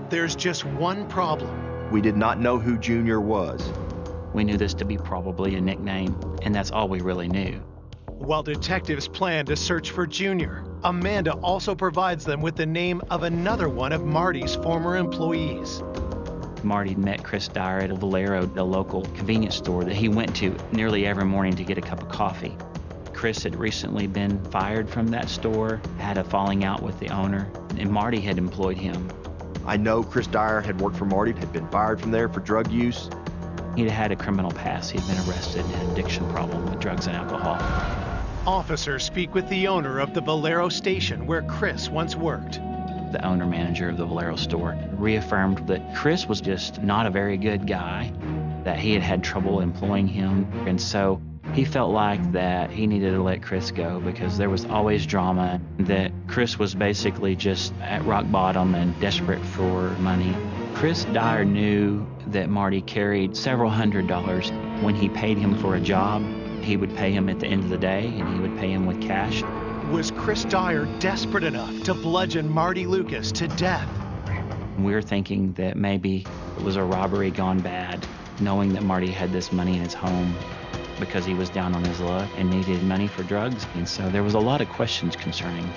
Speaker 16: There's just one problem.
Speaker 25: We did not know who Junior was.
Speaker 26: We knew this to be probably a nickname, and that's all we really knew.
Speaker 16: While detectives plan to search for Junior, Amanda also provides them with the name of another one of Marty's former employees.
Speaker 26: Marty met Chris Dyer at a Valero, the local convenience store that he went to nearly every morning to get a cup of coffee. Chris had recently been fired from that store, had a falling out with the owner, and Marty had employed him.
Speaker 25: I know Chris Dyer had worked for Marty, had been fired from there for drug use.
Speaker 26: He'd had a criminal past. He'd been arrested and had an addiction problem with drugs and alcohol.
Speaker 16: Officers speak with the owner of the Valero station where Chris once worked.
Speaker 26: The owner-manager of the Valero store reaffirmed that Chris was just not a very good guy, that he had had trouble employing him, and so he felt like that he needed to let Chris go because there was always drama, that Chris was basically just at rock bottom and desperate for money. Chris Dyer knew that Marty carried several $100s. When he paid him for a job, he would pay him at the end of the day, and he would pay him with cash.
Speaker 16: Was Chris Dyer desperate enough to bludgeon Marty Lucas to death?
Speaker 26: We were thinking that maybe it was a robbery gone bad, knowing that Marty had this money in his home because he was down on his luck and needed money for drugs. And so there was a lot of questions concerning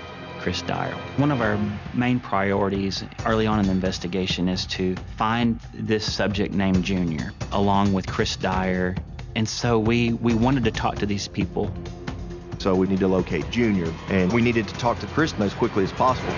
Speaker 26: Chris Dyer. One of our main priorities early on in the investigation is to find this subject named Junior, along with Chris Dyer. And so we wanted to talk to these people.
Speaker 25: So we need to locate Junior, and we needed to talk to Kristen as quickly as possible.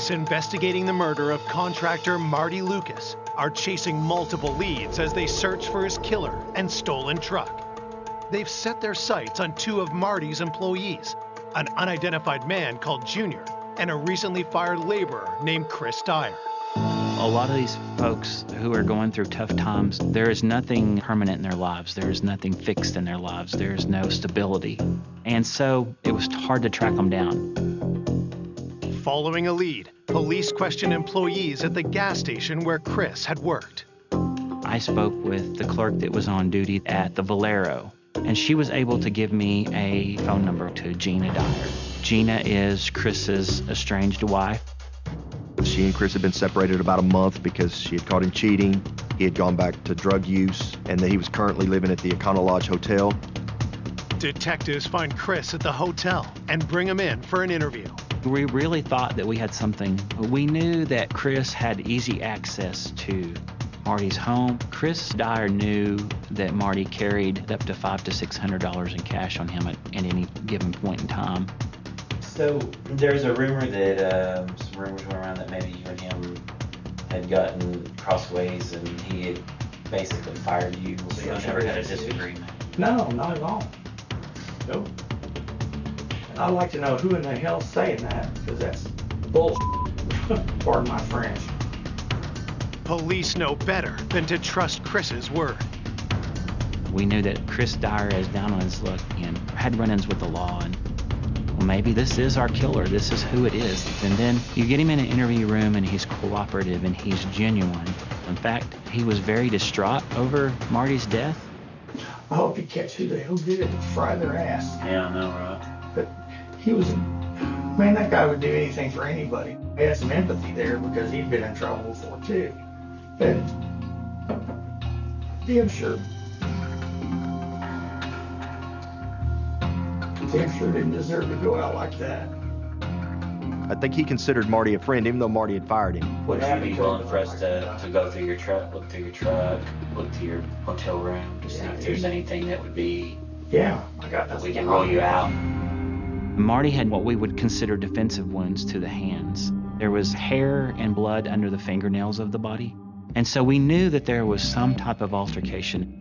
Speaker 16: Police investigating the murder of contractor Marty Lucas are chasing multiple leads as they search for his killer and stolen truck. They've set their sights on two of Marty's employees, an unidentified man called Junior and a recently fired laborer named Chris Dyer.
Speaker 26: A lot of these folks who are going through tough times, there is nothing permanent in their lives. There is nothing fixed in their lives. There is no stability. And so it was hard to track them down.
Speaker 16: Following a lead, police questioned employees at the gas station where Chris had worked.
Speaker 26: I spoke with the clerk that was on duty at the Valero, and she was able to give me a phone number to Gina Dyer. Gina is Chris's estranged wife.
Speaker 25: She and Chris had been separated about a month because she had caught him cheating. He had gone back to drug use, and that he was currently living at the Econo Lodge Hotel.
Speaker 16: Detectives find Chris at the hotel and bring him in for an interview.
Speaker 26: We really thought that we had something. We knew that Chris had easy access to Marty's home. Chris Dyer knew that Marty carried up to $500 to $600 in cash on him at any given point in time. So there's a rumor that some rumors went around that maybe you and him had gotten crossways and he had basically fired you. So you never had a disagreement.
Speaker 6: No, not at all. Nope. I'd like to know who in the hell's saying that, because that's bullshit. Pardon my French.
Speaker 16: Police know better than to trust Chris's word.
Speaker 26: We knew that Chris Dyer is down on his luck and had run-ins with the law, and well, maybe this is our killer. This is who it is. And then you get him in an interview room and he's cooperative and he's genuine. In fact, he was very distraught over Marty's death.
Speaker 6: I hope you catch who the hell did it and fry their ass.
Speaker 26: Yeah, I know, right?
Speaker 6: But he was, man, that guy would do anything for anybody. I had some empathy there because he'd been in trouble before too. And damn sure didn't deserve to go out like that.
Speaker 25: I think he considered Marty a friend, even though Marty had fired him.
Speaker 26: Would you be willing for us to go through your truck, look through your hotel room, to see if there's anything that would be...
Speaker 6: Yeah, I got
Speaker 26: that. We can roll you out. Marty had what we would consider defensive wounds to the hands. There was hair and blood under the fingernails of the body. And so we knew that there was some type of altercation.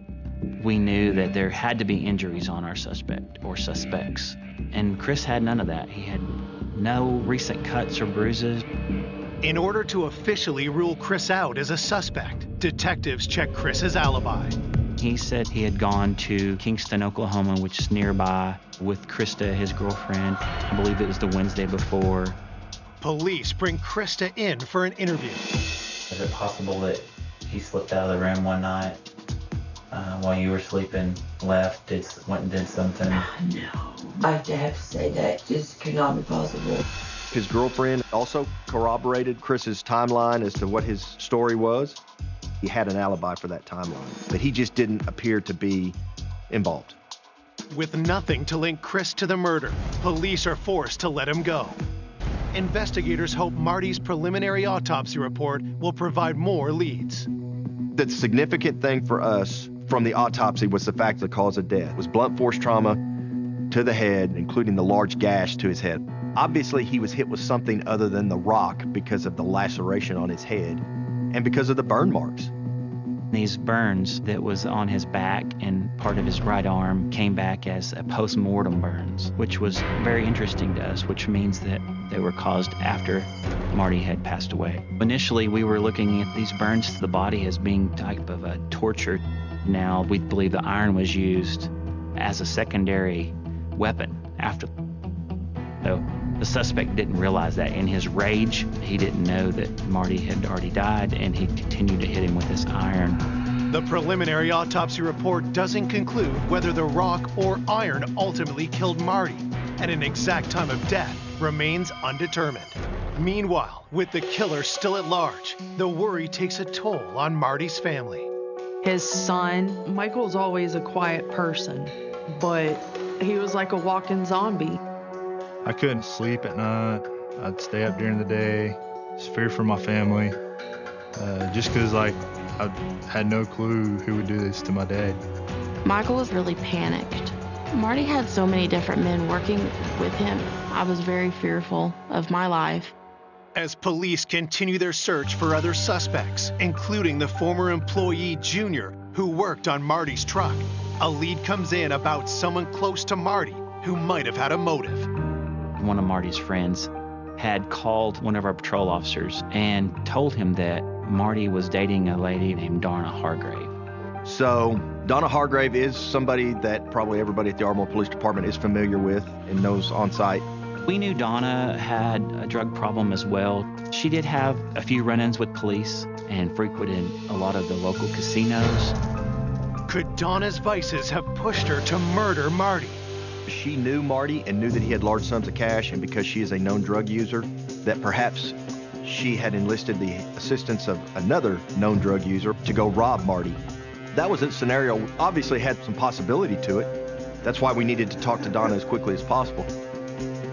Speaker 26: We knew that there had to be injuries on our suspect or suspects. And Chris had none of that. He had no recent cuts or bruises.
Speaker 16: In order to officially rule Chris out as a suspect, detectives checked Chris's alibi.
Speaker 26: He said he had gone to Kingston, Oklahoma, which is nearby, with Krista, his girlfriend. I believe it was the Wednesday before.
Speaker 16: Police bring Krista in for an interview.
Speaker 26: Is it possible that he slipped out of the room one night while you were sleeping, left, went and did something?
Speaker 27: No. I'd have to say that just could not be possible.
Speaker 25: His girlfriend also corroborated Chris's timeline as to what his story was. He had an alibi for that timeline, but he just didn't appear to be involved.
Speaker 16: With nothing to link Chris to the murder, police are forced to let him go. Investigators hope Marty's preliminary autopsy report will provide more leads.
Speaker 25: The significant thing for us from the autopsy was the fact the cause of death was blunt force trauma to the head, including the large gash to his head. Obviously, he was hit with something other than the rock because of the laceration on his head and because of the burn marks.
Speaker 26: These burns that was on his back and part of his right arm came back as a post-mortem burns, which was very interesting to us, which means that they were caused after Marty had passed away. Initially, we were looking at these burns to the body as being type of a torture. Now we believe the iron was used as a secondary weapon after. So the suspect didn't realize that. In his rage, he didn't know that Marty had already died, and he continued to hit him with this iron.
Speaker 16: The preliminary autopsy report doesn't conclude whether the rock or iron ultimately killed Marty, and an exact time of death remains undetermined. Meanwhile, with the killer still at large, the worry takes a toll on Marty's family.
Speaker 4: His son, Michael's always a quiet person, but he was like a walking zombie.
Speaker 23: I couldn't sleep at night. I'd stay up during the day. It's fear for my family. Just because, I had no clue who would do this to my dad.
Speaker 17: Michael was really panicked. Marty had so many different men working with him. I was very fearful of my life.
Speaker 16: As police continue their search for other suspects, including the former employee Junior who worked on Marty's truck, a lead comes in about someone close to Marty who might have had a motive.
Speaker 26: One of Marty's friends had called one of our patrol officers and told him that Marty was dating a lady named Donna Hargrave.
Speaker 25: So Donna Hargrave is somebody that probably everybody at the Ardmore Police Department is familiar with and knows on site.
Speaker 26: We knew Donna had a drug problem as well. She did have a few run-ins with police and frequented a lot of the local casinos.
Speaker 16: Could Donna's vices have pushed her to murder Marty?
Speaker 25: She knew Marty and knew that he had large sums of cash, and because she is a known drug user, that perhaps she had enlisted the assistance of another known drug user to go rob Marty. That was a scenario, obviously had some possibility to it. That's why we needed to talk to Donna as quickly as possible.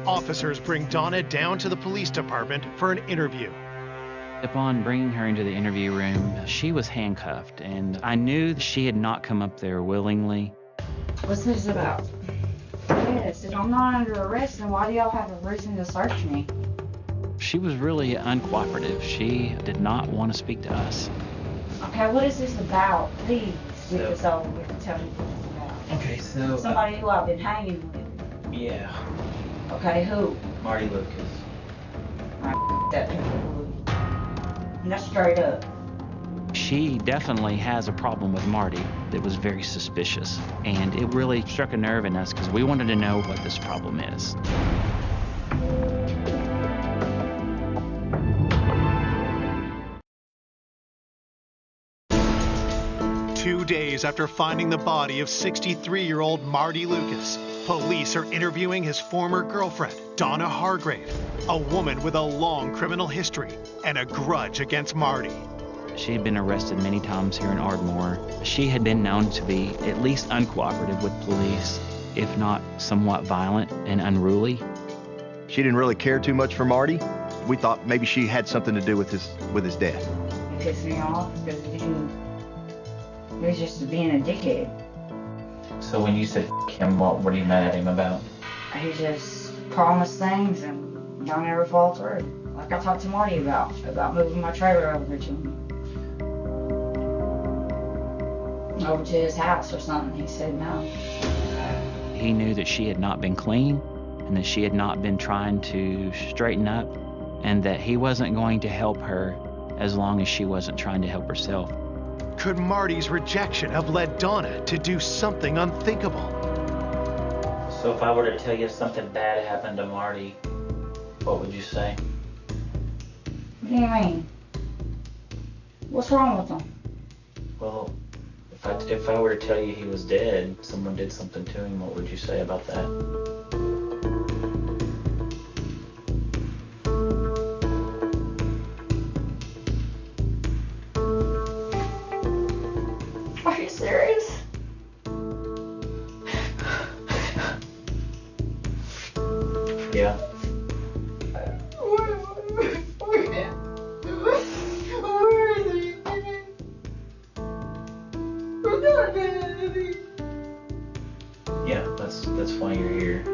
Speaker 16: Officers bring Donna down to the police department for an interview.
Speaker 26: Upon bringing her into the interview room, she was handcuffed, and I knew she had not come up there willingly.
Speaker 7: What's this about? Yes, if I'm not under arrest, then why do y'all have a reason to search me?
Speaker 26: She was really uncooperative. She did not want to speak to us.
Speaker 7: Okay, what is this about? Please, get this over with and tell me what it's about.
Speaker 10: Okay, so...
Speaker 7: Somebody who I've been hanging with.
Speaker 10: Yeah.
Speaker 7: Okay, who?
Speaker 10: Marty Lucas.
Speaker 7: That and that's straight up.
Speaker 26: She definitely has a problem with Marty that was very suspicious, and it really struck a nerve in us because we wanted to know what this problem is.
Speaker 16: Two days after finding the body of 63-year-old Marty Lucas, police are interviewing his former girlfriend, Donna Hargrave, a woman with a long criminal history and a grudge against Marty.
Speaker 26: She had been arrested many times here in Ardmore. She had been known to be at least uncooperative with police, if not somewhat violent and unruly.
Speaker 25: She didn't really care too much for Marty. We thought maybe she had something to do with his death.
Speaker 7: It pissed me off because he was just being a dickhead.
Speaker 10: So when you said him, what are you mad at him about?
Speaker 7: He just promised things and don't ever fall through. Like I talked to Marty about moving my trailer over to him. Over to his house or something. He said no.
Speaker 26: He knew that she had not been clean and that she had not been trying to straighten up and that he wasn't going to help her as long as she wasn't trying to help herself.
Speaker 16: Could Marty's rejection have led Donna to do something unthinkable?
Speaker 10: So if I were to tell you something bad happened to Marty, what would you say?
Speaker 7: What do you mean? What's wrong with him?
Speaker 10: Well, if I were to tell you he was dead, someone did something to him, what would you say about that?
Speaker 7: Are you serious?
Speaker 10: Yeah. Yeah, that's why you're here.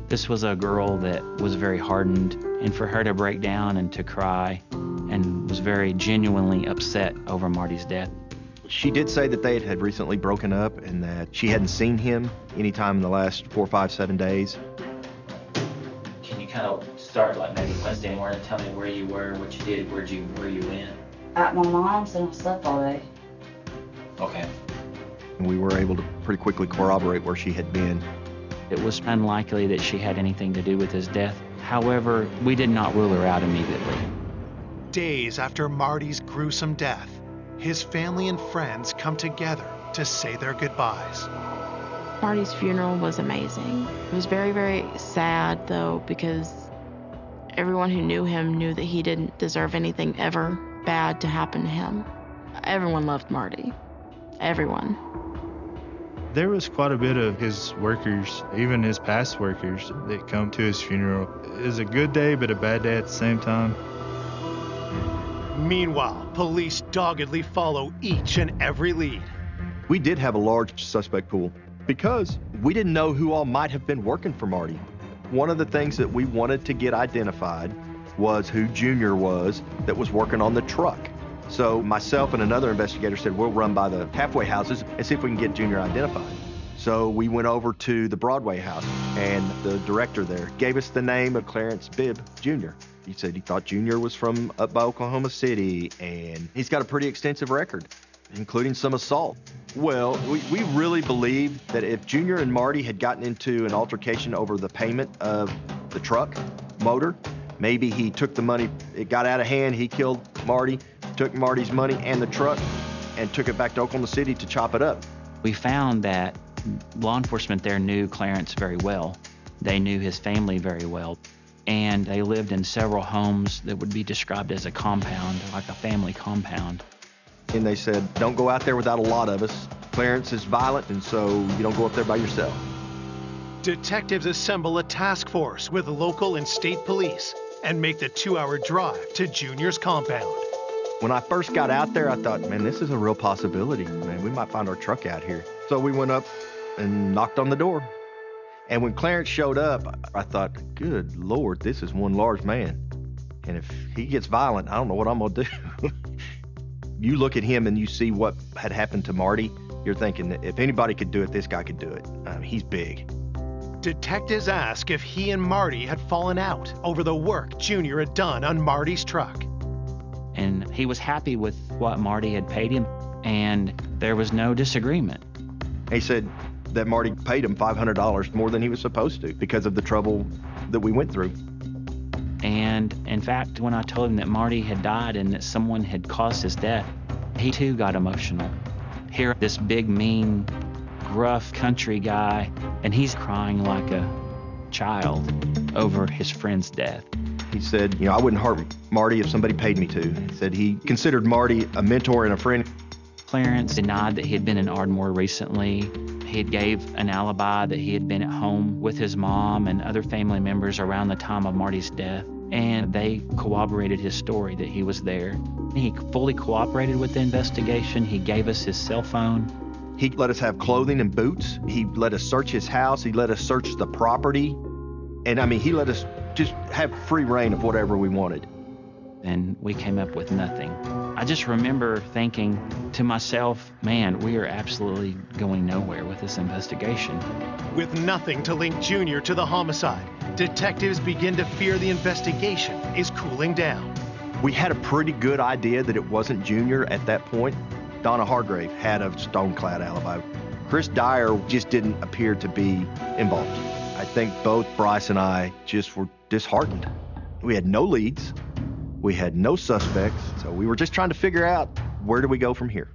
Speaker 26: This was a girl that was very hardened, and for her to break down and to cry and was very genuinely upset over Marty's death.
Speaker 25: She did say that they had recently broken up and that she hadn't seen him anytime in the last 4, 5, 7 days.
Speaker 10: Can you kind of start like maybe Wednesday morning and tell me where you were, what you did, where you went?
Speaker 7: At my mom's and I slept all day.
Speaker 10: Okay.
Speaker 25: And we were able to pretty quickly corroborate where she had been.
Speaker 26: It was unlikely that she had anything to do with his death. However, we did not rule her out immediately.
Speaker 16: Days after Marty's gruesome death, his family and friends come together to say their goodbyes.
Speaker 17: Marty's funeral was amazing. It was very, very sad, though, because everyone who knew him knew that he didn't deserve anything ever bad to happen to him. Everyone loved Marty. Everyone.
Speaker 23: There was quite a bit of his workers, even his past workers, that come to his funeral. It was a good day, but a bad day at the same time.
Speaker 16: Meanwhile, police doggedly follow each and every lead.
Speaker 25: We did have a large suspect pool. because we didn't know who all might have been working for Marty. One of the things that we wanted to get identified was who Junior was that was working on the truck. So myself and another investigator said, we'll run by the halfway houses and see if we can get Junior identified. So we went over to the Broadway house, and the director there gave us the name of Clarence Bibb Jr. He said he thought Junior was from up by Oklahoma City, and he's got a pretty extensive record, including some assault. Well, we really believe that if Junior and Marty had gotten into an altercation over the payment of the truck motor, maybe he took the money, it got out of hand, he killed Marty, took Marty's money and the truck, and took it back to Oklahoma City to chop it up.
Speaker 26: We found that law enforcement there knew Clarence very well. They knew his family very well. And they lived in several homes that would be described as a compound, like a family compound.
Speaker 25: And they said, don't go out there without a lot of us. Clarence is violent, and so you don't go up there by yourself.
Speaker 16: Detectives assemble a task force with local and state police and make the 2-hour drive to Junior's compound.
Speaker 25: When I first got out there, I thought, man, this is a real possibility. Man, we might find our truck out here. So we went up and knocked on the door. And when Clarence showed up, I thought, good Lord, this is one large man. And if he gets violent, I don't know what I'm gonna do. You look at him and you see what had happened to Marty, you're thinking that if anybody could do it, this guy could do it. He's big.
Speaker 16: Detectives ask if he and Marty had fallen out over the work Junior had done on Marty's truck.
Speaker 26: And he was happy with what Marty had paid him, and there was no disagreement.
Speaker 25: He said that Marty paid him $500 more than he was supposed to because of the trouble that we went through.
Speaker 26: And in fact, when I told him that Marty had died and that someone had caused his death, he too got emotional. Here, this big, mean, gruff country guy, and he's crying like a child over his friend's death.
Speaker 25: He said, I wouldn't hurt Marty if somebody paid me to. He said he considered Marty a mentor and a friend.
Speaker 26: Clarence denied that he had been in Ardmore recently. He had gave an alibi that he had been at home with his mom and other family members around the time of Marty's death, and they corroborated his story that he was there. He fully cooperated with the investigation. He gave us his cell phone.
Speaker 25: He let us have clothing and boots. He let us search his house. He let us search the property. And he let us just have free reign of whatever we wanted.
Speaker 26: And we came up with nothing. I just remember thinking to myself, man, we are absolutely going nowhere with this investigation.
Speaker 16: With nothing to link Junior to the homicide, detectives begin to fear the investigation is cooling down.
Speaker 25: We had a pretty good idea that it wasn't Junior at that point. Donna Hargrave had a stone-clad alibi. Chris Dyer just didn't appear to be involved. I think both Bryce and I just were disheartened. We had no leads. We had no suspects, so we were just trying to figure out where do we go from here.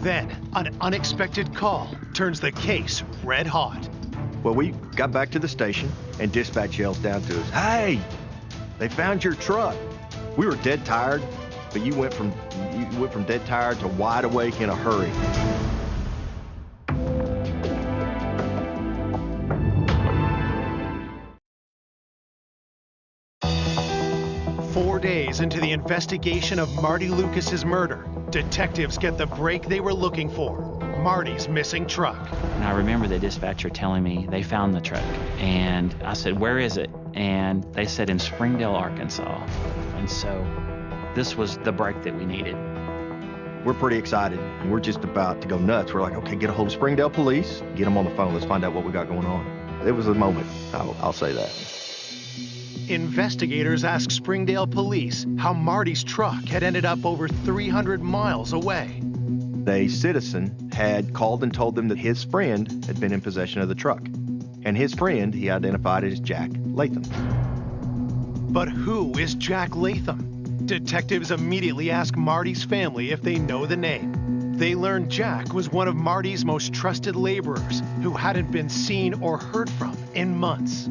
Speaker 16: Then, an unexpected call turns the case red hot.
Speaker 25: Well, we got back to the station, and dispatch yells down to us, "Hey, they found your truck." We were dead tired, but you went from dead tired to wide awake in a hurry.
Speaker 16: Days into the investigation of Marty Lucas's murder, detectives get the break they were looking for: Marty's missing truck.
Speaker 26: And I remember the dispatcher telling me they found the truck, and I said, where is it? And they said in Springdale, Arkansas. And so this was the break that we needed.
Speaker 25: We're pretty excited, and we're just about to go nuts. We're like, okay, get a hold of Springdale police, get them on the phone, let's find out what we got going on. It was a moment, I'll say that.
Speaker 16: Investigators asked Springdale police how Marty's truck had ended up over 300 miles away.
Speaker 25: A citizen had called and told them that his friend had been in possession of the truck. And his friend, he identified as Jack Latham.
Speaker 16: But who is Jack Latham? Detectives immediately ask Marty's family if they know the name. They learned Jack was one of Marty's most trusted laborers who hadn't been seen or heard from in months.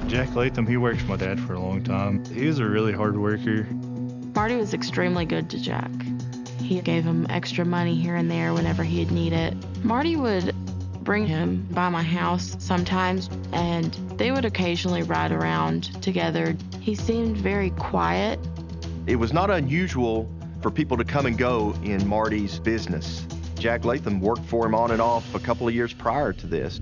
Speaker 23: Jack Latham, he worked for my dad for a long time. He was a really hard worker.
Speaker 17: Marty was extremely good to Jack. He gave him extra money here and there whenever he'd need it. Marty would bring him by my house sometimes, and they would occasionally ride around together. He seemed very quiet.
Speaker 25: It was not unusual for people to come and go in Marty's business. Jack Latham worked for him on and off a couple of years prior to this.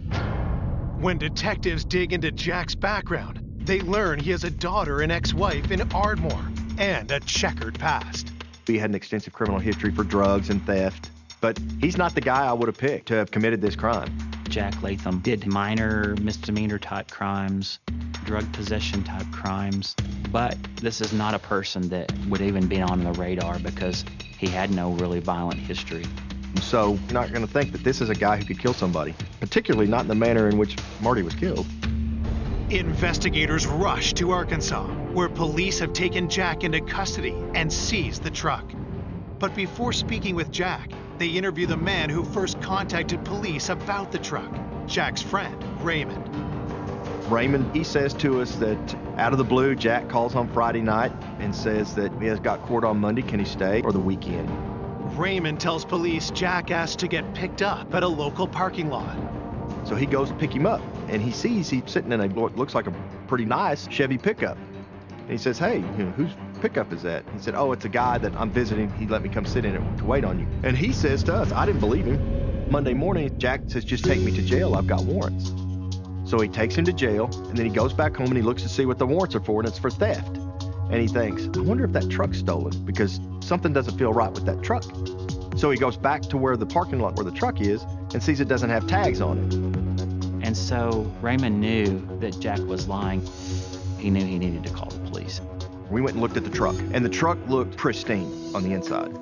Speaker 16: When detectives dig into Jack's background, they learn he has a daughter and ex-wife in Ardmore and a checkered past.
Speaker 25: He had an extensive criminal history for drugs and theft, but he's not the guy I would have picked to have committed this crime.
Speaker 26: Jack Latham did minor misdemeanor type crimes, drug possession type crimes, but this is not a person that would even be on the radar because he had no really violent history.
Speaker 25: So you're not going to think that this is a guy who could kill somebody, particularly not in the manner in which Marty was killed.
Speaker 16: Investigators rush to Arkansas, where police have taken Jack into custody and seized the truck. But before speaking with Jack, they interview the man who first contacted police about the truck, Jack's friend, Raymond.
Speaker 25: Raymond, he says to us that out of the blue, Jack calls on Friday night and says that he has got court on Monday, can he stay, or the weekend.
Speaker 16: Raymond tells police Jack asked to get picked up at a local parking lot.
Speaker 25: So he goes to pick him up, and he sees he's sitting in what looks like a pretty nice Chevy pickup. And he says, hey, whose pickup is that? He said, oh, it's a guy that I'm visiting. He let me come sit in it to wait on you. And he says to us, I didn't believe him. Monday morning, Jack says, just take me to jail. I've got warrants. So he takes him to jail, and then he goes back home and he looks to see what the warrants are for, and it's for theft. And he thinks, I wonder if that truck's stolen, because something doesn't feel right with that truck. So he goes back to where the parking lot where the truck is and sees it doesn't have tags on it.
Speaker 26: And so Raymond knew that Jack was lying. He knew he needed to call the police.
Speaker 25: We went and looked at the truck, and the truck looked pristine on the inside.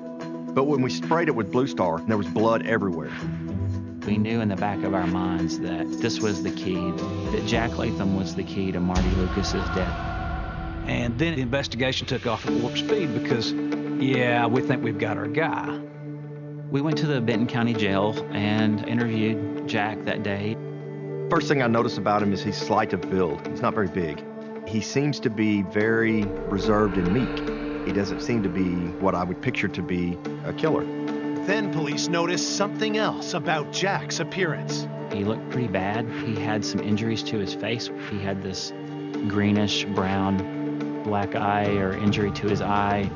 Speaker 25: But when we sprayed it with Blue Star, there was blood everywhere.
Speaker 26: We knew in the back of our minds that this was the key, that Jack Latham was the key to Marty Lucas's death.
Speaker 2: And then the investigation took off at warp speed because, yeah, we think we've got our guy.
Speaker 26: We went to the Benton County Jail and interviewed Jack that day.
Speaker 25: First thing I noticed about him is he's slight of build. He's not very big. He seems to be very reserved and meek. He doesn't seem to be what I would picture to be a killer.
Speaker 16: Then police noticed something else about Jack's appearance.
Speaker 26: He looked pretty bad. He had some injuries to his face. He had this greenish brown black eye or injury to his eye.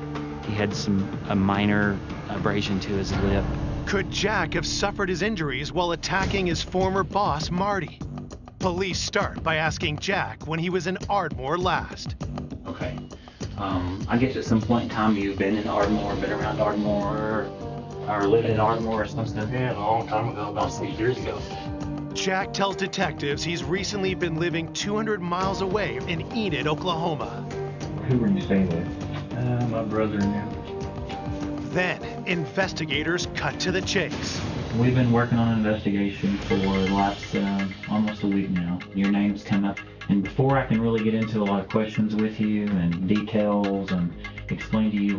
Speaker 26: He had a minor abrasion to his lip.
Speaker 16: Could Jack have suffered his injuries while attacking his former boss, Marty? Police start by asking Jack when he was in Ardmore last.
Speaker 26: Okay. I guess at some point in time you've been in Ardmore, been around Ardmore, or living in Ardmore or something?
Speaker 13: Yeah, a long time ago, about 6 years ago.
Speaker 16: Jack tells detectives he's recently been living 200 miles away in Enid, Oklahoma.
Speaker 13: Who were you staying with? My brother and them.
Speaker 16: Then, investigators cut to the chase.
Speaker 26: We've been working on an investigation for the last almost a week now. Your name's come up, and before I can really get into a lot of questions with you and details and explain to you,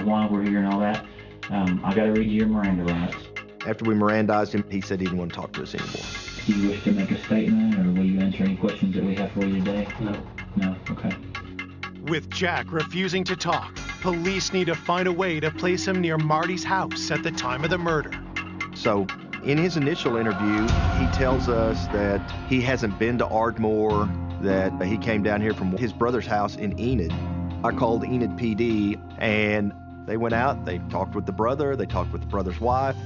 Speaker 26: why we're here and all that, I got to read you your Miranda rights.
Speaker 25: After we Mirandized him, he said he didn't want to talk to us anymore.
Speaker 26: Do you wish to make a statement, or will you answer any questions that we have for you today?
Speaker 13: No.
Speaker 26: No? Okay.
Speaker 16: With Jack refusing to talk, police need to find a way to place him near Marty's house at the time of the murder.
Speaker 25: So, in his initial interview, he tells us that he hasn't been to Ardmore, that he came down here from his brother's house in Enid. I called Enid PD, and they went out, they talked with the brother, they talked with the brother's wife.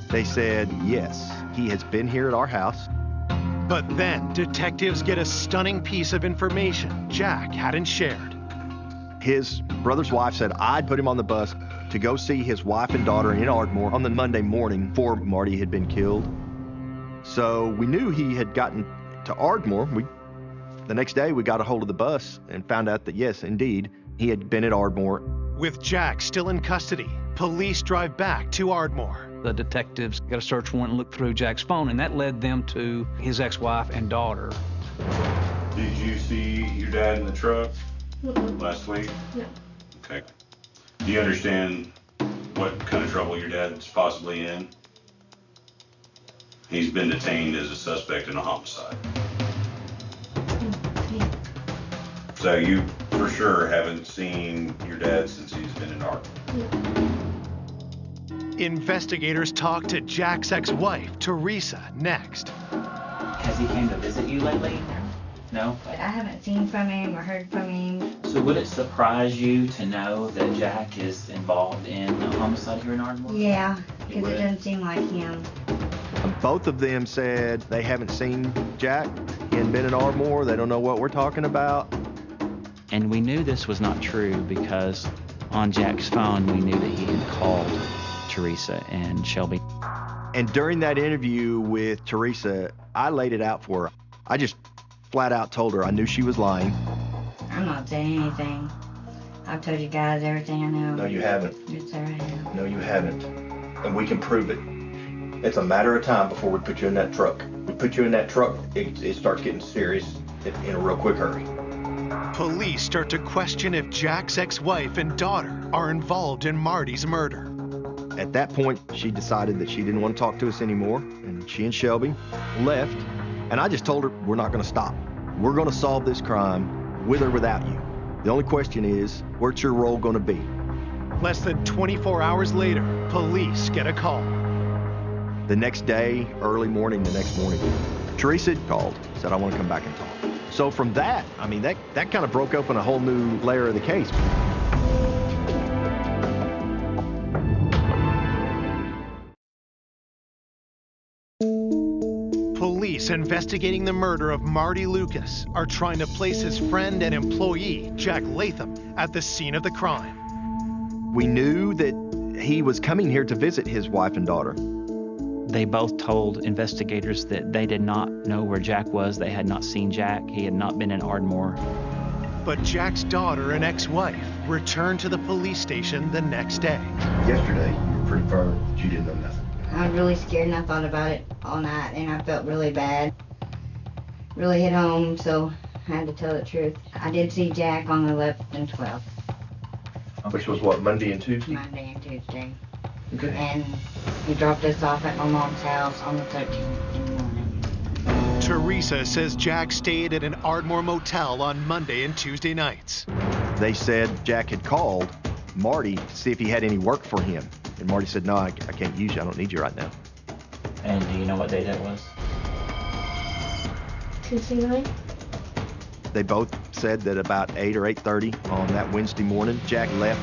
Speaker 25: They said, yes, he has been here at our house.
Speaker 16: But then detectives get a stunning piece of information Jack hadn't shared.
Speaker 25: His brother's wife said I'd put him on the bus to go see his wife and daughter in Ardmore on the Monday morning before Marty had been killed. So we knew he had gotten to Ardmore. The next day we got a hold of the bus and found out that yes, indeed, he had been at Ardmore.
Speaker 16: With Jack still in custody, police drive back to Ardmore.
Speaker 2: The detectives got a search warrant and looked through Jack's phone, and that led them to his ex-wife and daughter.
Speaker 13: Did you see your dad in the truck last week?
Speaker 17: Yeah.
Speaker 13: Okay. Do you understand what kind of trouble your dad's possibly in? He's been detained as a suspect in a homicide. So you for sure haven't seen your dad since he's been in Ardmore.
Speaker 16: Investigators talk to Jack's ex-wife, Teresa, next.
Speaker 26: Has he came to visit you lately? No?
Speaker 7: But I haven't seen from him or heard from him.
Speaker 26: So would it surprise you to know that Jack is involved in a homicide here in Ardmore?
Speaker 7: Yeah. Because it doesn't seem like him.
Speaker 25: Both of them said they haven't seen Jack. He hadn't been in Ardmore. They don't know what we're talking about.
Speaker 26: And we knew this was not true because on Jack's phone, we knew that he had called Teresa and Shelby.
Speaker 25: And during that interview with Teresa, I laid it out for her. I just flat out told her I knew she was lying.
Speaker 7: I'm not saying anything. I've told you guys everything I know.
Speaker 25: No, you haven't.
Speaker 7: Yes, sir, I have.
Speaker 25: No, you haven't. And we can prove it. It's a matter of time before we put you in that truck. We put you in that truck, it starts getting serious in a real quick hurry.
Speaker 16: Police start to question if Jack's ex-wife and daughter are involved in Marty's murder.
Speaker 25: At that point, she decided that she didn't want to talk to us anymore, and she and Shelby left. And I just told her, we're not going to stop. We're going to solve this crime with or without you. The only question is, where's your role going to be?
Speaker 16: Less than 24 hours later, police get a call.
Speaker 25: The next day, early morning, the next morning, Teresa called, said, I want to come back and talk. So from that, I mean, that kind of broke open a whole new layer of the case.
Speaker 16: Police investigating the murder of Marty Lucas are trying to place his friend and employee, Jack Latham, at the scene of the crime.
Speaker 25: We knew that he was coming here to visit his wife and daughter.
Speaker 26: They both told investigators that they did not know where Jack was. They had not seen Jack. He had not been in Ardmore.
Speaker 16: But Jack's daughter and ex-wife returned to the police station the next day.
Speaker 25: Yesterday, you were pretty firm that you didn't know nothing.
Speaker 7: I was really scared and I thought about it all night and I felt really bad. Really hit home, so I had to tell the truth. I did see Jack on the 11th and 12th.
Speaker 25: Which was what, Monday and Tuesday?
Speaker 7: Monday and Tuesday.
Speaker 25: Okay.
Speaker 7: And he dropped us off at my mom's house on the 13th in the morning.
Speaker 16: Teresa says Jack stayed at an Ardmore motel on Monday and Tuesday nights.
Speaker 25: They said Jack had called Marty to see if he had any work for him. And Marty said, no, I can't use you. I don't need you right now.
Speaker 10: And do you know what day that was?
Speaker 17: Tuesday night?
Speaker 25: They both said that about 8 or 8:30 on that Wednesday morning, Jack left,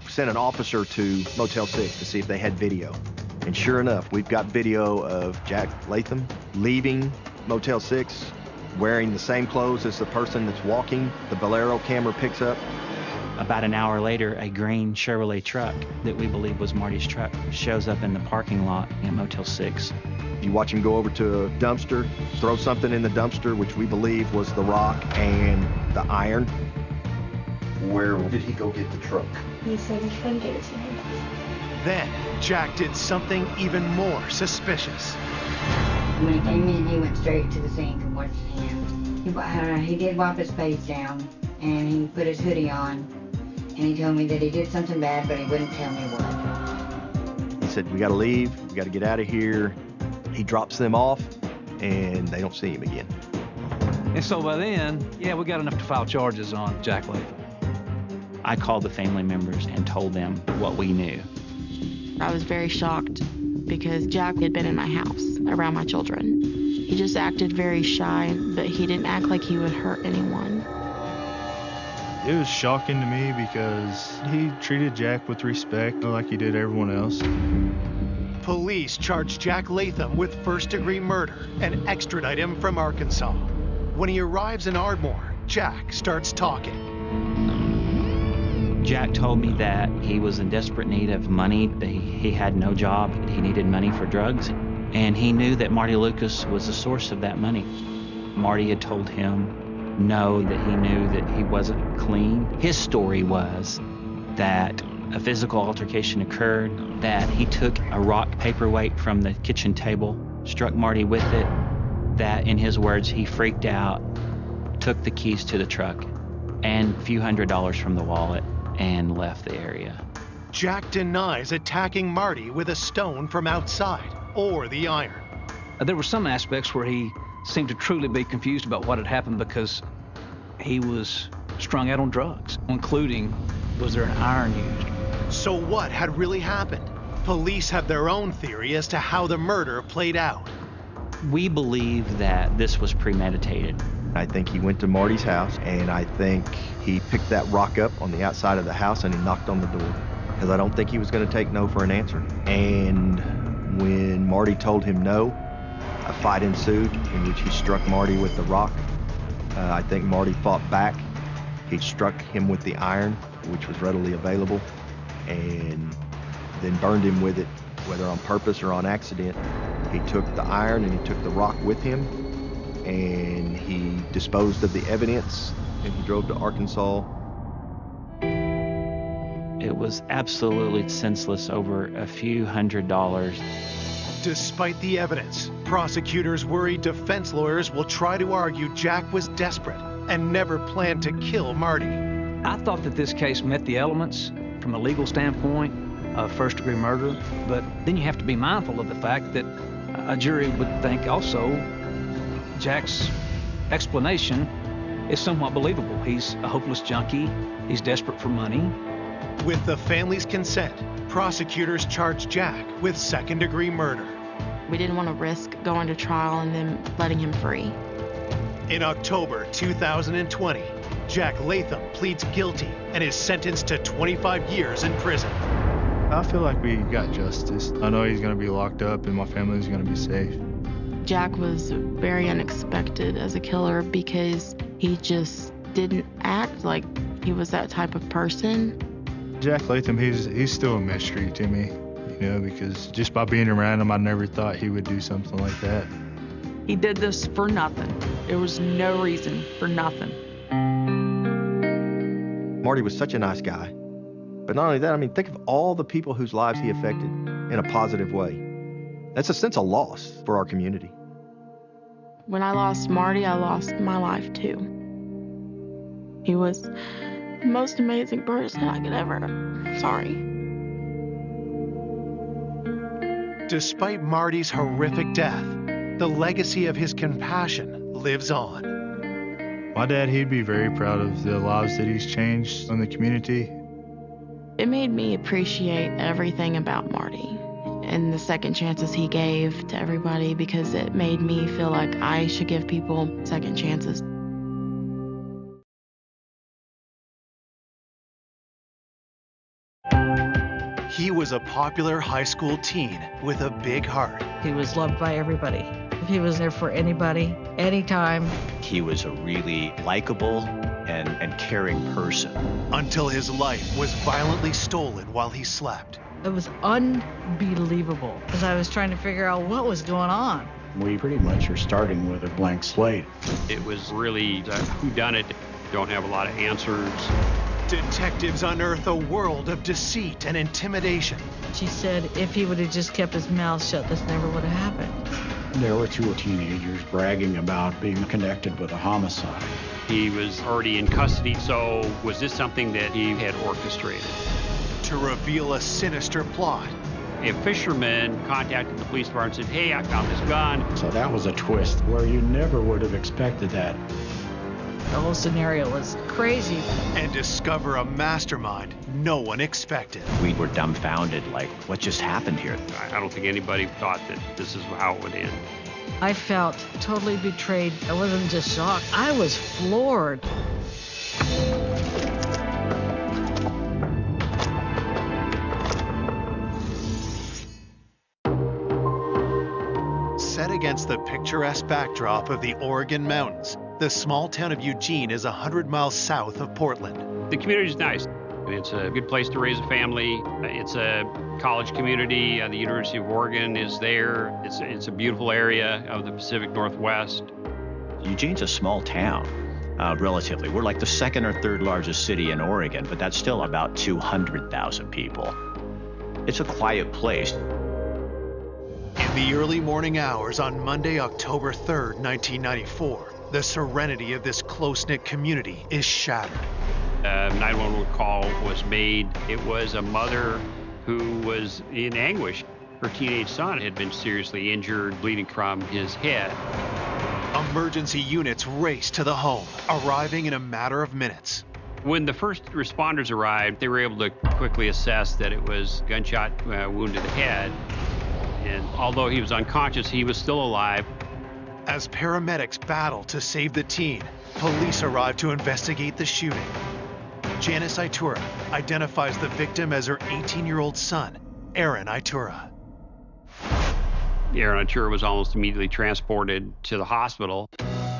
Speaker 25: sent an officer to Motel 6 to see if they had video. And sure enough, we've got video of Jack Latham leaving Motel 6, wearing the same clothes as the person that's walking. The Bolero camera picks up.
Speaker 26: About an hour later, a green Chevrolet truck that we believe was Marty's truck shows up in the parking lot in Motel 6.
Speaker 25: You watch him go over to a dumpster, throw something in the dumpster, which we believe was the rock and the iron. Where did he go get the truck?
Speaker 17: He said he couldn't get it to me.
Speaker 16: Then, Jack did something even more suspicious.
Speaker 7: When he came in, he went straight to the sink and washed his hands. He did wipe his face down, and he put his hoodie on, and he told me that he did something bad, but he wouldn't tell me what.
Speaker 25: He said, we gotta leave, we gotta get out of here. He drops them off, and they don't see him again.
Speaker 2: And so by then, yeah, we got enough to file charges on Jack Latham.
Speaker 26: I called the family members and told them what we knew.
Speaker 17: I was very shocked because Jack had been in my house around my children. He just acted very shy, but he didn't act like he would hurt anyone.
Speaker 23: It was shocking to me because he treated Jack with respect like he did everyone else.
Speaker 16: Police charged Jack Latham with first-degree murder and extradite him from Arkansas. When he arrives in Ardmore, Jack starts talking.
Speaker 26: Jack told me that he was in desperate need of money, that he had no job, he needed money for drugs, and he knew that Marty Lucas was the source of that money. Marty had told him no, that he knew that he wasn't clean. His story was that a physical altercation occurred, that he took a rock paperweight from the kitchen table, struck Marty with it, that in his words, he freaked out, took the keys to the truck and a few $100s from the wallet and left the area.
Speaker 16: Jack denies attacking Marty with a stone from outside or the iron.
Speaker 2: There were some aspects where he seemed to truly be confused about what had happened because he was strung out on drugs, including, was there an iron used?
Speaker 16: So what had really happened? Police have their own theory as to how the murder played out.
Speaker 26: We believe that this was premeditated.
Speaker 25: I think he went to Marty's house, and I think he picked that rock up on the outside of the house and he knocked on the door. because I don't think he was going to take no for an answer. And when Marty told him no, a fight ensued in which he struck Marty with the rock. I think Marty fought back. He struck him with the iron, which was readily available, and then burned him with it, whether on purpose or on accident. He took the iron and he took the rock with him, and he disposed of the evidence, and he drove to Arkansas.
Speaker 26: It was absolutely senseless over a few $100s.
Speaker 16: Despite the evidence, prosecutors worry defense lawyers will try to argue Jack was desperate and never planned to kill Marty.
Speaker 2: I thought that this case met the elements from a legal standpoint of first-degree murder, but then you have to be mindful of the fact that a jury would think also Jack's explanation is somewhat believable. He's a hopeless junkie. He's desperate for money.
Speaker 16: With the family's consent, prosecutors charged Jack with second-degree murder.
Speaker 17: We didn't want to risk going to trial and then letting him free.
Speaker 16: In October 2020, Jack Latham pleads guilty and is sentenced to 25 years in prison.
Speaker 23: I feel like we got justice. I know he's going to be locked up and my family's going to be safe.
Speaker 17: Jack was very unexpected as a killer because he just didn't act like he was that type of person.
Speaker 23: Jack Latham, he's still a mystery to me, you know, because just by being around him, I never thought he would do something like that.
Speaker 4: He did this for nothing. There was no reason for nothing.
Speaker 25: Marty was such a nice guy. But not only that, I mean, think of all the people whose lives he affected in a positive way. That's a sense of loss for our community.
Speaker 17: When I lost Marty, I lost my life too. He was the most amazing person I could ever. Sorry.
Speaker 16: Despite Marty's horrific death, the legacy of his compassion lives on.
Speaker 23: My dad, he'd be very proud of the lives that he's changed in the community.
Speaker 17: It made me appreciate everything about Marty and the second chances he gave to everybody, because it made me feel like I should give people second chances.
Speaker 16: He was a popular high school teen with a big heart.
Speaker 14: He was loved by everybody. He was there for anybody, anytime.
Speaker 18: He was a really likable and caring person.
Speaker 16: Until his life was violently stolen while he slept.
Speaker 14: It was unbelievable, because I was trying to figure out what was going on.
Speaker 19: We pretty much are starting with a blank slate.
Speaker 20: It was really a whodunit. Don't have a lot of answers.
Speaker 16: Detectives unearth a world of deceit and intimidation.
Speaker 14: She said if he would have just kept his mouth shut, this never would have happened.
Speaker 19: There were two teenagers bragging about being connected with a homicide.
Speaker 20: He was already in custody, so was this something that he had orchestrated?
Speaker 16: To reveal a sinister plot.
Speaker 20: A fisherman contacted the police department and said, hey, I found this gun.
Speaker 19: So that was a twist where you never would have expected that.
Speaker 14: The whole scenario was crazy.
Speaker 16: And discover a mastermind no one expected.
Speaker 18: We were dumbfounded, like, what just happened here?
Speaker 20: I don't think anybody thought that this is how it would end.
Speaker 14: I felt totally betrayed. I wasn't just shocked, I was floored.
Speaker 16: Set against the picturesque backdrop of the Oregon mountains, the small town of Eugene is 100 miles south of Portland.
Speaker 20: The community is nice. It's a good place to raise a family. It's a college community. The University of Oregon is there. It's a beautiful area of the Pacific Northwest.
Speaker 18: Eugene's a small town, relatively. We're like the second or third largest city in Oregon, but that's still about 200,000 people. It's a quiet place.
Speaker 16: In the early morning hours on Monday, October 3rd, 1994, the serenity of this close-knit community is shattered.
Speaker 20: A 911 call was made. It was a mother who was in anguish. Her teenage son had been seriously injured, bleeding from his head.
Speaker 16: Emergency units raced to the home, arriving in a matter of minutes.
Speaker 20: When the first responders arrived, they were able to quickly assess that it was gunshot wound to the head. And although he was unconscious, he was still alive.
Speaker 16: As paramedics battle to save the teen, police arrive to investigate the shooting. Janice Itura identifies the victim as her 18-year-old son, Aaron Itura.
Speaker 20: Aaron Itura was almost immediately transported to the hospital.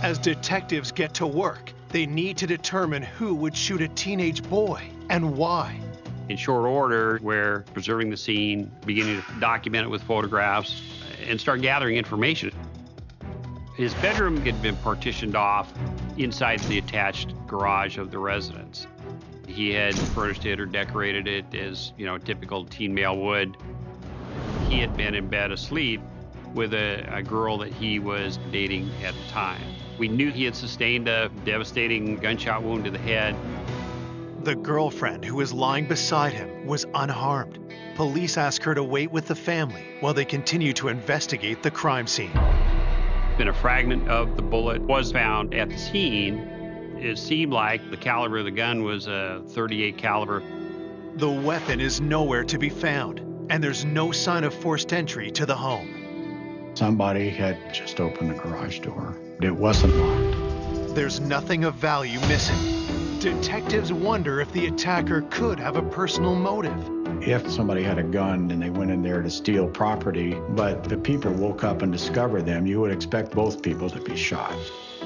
Speaker 16: As detectives get to work, they need to determine who would shoot a teenage boy and why.
Speaker 20: In short order, we're preserving the scene, beginning to document it with photographs, and start gathering information. His bedroom had been partitioned off inside the attached garage of the residence. He had furnished it or decorated it as, typical teen male would. He had been in bed asleep with a girl that he was dating at the time. We knew he had sustained a devastating gunshot wound to the head.
Speaker 16: The girlfriend who was lying beside him was unharmed. Police ask her to wait with the family while they continue to investigate the crime scene.
Speaker 20: And a fragment of the bullet was found at the scene. It seemed like the caliber of the gun was a .38 caliber.
Speaker 16: The weapon is nowhere to be found, and there's no sign of forced entry to the home.
Speaker 19: Somebody had just opened the garage door. It wasn't locked.
Speaker 16: There's nothing of value missing. Detectives wonder if the attacker could have a personal motive.
Speaker 19: If somebody had a gun and they went in there to steal property, but the people woke up and discovered them, you would expect both people to be shot.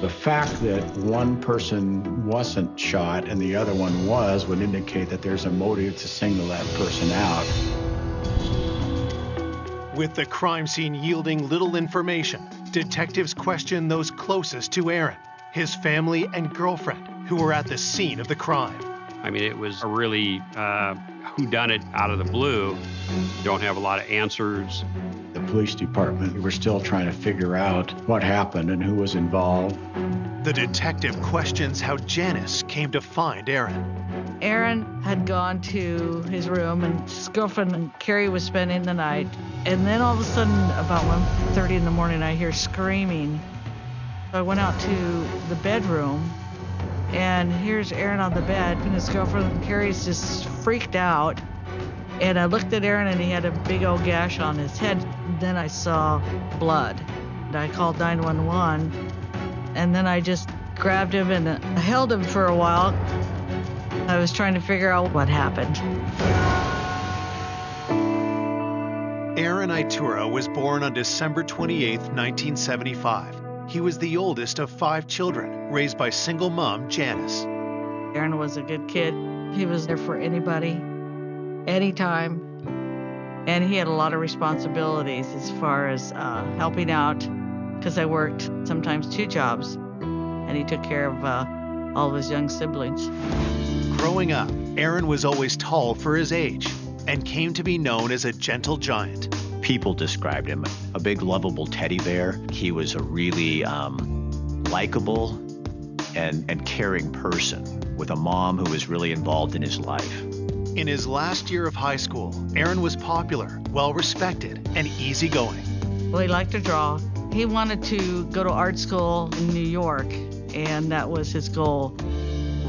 Speaker 19: The fact that one person wasn't shot and the other one was would indicate that there's a motive to single that person out.
Speaker 16: With the crime scene yielding little information, detectives question those closest to Aaron, his family and girlfriend, who were at the scene of the crime.
Speaker 20: I mean, it was a really whodunit out of the blue. Don't have a lot of answers.
Speaker 19: The police department were still trying to figure out what happened and who was involved.
Speaker 16: The detective questions how Janice came to find Aaron.
Speaker 14: Aaron had gone to his room and his girlfriend and Carrie was spending the night. And then all of a sudden, about 1:30 in the morning, I hear screaming. I went out to the bedroom and here's Aaron on the bed and his girlfriend Carrie's just freaked out. And I looked at Aaron and he had a big old gash on his head. Then I saw blood. And I called 911 and then I just grabbed him and I held him for a while. I was trying to figure out what happened.
Speaker 16: Aaron Itura was born on December 28, 1975. He was the oldest of 5 children, raised by single mom Janice.
Speaker 14: Aaron was a good kid. He was there for anybody, anytime. And he had a lot of responsibilities as far as helping out, because I worked sometimes 2 jobs, and he took care of all of his young siblings.
Speaker 16: Growing up, Aaron was always tall for his age and came to be known as a gentle giant.
Speaker 18: People described him a big, lovable teddy bear. He was a really likable and caring person with a mom who was really involved in his life.
Speaker 16: In his last year of high school, Aaron was popular, well-respected, and easygoing.
Speaker 14: Well, he liked to draw. He wanted to go to art school in New York, and that was his goal.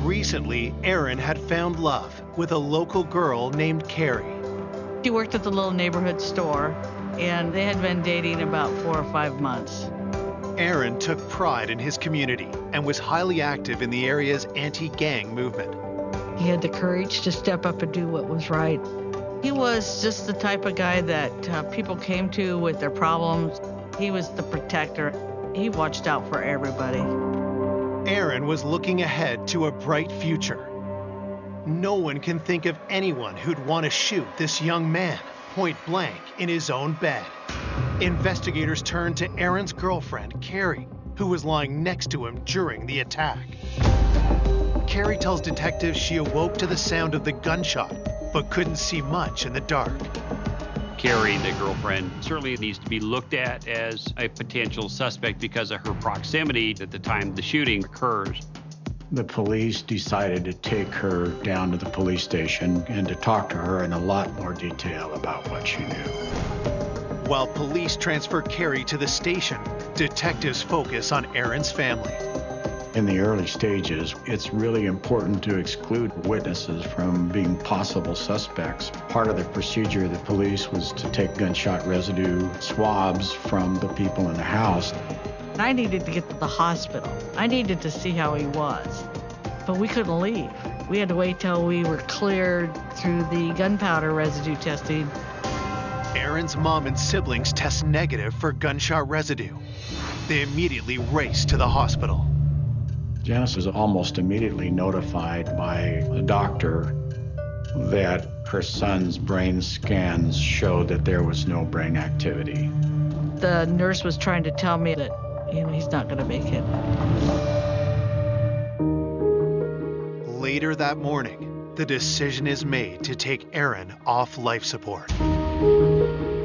Speaker 16: Recently, Aaron had found love with a local girl named Carrie.
Speaker 14: She worked at the little neighborhood store, and they had been dating about 4 or 5 months.
Speaker 16: Aaron took pride in his community and was highly active in the area's anti-gang movement.
Speaker 14: He had the courage to step up and do what was right. He was just the type of guy that people came to with their problems. He was the protector. He watched out for everybody.
Speaker 16: Aaron was looking ahead to a bright future. No one can think of anyone who'd want to shoot this young man point blank in his own bed. Investigators turned to Aaron's girlfriend, Carrie, who was lying next to him during the attack. Carrie tells detectives she awoke to the sound of the gunshot, but couldn't see much in the dark.
Speaker 20: Carrie, the girlfriend, certainly needs to be looked at as a potential suspect because of her proximity at the time the shooting occurs.
Speaker 19: The police decided to take her down to the police station and to talk to her in a lot more detail about what she knew.
Speaker 16: While police transfer Carrie to the station, detectives focus on Aaron's family.
Speaker 19: In the early stages, it's really important to exclude witnesses from being possible suspects. Part of the procedure of the police was to take gunshot residue swabs from the people in the house.
Speaker 14: I needed to get to the hospital. I needed to see how he was, but we couldn't leave. We had to wait till we were cleared through the gunpowder residue testing.
Speaker 16: Aaron's mom and siblings test negative for gunshot residue. They immediately race to the hospital.
Speaker 19: Janice was almost immediately notified by the doctor that her son's brain scans showed that there was no brain activity.
Speaker 14: The nurse was trying to tell me that, he's not going to make it.
Speaker 16: Later that morning, the decision is made to take Aaron off life support.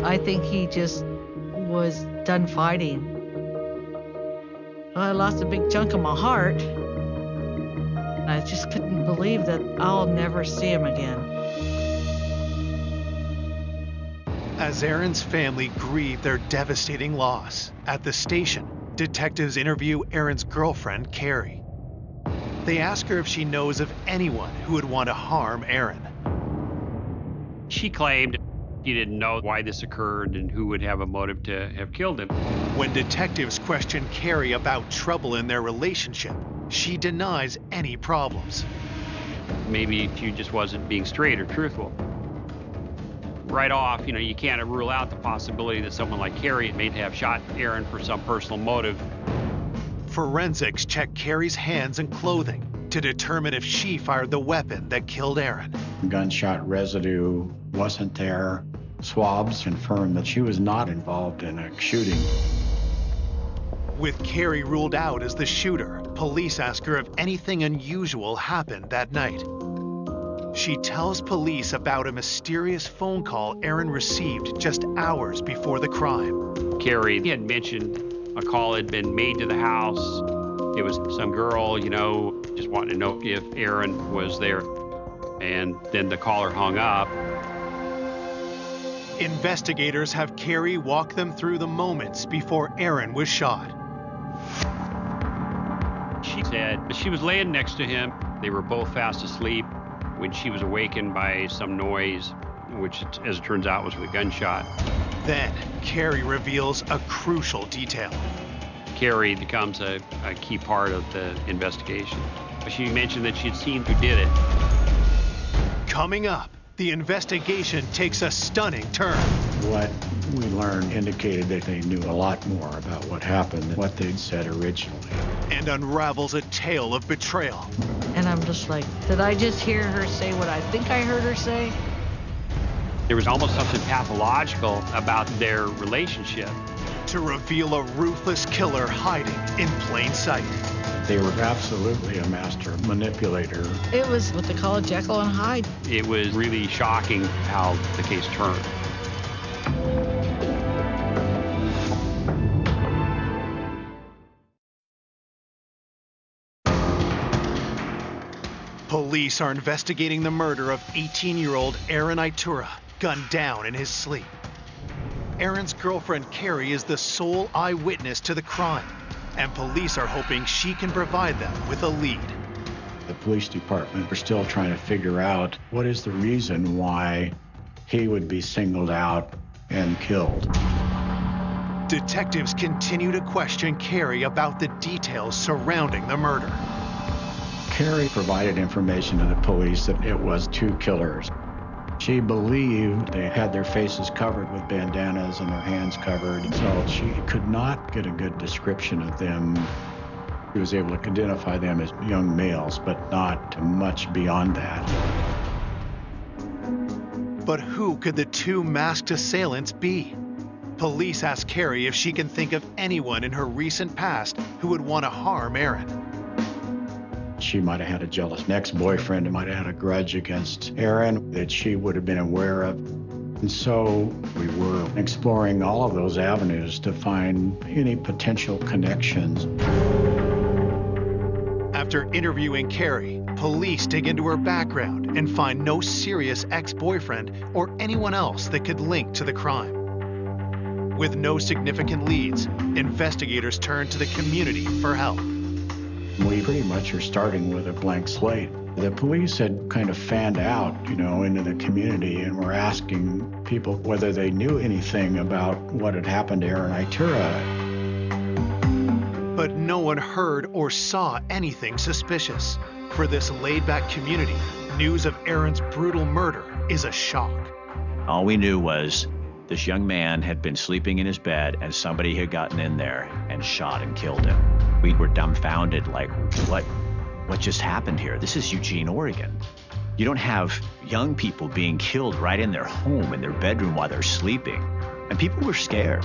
Speaker 14: I think he just was done fighting. I lost a big chunk of my heart. I just couldn't believe that I'll never see him again.
Speaker 16: As Aaron's family grieve their devastating loss, at the station, detectives interview Aaron's girlfriend, Carrie. They ask her if she knows of anyone who would want to harm Aaron.
Speaker 20: She claimed she didn't know why this occurred and who would have a motive to have killed him.
Speaker 16: When detectives question Carrie about trouble in their relationship, she denies any problems.
Speaker 20: Maybe she just wasn't being straight or truthful. Right off, you can't rule out the possibility that someone like Carrie may have shot Aaron for some personal motive.
Speaker 16: Forensics check Carrie's hands and clothing to determine if she fired the weapon that killed Aaron.
Speaker 19: Gunshot residue wasn't there. Swabs confirmed that she was not involved in a shooting.
Speaker 16: With Carrie ruled out as the shooter, police ask her if anything unusual happened that night. She tells police about a mysterious phone call Aaron received just hours before the crime.
Speaker 20: Carrie had mentioned a call had been made to the house. It was some girl, just wanting to know if Aaron was there. And then the caller hung up.
Speaker 16: Investigators have Carrie walk them through the moments before Aaron was shot.
Speaker 20: She said she was laying next to him. They were both fast asleep when she was awakened by some noise, which, as it turns out, was with a gunshot.
Speaker 16: Then, Carrie reveals a crucial detail.
Speaker 20: Carrie becomes a key part of the investigation. She mentioned that she'd seen who did it.
Speaker 16: Coming up, the investigation takes a stunning turn.
Speaker 19: What we learned indicated that they knew a lot more about what happened than what they'd said originally.
Speaker 16: And unravels a tale of betrayal.
Speaker 14: And I'm just like, did I just hear her say what I think I heard her say?
Speaker 20: There was almost something pathological about their relationship.
Speaker 16: To reveal a ruthless killer hiding in plain sight.
Speaker 19: They were absolutely a master manipulator.
Speaker 14: It was what they call a Jekyll and Hyde.
Speaker 20: It was really shocking how the case turned.
Speaker 16: Police are investigating the murder of 18-year-old Aaron Itura, gunned down in his sleep. Aaron's girlfriend, Carrie, is the sole eyewitness to the crime, and police are hoping she can provide them with a lead.
Speaker 19: The police department are still trying to figure out what is the reason why he would be singled out and killed.
Speaker 16: Detectives continue to question Carrie about the details surrounding the murder.
Speaker 19: Carrie provided information to the police that it was two killers. She believed they had their faces covered with bandanas and their hands covered, so she could not get a good description of them. She was able to identify them as young males, but not much beyond that.
Speaker 16: But who could the two masked assailants be? Police ask Carrie if she can think of anyone in her recent past who would want to harm Aaron.
Speaker 19: She might have had a jealous ex-boyfriend, might have had a grudge against Aaron that she would have been aware of. And so we were exploring all of those avenues to find any potential connections.
Speaker 16: After interviewing Carrie, police dig into her background and find no serious ex-boyfriend or anyone else that could link to the crime. With no significant leads, investigators turn to the community for help.
Speaker 19: We pretty much are starting with a blank slate. The police had kind of fanned out, into the community and were asking people whether they knew anything about what had happened to Aaron Itura.
Speaker 16: But But no one heard or saw anything suspicious. For this laid-back community, news of Aaron's brutal murder is a shock.
Speaker 18: All we knew was this young man had been sleeping in his bed and somebody had gotten in there and shot and killed him. We were dumbfounded, like, what just happened here? This is Eugene, Oregon. You don't have young people being killed right in their home, in their bedroom while they're sleeping. And people were scared.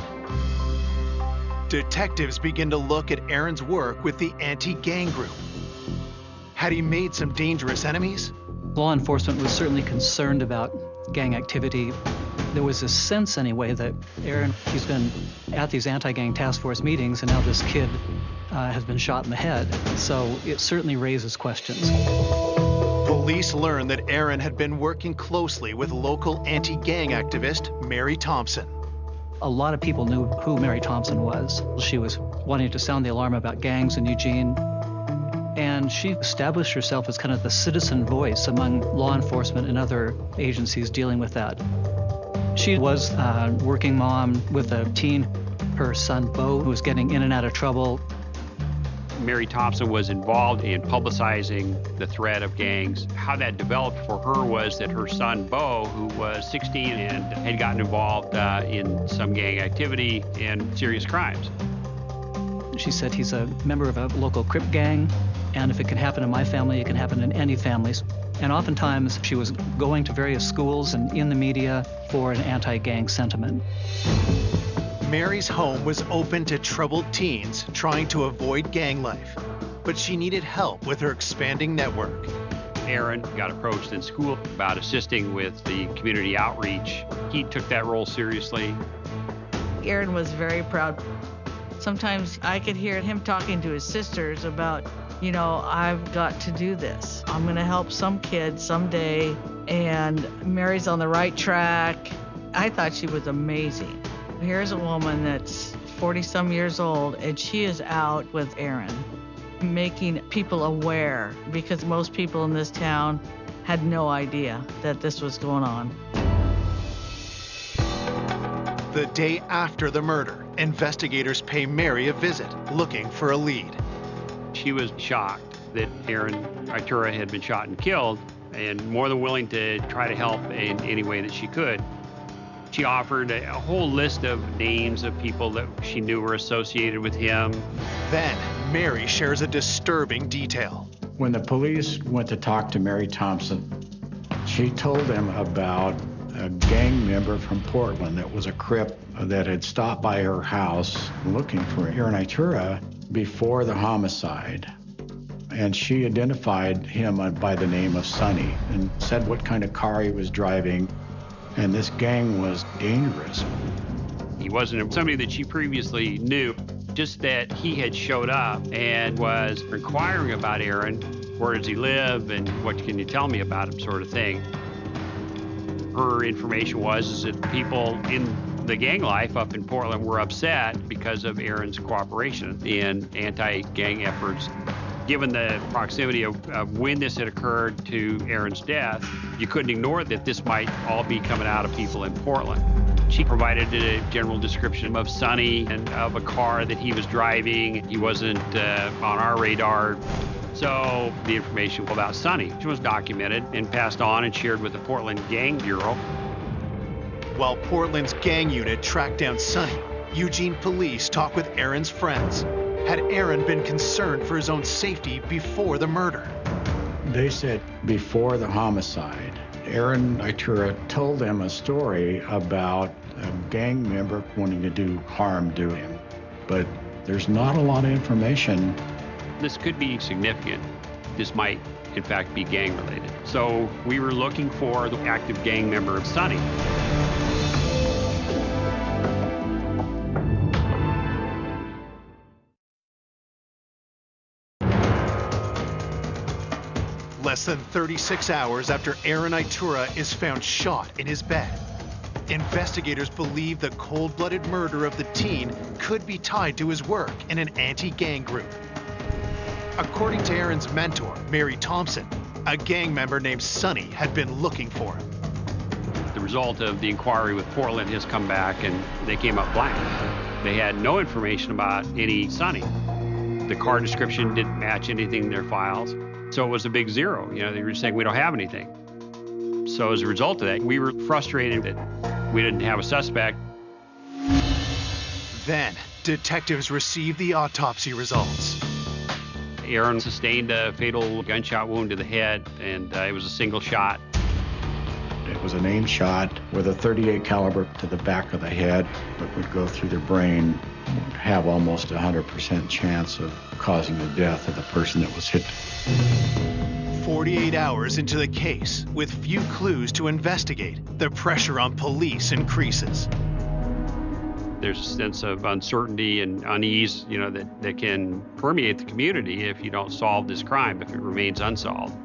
Speaker 16: Detectives begin to look at Aaron's work with the anti-gang group. Had he made some dangerous enemies?
Speaker 3: Law enforcement was certainly concerned about gang activity. There was a sense, anyway, that Aaron, he's been at these anti-gang task force meetings, and now this kid has been shot in the head. So it certainly raises questions.
Speaker 16: Police learned that Aaron had been working closely with local anti-gang activist Mary Thompson.
Speaker 3: A lot of people knew who Mary Thompson was. She was wanting to sound the alarm about gangs in Eugene. And she established herself as kind of the citizen voice among law enforcement and other agencies dealing with that. She was a working mom with a teen, her son Bo, who was getting in and out of trouble.
Speaker 20: Mary Thompson was involved in publicizing the threat of gangs. How that developed for her was that her son Bo, who was 16 and had gotten involved in some gang activity and serious crimes.
Speaker 3: She said he's a member of a local Crip gang, and if it can happen in my family, it can happen in any families. And oftentimes she was going to various schools and in the media for an anti-gang sentiment.
Speaker 16: Mary's home was open to troubled teens trying to avoid gang life, but she needed help with her expanding network.
Speaker 20: Aaron got approached in school about assisting with the community outreach. He took that role seriously.
Speaker 14: Aaron was very proud. Sometimes I could hear him talking to his sisters about, you know, I've got to do this. I'm going to help some kid someday, and Mary's on the right track. I thought she was amazing. Here's a woman that's 40-some years old, and she is out with Aaron, making people aware, because most people in this town had no idea that this was going on.
Speaker 16: The day after the murder, investigators pay Mary a visit, looking for a lead.
Speaker 20: She was shocked that Aaron Itura had been shot and killed, and more than willing to try to help in any way that she could. She offered a whole list of names of people that she knew were associated with him.
Speaker 16: Then, Mary shares a disturbing detail.
Speaker 19: When the police went to talk to Mary Thompson, she told them about a gang member from Portland that was a Crip that had stopped by her house looking for Aaron Itura before the homicide. And she identified him by the name of Sonny and said what kind of car he was driving. And this gang was dangerous.
Speaker 20: He wasn't somebody that she previously knew, just that he had showed up and was inquiring about Aaron. Where does he live and what can you tell me about him, sort of thing. Her information was that people in the gang life up in Portland were upset because of Aaron's cooperation in anti-gang efforts. Given the proximity of when this had occurred to Aaron's death, you couldn't ignore that this might all be coming out of people in Portland. She provided a general description of Sonny and of a car that he was driving. He wasn't on our radar. So the information about Sonny was documented and passed on and shared with the Portland Gang Bureau.
Speaker 16: While Portland's gang unit tracked down Sonny, Eugene police talked with Aaron's friends. Had Aaron been concerned for his own safety before the murder?
Speaker 19: They said before the homicide, Aaron Itura told them a story about a gang member wanting to do harm to him. But there's not a lot of information.
Speaker 20: This could be significant. This might, in fact, be gang-related. So we were looking for the active gang member of Sonny.
Speaker 16: Less than 36 hours after Aaron Itura is found shot in his bed, investigators believe the cold-blooded murder of the teen could be tied to his work in an anti-gang group. According to Aaron's mentor, Mary Thompson, a gang member named Sonny had been looking for him.
Speaker 20: The result of the inquiry with Portland has come back and they came up blank. They had no information about any Sonny. The car description didn't match anything in their files. So it was a big zero. They were just saying, we don't have anything. So as a result of that, we were frustrated that we didn't have a suspect.
Speaker 16: Then, detectives received the autopsy results.
Speaker 20: Aaron sustained a fatal gunshot wound to the head, and it was a single shot.
Speaker 19: It was an aim shot with a .38 caliber to the back of the head that would go through the brain, would have almost 100% chance of causing the death of the person that was hit.
Speaker 16: 48 hours into the case, with few clues to investigate, the pressure on police increases.
Speaker 20: There's a sense of uncertainty and unease, that can permeate the community if you don't solve this crime, if it remains unsolved.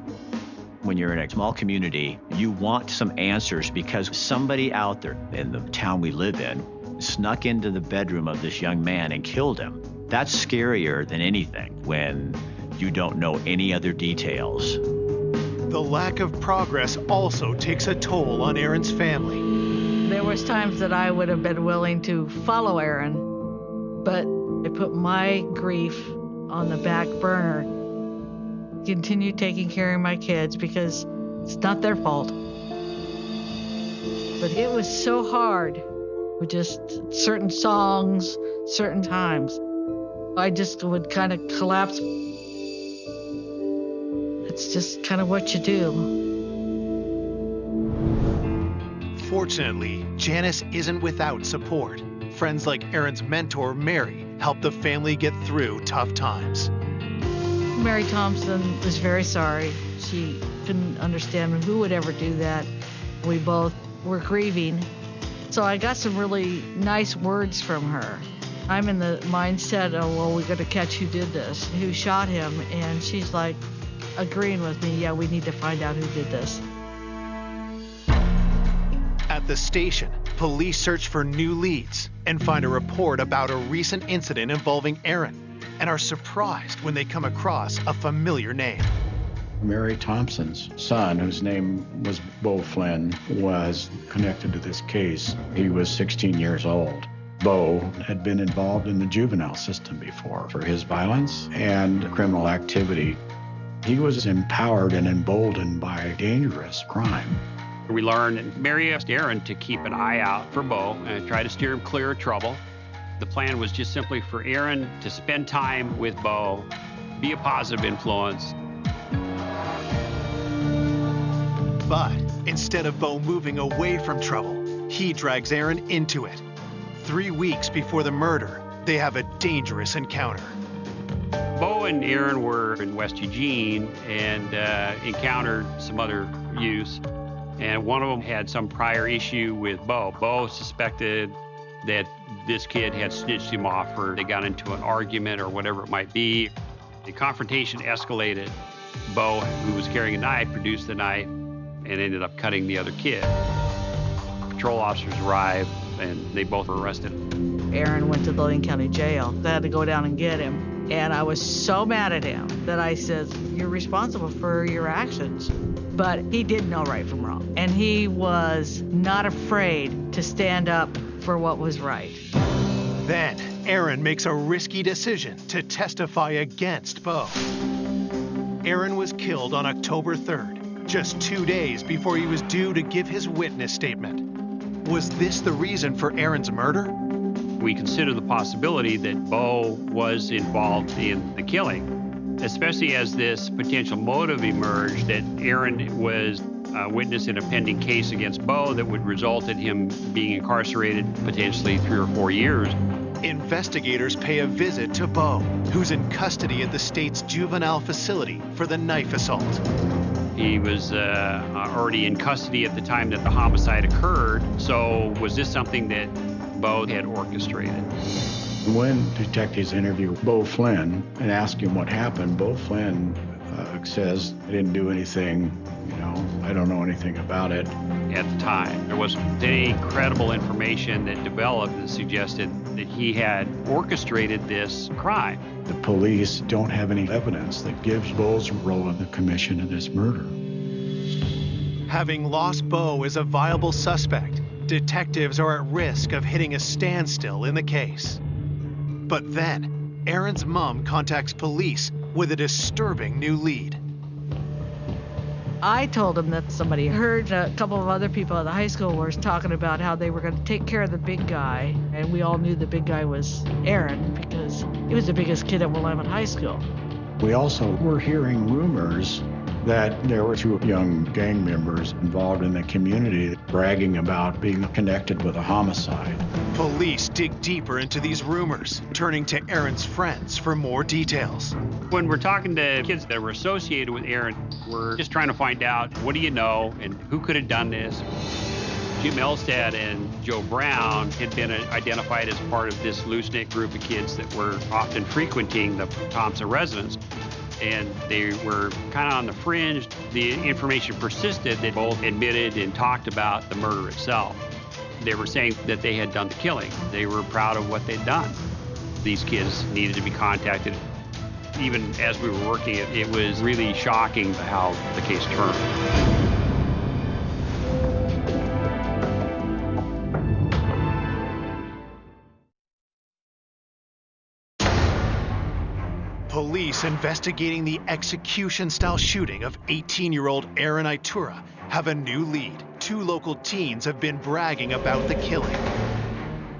Speaker 18: When you're in a small community, you want some answers because somebody out there in the town we live in snuck into the bedroom of this young man and killed him. That's scarier than anything when you don't know any other details.
Speaker 16: The lack of progress also takes a toll on Aaron's family.
Speaker 14: There was times that I would have been willing to follow Aaron, but I put my grief on the back burner. Continue taking care of my kids because it's not their fault. But it was so hard with just certain songs, certain times. I just would kind of collapse. It's just kind of what you do.
Speaker 16: Fortunately, Janice isn't without support. Friends like Aaron's mentor, Mary, help the family get through tough times.
Speaker 14: Mary Thompson was very sorry. She couldn't understand who would ever do that. We both were grieving. So I got some really nice words from her. I'm in the mindset of, well, we got to catch who did this, who shot him. And she's like agreeing with me, yeah, we need to find out who did this.
Speaker 16: At the station, police search for new leads and find a report about a recent incident involving Aaron, and are surprised when they come across a familiar name.
Speaker 19: Mary Thompson's son, whose name was Bo Flynn, was connected to this case. He was 16 years old. Bo had been involved in the juvenile system before for his violence and criminal activity. He was empowered and emboldened by dangerous crime.
Speaker 20: We learned that Mary asked Aaron to keep an eye out for Bo and try to steer him clear of trouble. The plan was just simply for Aaron to spend time with Bo, be a positive influence.
Speaker 16: But instead of Bo moving away from trouble, he drags Aaron into it. 3 weeks before the murder, they have a dangerous encounter.
Speaker 20: Bo and Aaron were in West Eugene and encountered some other youths, and one of them had some prior issue with Bo. Bo suspected that this kid had snitched him off, or they got into an argument or whatever it might be. The confrontation escalated. Bo, who was carrying a knife, produced the knife and ended up cutting the other kid. Patrol officers arrived and they both were arrested.
Speaker 14: Aaron went to the Lane County Jail. They had to go down and get him. And I was so mad at him that I said, you're responsible for your actions. But he did know right from wrong. And he was not afraid to stand up for what was right.
Speaker 16: Then, Aaron makes a risky decision to testify against Bo. Aaron was killed on October 3rd, just 2 days before he was due to give his witness statement. Was this the reason for Aaron's murder?
Speaker 20: We consider the possibility that Bo was involved in the killing, especially as this potential motive emerged that Aaron was a witness in a pending case against Bo that would result in him being incarcerated potentially 3 or 4 years.
Speaker 16: Investigators pay a visit to Bo, who's in custody at the state's juvenile facility for the knife assault.
Speaker 20: He was already in custody at the time that the homicide occurred, so was this something that Bo had orchestrated?
Speaker 19: When detectives interview Bo Flynn and ask him what happened, Bo Flynn says, I didn't do anything, I don't know anything about it.
Speaker 20: At the time, there wasn't any credible information that developed that suggested that he had orchestrated this crime.
Speaker 19: The police don't have any evidence that gives Bo's role in the commission of this murder.
Speaker 16: Having lost Bo as a viable suspect, detectives are at risk of hitting a standstill in the case. But then, Aaron's mom contacts police with a disturbing new lead.
Speaker 14: I told him that somebody heard a couple of other people at the high school were talking about how they were going to take care of the big guy, and we all knew the big guy was Aaron because he was the biggest kid at Willamette High School.
Speaker 19: We also were hearing rumors that there were 2 young gang members involved in the community bragging about being connected with a homicide.
Speaker 16: Police dig deeper into these rumors, turning to Aaron's friends for more details.
Speaker 20: When we're talking to kids that were associated with Aaron, we're just trying to find out, what do you know and who could have done this? Jim Elstad and Joe Brown had been identified as part of this loose-knit group of kids that were often frequenting the Thompson residence. And they were kind of on the fringe. The information persisted that both admitted and talked about the murder itself. They were saying that they had done the killing. They were proud of what they'd done. These kids needed to be contacted. Even as we were working, it was really shocking how the case turned.
Speaker 16: Police investigating the execution-style shooting of 18-year-old Aaron Itura have a new lead. 2 local teens have been bragging about the killing.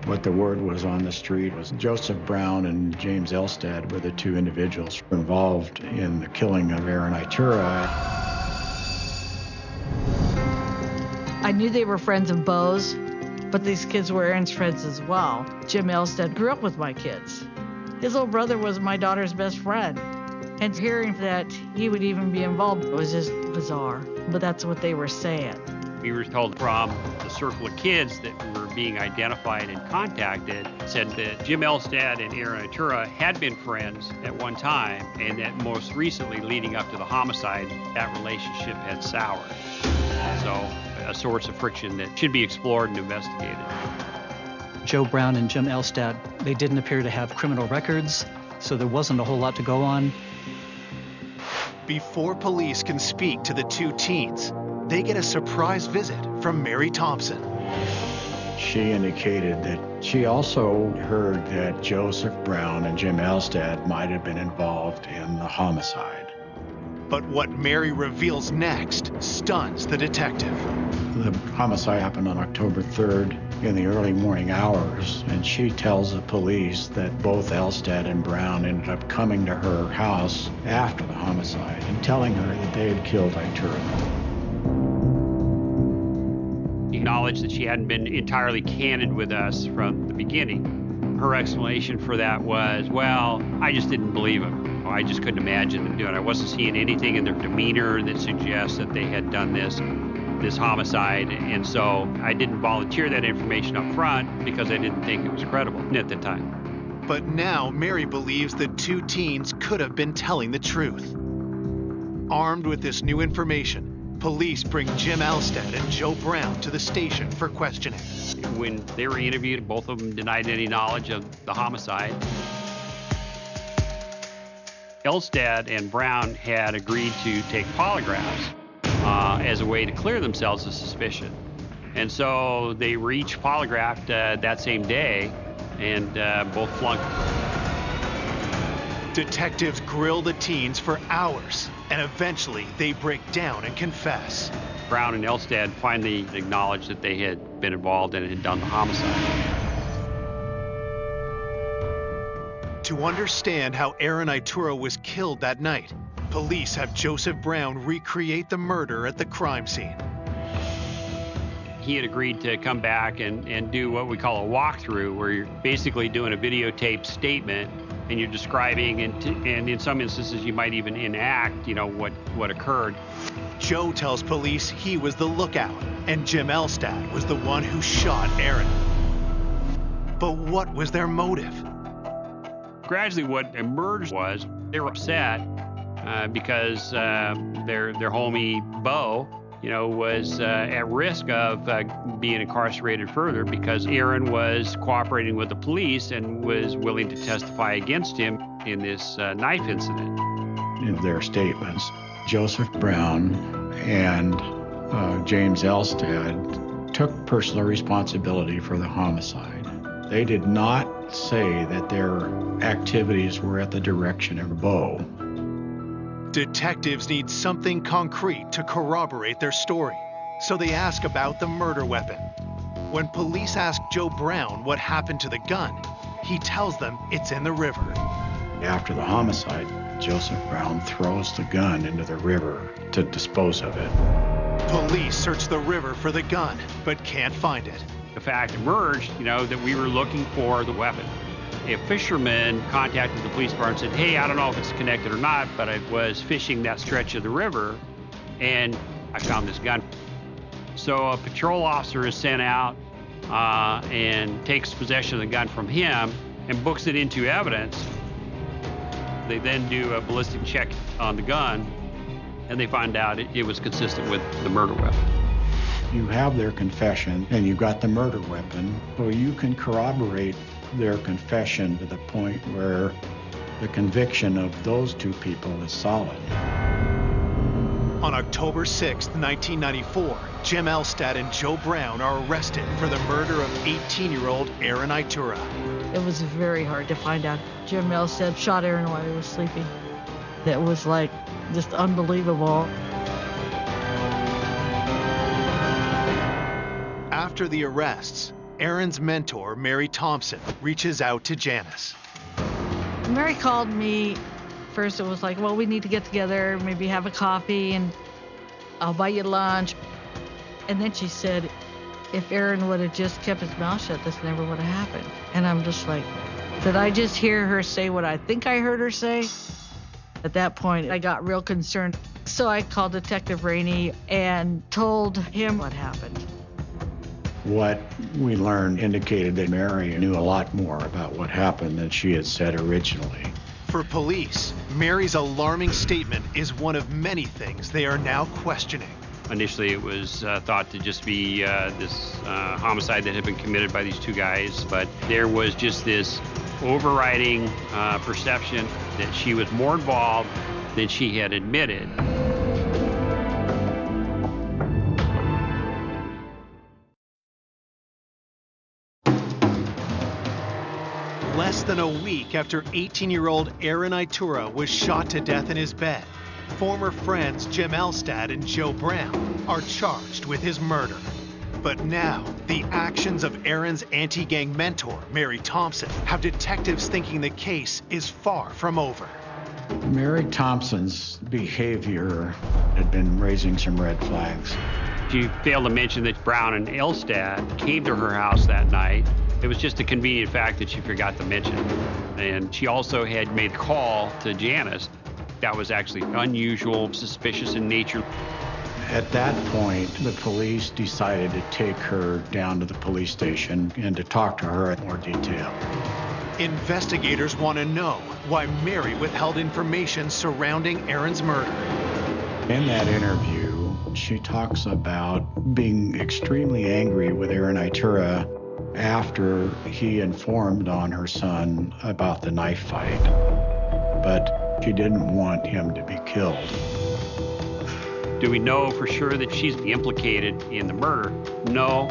Speaker 19: What the word was on the street was Joseph Brown and James Elstad were the 2 individuals involved in the killing of Aaron Itura.
Speaker 14: I knew they were friends of Bo's, but these kids were Aaron's friends as well. Jim Elstad grew up with my kids. His little brother was my daughter's best friend. And hearing that he would even be involved was just bizarre. But that's what they were saying.
Speaker 20: We were told from the circle of kids that were being identified and contacted said that Jim Elstad and Aaron Itura had been friends at one time, and that most recently, leading up to the homicide, that relationship had soured. So a source of friction that should be explored and investigated.
Speaker 3: Joe Brown and Jim Elstad, they didn't appear to have criminal records, so there wasn't a whole lot to go on.
Speaker 16: Before police can speak to the 2 teens, they get a surprise visit from Mary Thompson.
Speaker 19: She indicated that she also heard that Joseph Brown and Jim Elstad might have been involved in the homicide.
Speaker 16: But what Mary reveals next stuns the detective.
Speaker 19: The homicide happened on October 3rd in the early morning hours, and she tells the police that both Elstad and Brown ended up coming to her house after the homicide and telling her that they had killed Itura.
Speaker 20: Acknowledged that she hadn't been entirely candid with us from the beginning. Her explanation for that was, well, I just didn't believe them. I just couldn't imagine them doing it. I wasn't seeing anything in their demeanor that suggests that they had done this homicide, and so I didn't volunteer that information up front because I didn't think it was credible at the time.
Speaker 16: But now Mary believes the 2 teens could have been telling the truth. Armed with this new information, police bring Jim Elstad and Joe Brown to the station for questioning.
Speaker 20: When they were interviewed, both of them denied any knowledge of the homicide. Elstad and Brown had agreed to take polygraphs as a way to clear themselves of suspicion. And so they were each polygraphed that same day, and both flunked.
Speaker 16: Detectives grill the teens for hours, and eventually they break down and confess.
Speaker 20: Brown and Elstad finally acknowledged that they had been involved and had done the homicide.
Speaker 16: To understand how Aaron Itura was killed that night, police have Joseph Brown recreate the murder at the crime scene.
Speaker 20: He had agreed to come back and do what we call a walkthrough, where you're basically doing a videotaped statement and you're describing, and in some instances you might even enact, what occurred.
Speaker 16: Joe tells police he was the lookout, and Jim Elstad was the one who shot Aaron. But what was their motive?
Speaker 20: Gradually what emerged was they were upset because their homie Bo, was at risk of being incarcerated further because Aaron was cooperating with the police and was willing to testify against him in this knife incident.
Speaker 19: In their statements, Joseph Brown and James Elstad took personal responsibility for the homicide. They did not say that their activities were at the direction of Bo.
Speaker 16: Detectives need something concrete to corroborate their story, so they ask about the murder weapon. When police ask Joe Brown what happened to the gun, he tells them it's in the river.
Speaker 19: After the homicide, Joseph Brown throws the gun into the river to dispose of it.
Speaker 16: Police search the river for the gun, but can't find it.
Speaker 20: The fact emerged, that we were looking for the weapon. A fisherman contacted the police department and said, hey, I don't know if it's connected or not, but I was fishing that stretch of the river and I found this gun. So a patrol officer is sent out and takes possession of the gun from him and books it into evidence. They then do a ballistic check on the gun and they find out it was consistent with the murder weapon.
Speaker 19: You have their confession and you've got the murder weapon, so you can corroborate their confession to the point where the conviction of those two people is solid.
Speaker 16: On October 6, 1994, Jim Elstad and Joe Brown are arrested for the murder of 18-year-old Aaron Itura.
Speaker 14: It was very hard to find out. Jim Elstad shot Aaron while he was sleeping. That was like just unbelievable.
Speaker 16: After the arrests, Aaron's mentor, Mary Thompson, reaches out to Janice.
Speaker 14: Mary called me. First it was like, well, we need to get together, maybe have a coffee, and I'll buy you lunch. And then she said, if Aaron would have just kept his mouth shut, this never would have happened. And I'm just like, did I just hear her say what I think I heard her say? At that point, I got real concerned. So I called Detective Rainey and told him what happened.
Speaker 19: What we learned indicated that Mary knew a lot more about what happened than she had said originally.
Speaker 16: For police, Mary's alarming statement is one of many things they are now questioning.
Speaker 20: Initially, it was thought to just be this homicide that had been committed by these two guys, but there was just this overriding perception that she was more involved than she had admitted.
Speaker 16: Less than a week after 18-year-old Aaron Itura was shot to death in his bed, former friends Jim Elstad and Joe Brown are charged with his murder. But now, the actions of Aaron's anti-gang mentor, Mary Thompson, have detectives thinking the case is far from over.
Speaker 19: Mary Thompson's behavior had been raising some red flags.
Speaker 20: She failed to mention that Brown and Elstad came to her house that night. It was just a convenient fact that she forgot to mention. And she also had made a call to Janice. That was actually unusual, suspicious in nature.
Speaker 19: At that point, the police decided to take her down to the police station and to talk to her in more detail.
Speaker 16: Investigators want to know why Mary withheld information surrounding Aaron's murder.
Speaker 19: In that interview, she talks about being extremely angry with Aaron Itura after he informed on her son about the knife fight, but she didn't want him to be killed.
Speaker 20: Do we know for sure that she's implicated in the murder? No.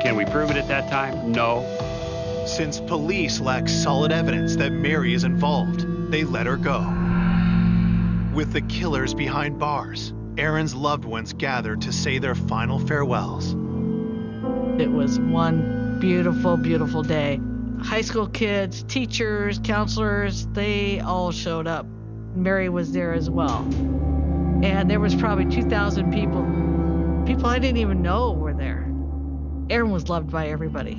Speaker 20: Can we prove it at that time? No.
Speaker 16: Since police lack solid evidence that Mary is involved, they let her go. With the killers behind bars, Aaron's loved ones gathered to say their final farewells.
Speaker 14: It was one beautiful, beautiful day. High school kids, teachers, counselors, they all showed up. Mary was there as well. And there was probably 2,000 people. People I didn't even know were there. Aaron was loved by everybody.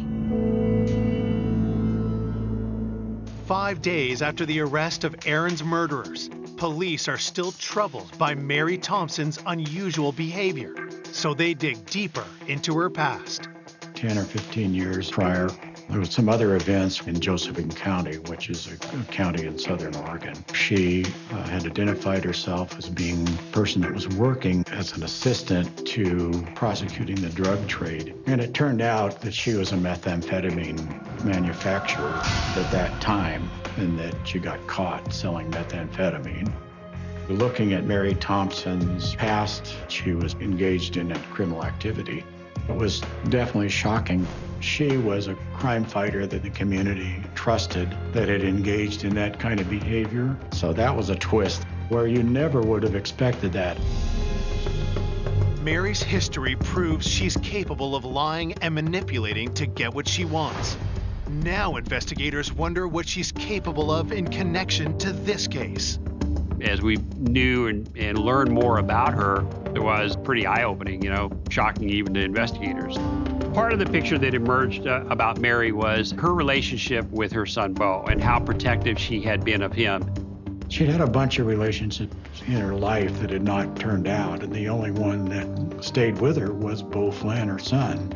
Speaker 16: 5 days after the arrest of Aaron's murderers, police are still troubled by Mary Thompson's unusual behavior, so they dig deeper into her past.
Speaker 19: 10 or 15 years prior, there was some other events in Josephine County, which is a county in southern Oregon. She had identified herself as being a person that was working as an assistant to prosecuting the drug trade. And it turned out that she was a methamphetamine manufacturer at that time, and that she got caught selling methamphetamine. Looking at Mary Thompson's past, she was engaged in a criminal activity. It was definitely shocking. She was a crime fighter that the community trusted, that had engaged in that kind of behavior. So that was a twist where you never would have expected that.
Speaker 16: Mary's history proves she's capable of lying and manipulating to get what she wants. Now investigators wonder what she's capable of in connection to this case.
Speaker 20: As we knew and learned more about her, it was pretty eye-opening, shocking even to investigators. Part of the picture that emerged about Mary was her relationship with her son, Bo, and how protective she had been of him.
Speaker 19: She'd had a bunch of relationships in her life that had not turned out, and the only one that stayed with her was Bo Flynn, her son.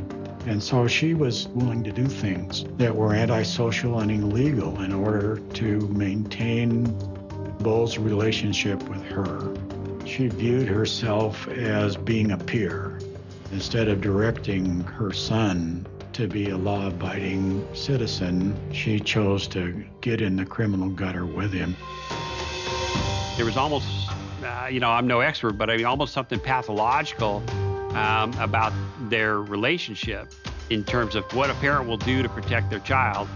Speaker 19: And so she was willing to do things that were antisocial and illegal in order to maintain Bo's relationship with her. She viewed herself as being a peer. Instead of directing her son to be a law-abiding citizen, she chose to get in the criminal gutter with him.
Speaker 20: There was almost, I'm no expert, but almost something pathological about their relationship in terms of what a parent will do to protect their child.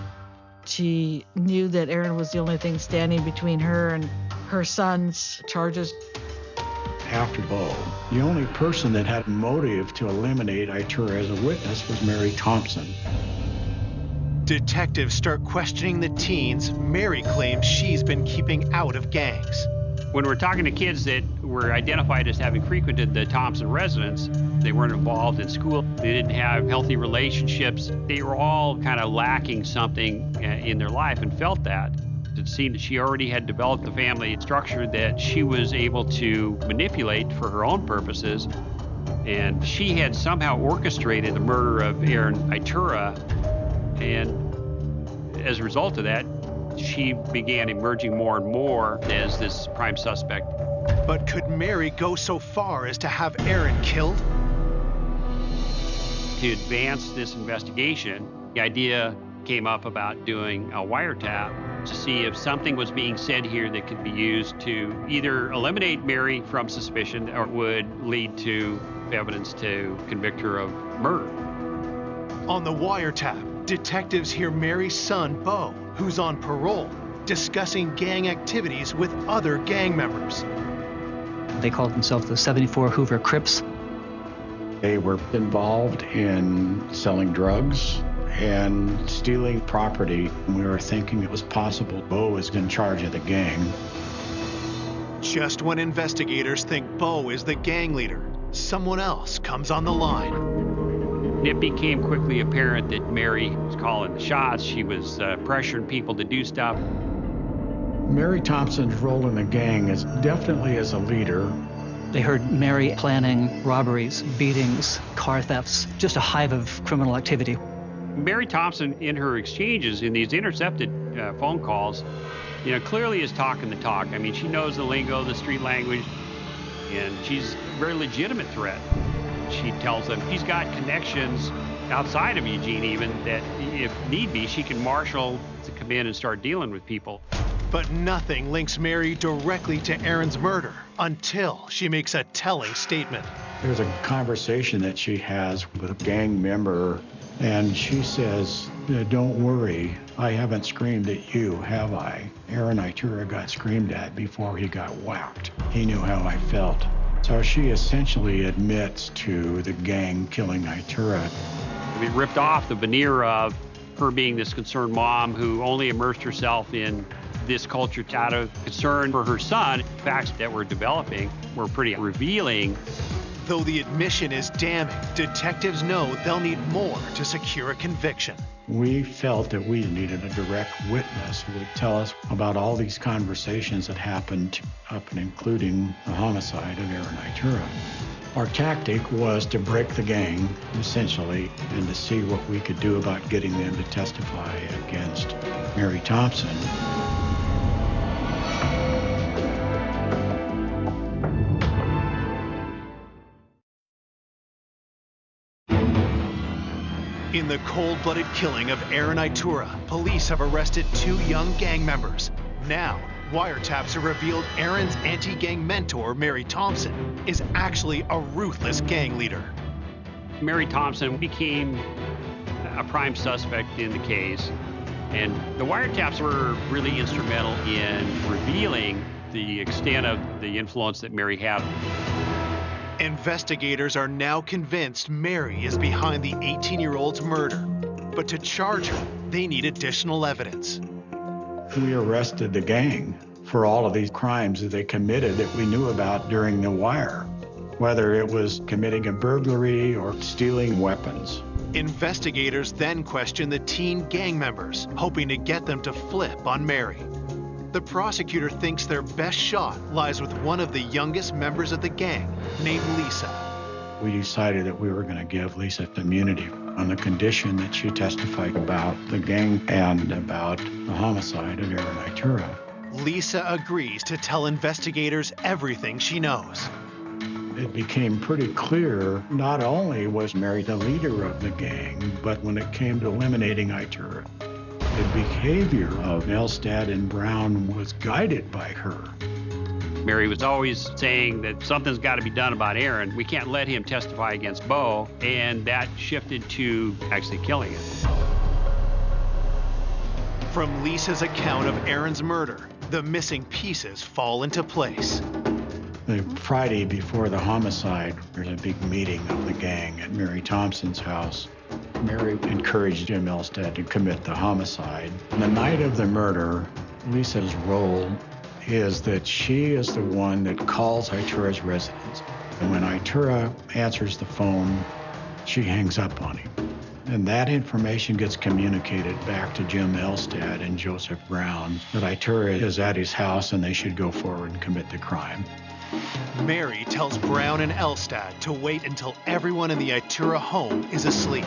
Speaker 14: She knew that Aaron was the only thing standing between her and her son's charges.
Speaker 19: After Bo, the only person that had motive to eliminate Itura as a witness was Mary Thompson.
Speaker 16: Detectives start questioning the teens Mary claims she's been keeping out of gangs.
Speaker 20: When we're talking to kids that were identified as having frequented the Thompson residence, they weren't involved in school, they didn't have healthy relationships, they were all kind of lacking something in their life and felt that. It seemed that she already had developed a family structure that she was able to manipulate for her own purposes, and she had somehow orchestrated the murder of Aaron Itura, and as a result of that, she began emerging more and more as this prime suspect.
Speaker 16: But could Mary go so far as to have Aaron killed?
Speaker 20: To advance this investigation, the idea came up about doing a wiretap to see if something was being said here that could be used to either eliminate Mary from suspicion or would lead to evidence to convict her of murder.
Speaker 16: On the wiretap, detectives hear Mary's son, Bo, who's on parole, discussing gang activities with other gang members.
Speaker 3: They called themselves the 74 Hoover Crips.
Speaker 19: They were involved in selling drugs and stealing property. We were thinking it was possible Bo was in charge of the gang.
Speaker 16: Just when investigators think Bo is the gang leader, someone else comes on the line.
Speaker 20: It became quickly apparent that Mary was calling the shots. She was pressuring people to do stuff.
Speaker 19: Mary Thompson's role in the gang is definitely as a leader.
Speaker 3: They heard Mary planning robberies, beatings, car thefts, just a hive of criminal activity.
Speaker 20: Mary Thompson, in her exchanges, in these intercepted phone calls, clearly is talking the talk. I mean, she knows the lingo, the street language, and she's a very legitimate threat. She tells them she's got connections outside of Eugene even that, if need be, she can marshal to come in and start dealing with people.
Speaker 16: But nothing links Mary directly to Aaron's murder until she makes a telling statement.
Speaker 19: There's a conversation that she has with a gang member, and she says, "Don't worry, I haven't screamed at you, have I? Aaron Itura got screamed at before he got whacked. He knew how I felt." So she essentially admits to the gang killing Itura.
Speaker 20: We ripped off the veneer of her being this concerned mom who only immersed herself in this culture out of concern for her son. Facts that we're developing were pretty revealing.
Speaker 16: Though the admission is damning, detectives know they'll need more to secure a conviction.
Speaker 19: We felt that we needed a direct witness who would tell us about all these conversations that happened up and including the homicide of Aaron Itura. Our tactic was to break the gang, essentially, and to see what we could do about getting them to testify against Mary Thompson.
Speaker 16: In the cold-blooded killing of Aaron Itura, police have arrested 2 young gang members. Now, wiretaps have revealed Aaron's anti-gang mentor, Mary Thompson, is actually a ruthless gang leader.
Speaker 20: Mary Thompson became a prime suspect in the case. And the wiretaps were really instrumental in revealing the extent of the influence that Mary had.
Speaker 16: Investigators are now convinced Mary is behind the 18-year-old's murder. But to charge her, they need additional evidence.
Speaker 19: We arrested the gang for all of these crimes that they committed that we knew about during the wire, whether it was committing a burglary or stealing weapons.
Speaker 16: Investigators then question the teen gang members, hoping to get them to flip on Mary. The prosecutor thinks their best shot lies with one of the youngest members of the gang, named Lisa.
Speaker 19: We decided that we were going to give Lisa immunity on the condition that she testified about the gang and about the homicide of Aaron Itura.
Speaker 16: Lisa agrees to tell investigators everything she knows.
Speaker 19: It became pretty clear not only was Mary the leader of the gang, but when it came to eliminating Itura, the behavior of Elstad and Brown was guided by her.
Speaker 20: Mary was always saying that something's got to be done about Aaron. We can't let him testify against Bo, and that shifted to actually killing him.
Speaker 16: From Lisa's account of Aaron's murder, the missing pieces fall into place.
Speaker 19: The Friday before the homicide, there's a big meeting of the gang at Mary Thompson's house. Mary encouraged Jim Elstad to commit the homicide. On the night of the murder, Lisa's role is that she is the one that calls Itura's residence. And when Itura answers the phone, she hangs up on him. And that information gets communicated back to Jim Elstad and Joseph Brown that Itura is at his house and they should go forward and commit the crime.
Speaker 16: Mary tells Brown and Elstad to wait until everyone in the Itura home is asleep.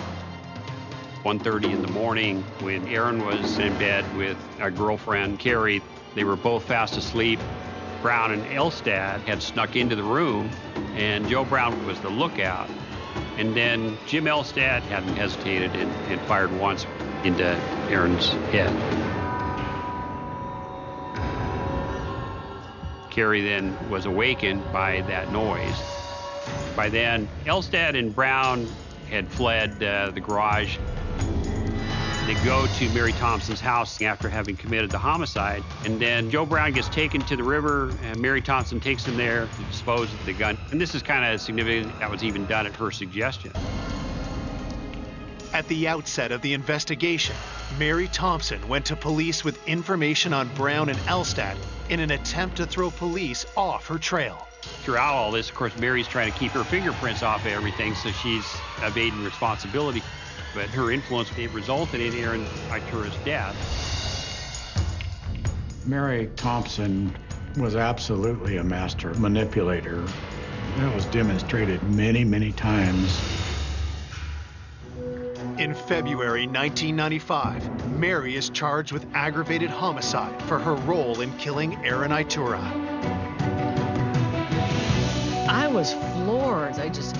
Speaker 20: 1:30 in the morning, when Aaron was in bed with a girlfriend, Carrie, they were both fast asleep. Brown and Elstad had snuck into the room, and Joe Brown was the lookout. And then Jim Elstad hadn't hesitated and fired once into Aaron's head. Carrie then was awakened by that noise. By then, Elstad and Brown had fled the garage. They go to Mary Thompson's house after having committed the homicide, and then Joe Brown gets taken to the river, and Mary Thompson takes him there to dispose of the gun. And this is kind of significant. That was even done at her suggestion.
Speaker 16: At the outset of the investigation, Mary Thompson went to police with information on Brown and Elstad in an attempt to throw police off her trail.
Speaker 20: Throughout all this, of course, Mary's trying to keep her fingerprints off of everything, so she's evading responsibility. But her influence, it resulted in Aaron Itura's death.
Speaker 19: Mary Thompson was absolutely a master manipulator. That was demonstrated many, many times.
Speaker 16: In February 1995, Mary is charged with aggravated homicide for her role in killing Aaron Itura.
Speaker 14: I was floored. I just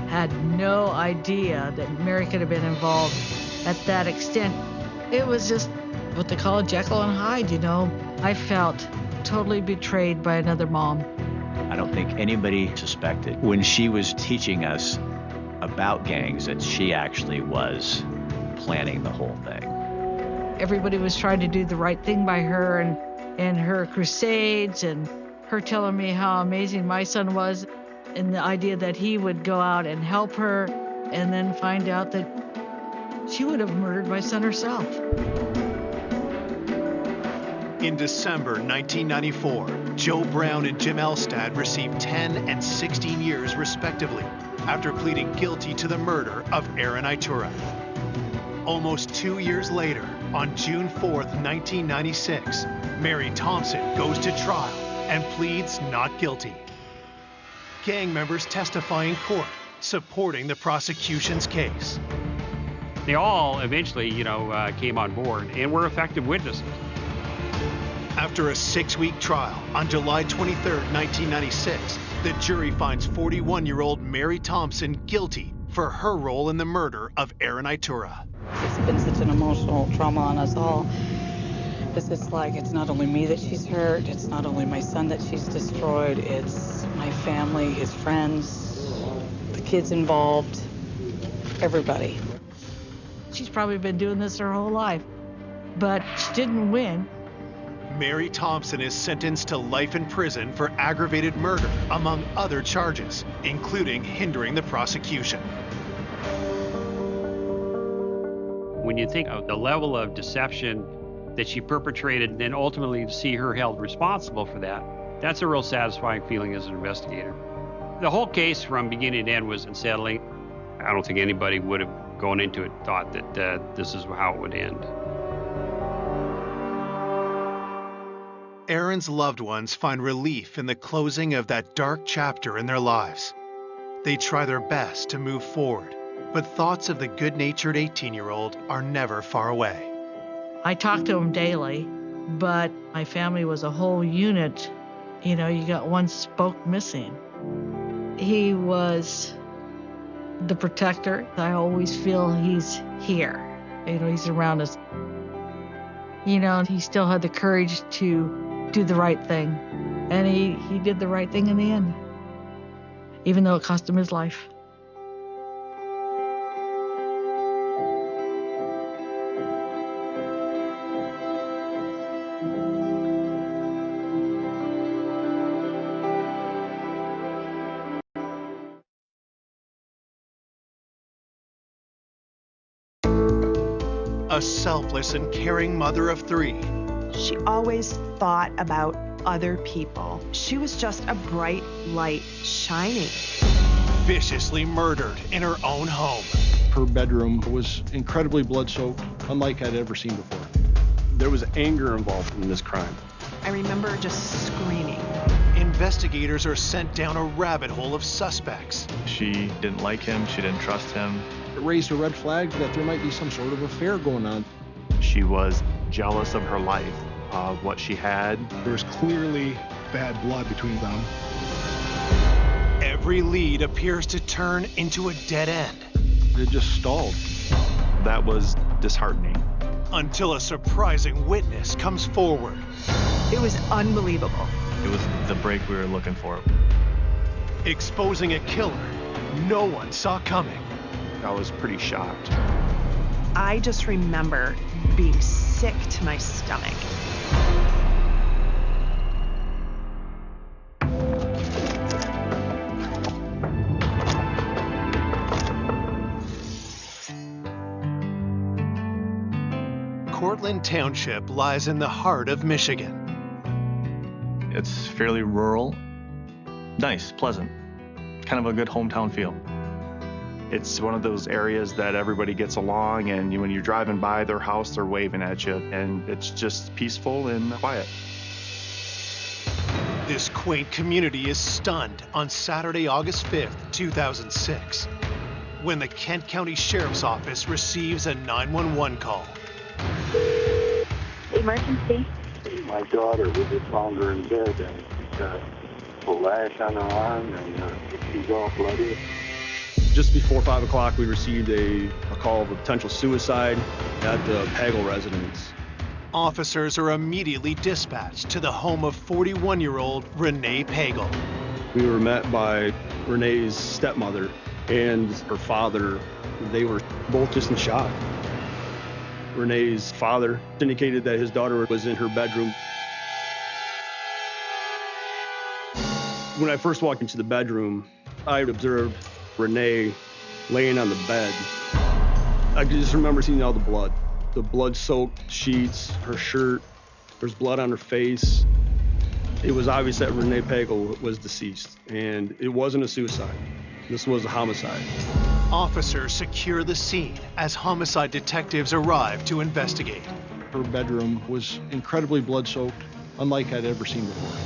Speaker 14: had no idea that Mary could have been involved at that extent. It was just what they call Jekyll and Hyde, you know. I felt totally betrayed by another mom.
Speaker 18: I don't think anybody suspected when she was teaching us about gangs that she actually was planning the whole thing.
Speaker 14: Everybody was trying to do the right thing by her and her crusades and her telling me how amazing my son was and the idea that he would go out and help her and then find out that she would have murdered my son herself.
Speaker 16: In December 1994, Joe Brown and Jim Elstad received 10 and 16 years respectively after pleading guilty to the murder of Aaron Itura. Almost 2 years later, on June 4th, 1996, Mary Thompson goes to trial and pleads not guilty. Gang members testify in court, supporting the prosecution's case.
Speaker 20: They all eventually, came on board and were effective witnesses.
Speaker 16: After a 6-week trial, on July 23rd, 1996, the jury finds 41-year-old Mary Thompson guilty for her role in the murder of Aaron Itura.
Speaker 5: It's been such an emotional trauma on us all. It's not only me that she's hurt, it's not only my son that she's destroyed, it's my family, his friends, the kids involved, everybody.
Speaker 14: She's probably been doing this her whole life, but she didn't win.
Speaker 16: Mary Thompson is sentenced to life in prison for aggravated murder, among other charges, including hindering the prosecution.
Speaker 20: When you think of the level of deception that she perpetrated and then ultimately to see her held responsible for that, that's a real satisfying feeling as an investigator. The whole case from beginning to end was unsettling. I don't think anybody would have gone into it thought that this is how it would end.
Speaker 16: Erin's loved ones find relief in the closing of that dark chapter in their lives. They try their best to move forward, but thoughts of the good-natured 18-year-old are never far away.
Speaker 14: I talk to him daily, but my family was a whole unit. You know, you got one spoke missing. He was the protector. I always feel he's here. You know, he's around us. You know, he still had the courage to do the right thing. And he did the right thing in the end, even though it cost him his life.
Speaker 16: A selfless and caring mother of 3.
Speaker 8: She always thought about other people. She was just a bright light shining.
Speaker 16: Viciously murdered in her own home.
Speaker 11: Her bedroom was incredibly blood-soaked, unlike I'd ever seen before. There was anger involved in this crime.
Speaker 8: I remember just screaming.
Speaker 16: Investigators are sent down a rabbit hole of suspects.
Speaker 23: She didn't like him. She didn't trust him.
Speaker 11: It raised a red flag that there might be some sort of affair going on.
Speaker 23: She was jealous of her life, of what she had.
Speaker 11: There was clearly bad blood between them.
Speaker 16: Every lead appears to turn into a dead end.
Speaker 11: It just stalled.
Speaker 23: That was disheartening.
Speaker 16: Until a surprising witness comes forward.
Speaker 8: It was unbelievable.
Speaker 23: It was the break we were looking for.
Speaker 16: Exposing a killer no one saw coming.
Speaker 23: I was pretty shocked.
Speaker 8: I just remember being sick to my stomach.
Speaker 16: Cortland Township lies in the heart of Michigan.
Speaker 23: It's fairly rural, nice, pleasant, kind of a good hometown feel. It's one of those areas that everybody gets along, and when you're driving by their house, they're waving at you, and it's just peaceful and quiet.
Speaker 16: This quaint community is stunned on Saturday, August 5th, 2006, when the Kent County Sheriff's Office receives a 911 call.
Speaker 12: Emergency? My daughter, we just found her in bed, and she's got a lash on her arm, and she's all bloody.
Speaker 11: Just before 5 o'clock, we received a call of a potential suicide at the Pagel residence.
Speaker 16: Officers are immediately dispatched to the home of 41-year-old Renee Pagel.
Speaker 11: We were met by Renee's stepmother and her father. They were both just in shock. Renee's father indicated that his daughter was in her bedroom. When I first walked into the bedroom, I observed Renee laying on the bed. I just remember seeing all the blood-soaked sheets, her shirt. There's blood on her face. It was obvious that Renee Pagel was deceased, and it wasn't a suicide. This was a homicide.
Speaker 16: Officers secure the scene as homicide detectives arrive to investigate.
Speaker 11: Her bedroom was incredibly blood-soaked, unlike I'd ever seen before.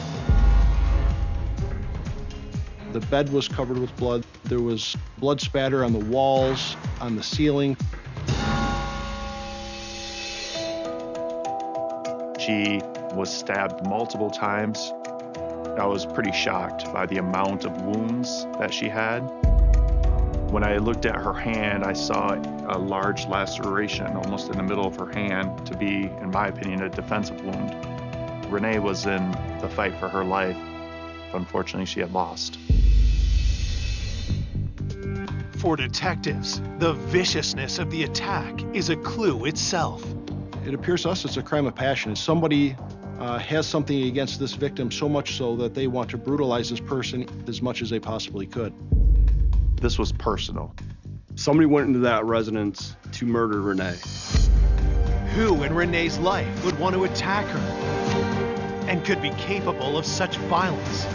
Speaker 11: The bed was covered with blood. There was blood spatter on the walls, on the ceiling.
Speaker 23: She was stabbed multiple times. I was pretty shocked by the amount of wounds that she had. When I looked at her hand, I saw a large laceration almost in the middle of her hand to be, in my opinion, a defensive wound. Renee was in the fight for her life. Unfortunately, she had lost.
Speaker 16: For detectives, the viciousness of the attack is a clue itself.
Speaker 11: It appears to us it's a crime of passion. Somebody has something against this victim so much so that they want to brutalize this person as much as they possibly could.
Speaker 1: This was personal.
Speaker 11: Somebody went into that residence to murder Renee.
Speaker 16: Who in Renee's life would want to attack her and could be capable of such violence?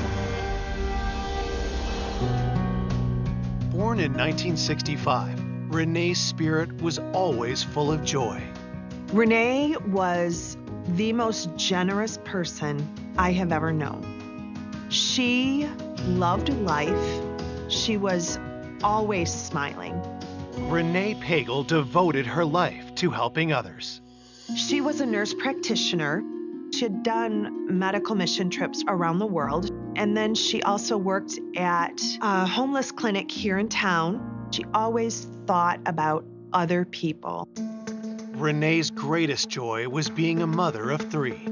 Speaker 16: Born in 1965, Renee's spirit was always full of joy.
Speaker 8: Renee was the most generous person I have ever known. She loved life. She was always smiling.
Speaker 16: Renee Pagel devoted her life to helping others.
Speaker 8: She was a nurse practitioner. She had done medical mission trips around the world, and then she also worked at a homeless clinic here in town. She always thought about other people.
Speaker 16: Renee's greatest joy was being a mother of 3.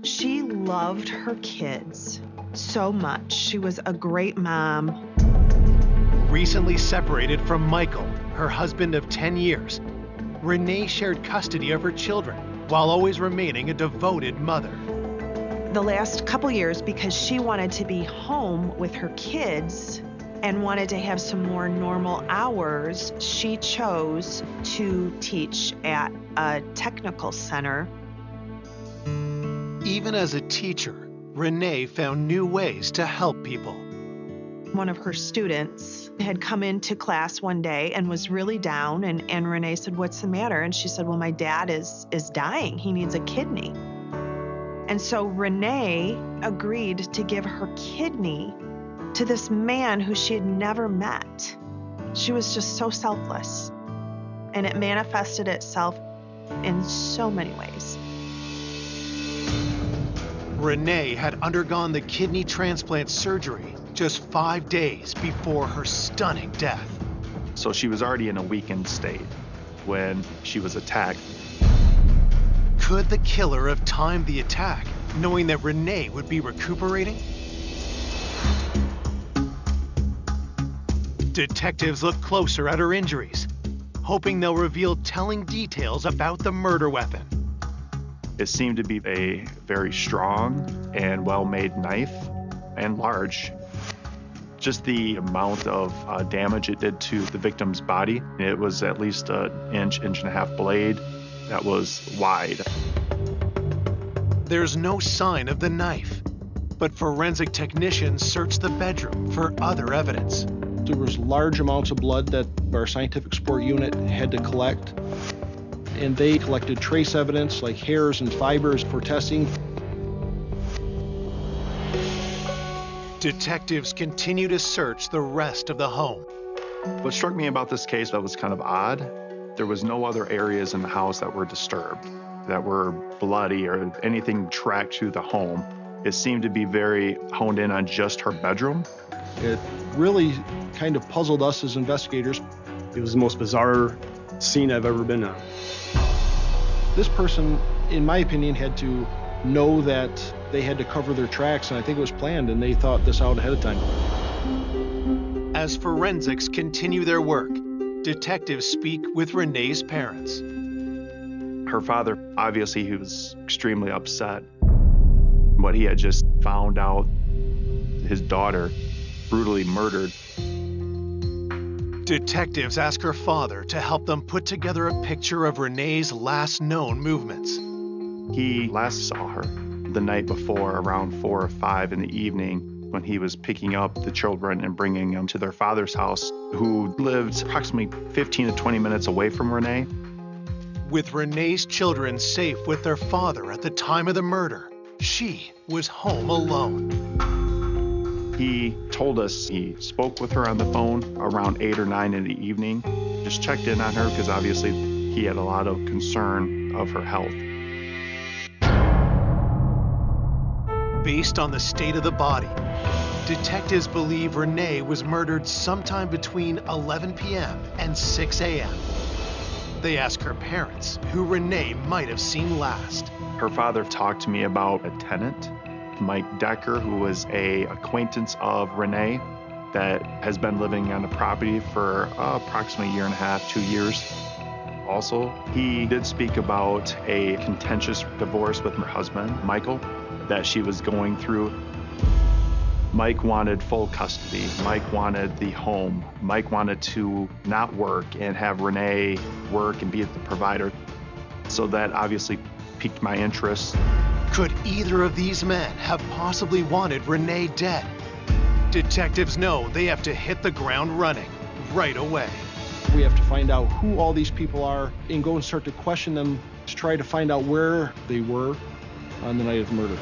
Speaker 8: She loved her kids so much. She was a great mom.
Speaker 16: Recently separated from Michael, her husband of 10 years, Renee shared custody of her children while always remaining a devoted mother.
Speaker 8: The last couple years, because she wanted to be home with her kids and wanted to have some more normal hours, she chose to teach at a technical center.
Speaker 16: Even as a teacher, Renee found new ways to help people.
Speaker 8: One of her students had come into class one day and was really down, and Renee said, "What's the matter?" And she said, "Well, my dad is dying. He needs a kidney." And so Renee agreed to give her kidney to this man who she had never met. She was just so selfless. And it manifested itself in so many ways.
Speaker 16: Renee had undergone the kidney transplant surgery just 5 days before her stunning death.
Speaker 1: So she was already in a weakened state when she was attacked.
Speaker 16: Could the killer have timed the attack, knowing that Renee would be recuperating? Detectives look closer at her injuries, hoping they'll reveal telling details about the murder weapon.
Speaker 1: It seemed to be a very strong and well-made knife, and large. Just the amount of damage it did to the victim's body, it was at least an inch and a half blade that was wide.
Speaker 16: There's no sign of the knife, but forensic technicians searched the bedroom for other evidence.
Speaker 11: There was large amounts of blood that our scientific support unit had to collect, and they collected trace evidence like hairs and fibers for testing.
Speaker 16: Detectives continue to search the rest of the home.
Speaker 1: What struck me about this case that was kind of odd, there was no other areas in the house that were disturbed, that were bloody or anything tracked to the home. It seemed to be very honed in on just her bedroom.
Speaker 11: It really kind of puzzled us as investigators. It was the most bizarre scene I've ever been on. This person, in my opinion, had to know that they had to cover their tracks, and I think it was planned, and they thought this out ahead of time.
Speaker 16: As forensics continue their work, detectives speak with Renee's parents.
Speaker 1: Her father, obviously, he was extremely upset. What he had just found out, his daughter brutally murdered.
Speaker 16: Detectives ask her father to help them put together a picture of Renee's last known movements.
Speaker 1: He last saw her the night before around 4 or 5 in the evening when he was picking up the children and bringing them to their father's house, who lived approximately 15 to 20 minutes away from Renee.
Speaker 16: With Renee's children safe with their father at the time of the murder, she was home alone.
Speaker 1: He told us he spoke with her on the phone around 8 or 9 in the evening, just checked in on her because obviously he had a lot of concern of her health.
Speaker 16: Based on the state of the body, detectives believe Renee was murdered sometime between 11 p.m. and 6 a.m. They ask her parents who Renee might have seen last.
Speaker 1: Her father talked to me about a tenant, Mike Decker, who was an acquaintance of Renee. that has been living on the property for approximately a year and a half, 2 years. Also, he did speak about a contentious divorce with her husband, Michael, that she was going through. Mike wanted full custody. Mike wanted the home. Mike wanted to not work and have Renee work and be the provider. So that obviously piqued my interest.
Speaker 16: Could either of these men have possibly wanted Renee dead? Detectives know they have to hit the ground running right away.
Speaker 11: We have to find out who all these people are and go and start to question them to try to find out where they were on the night of the murder.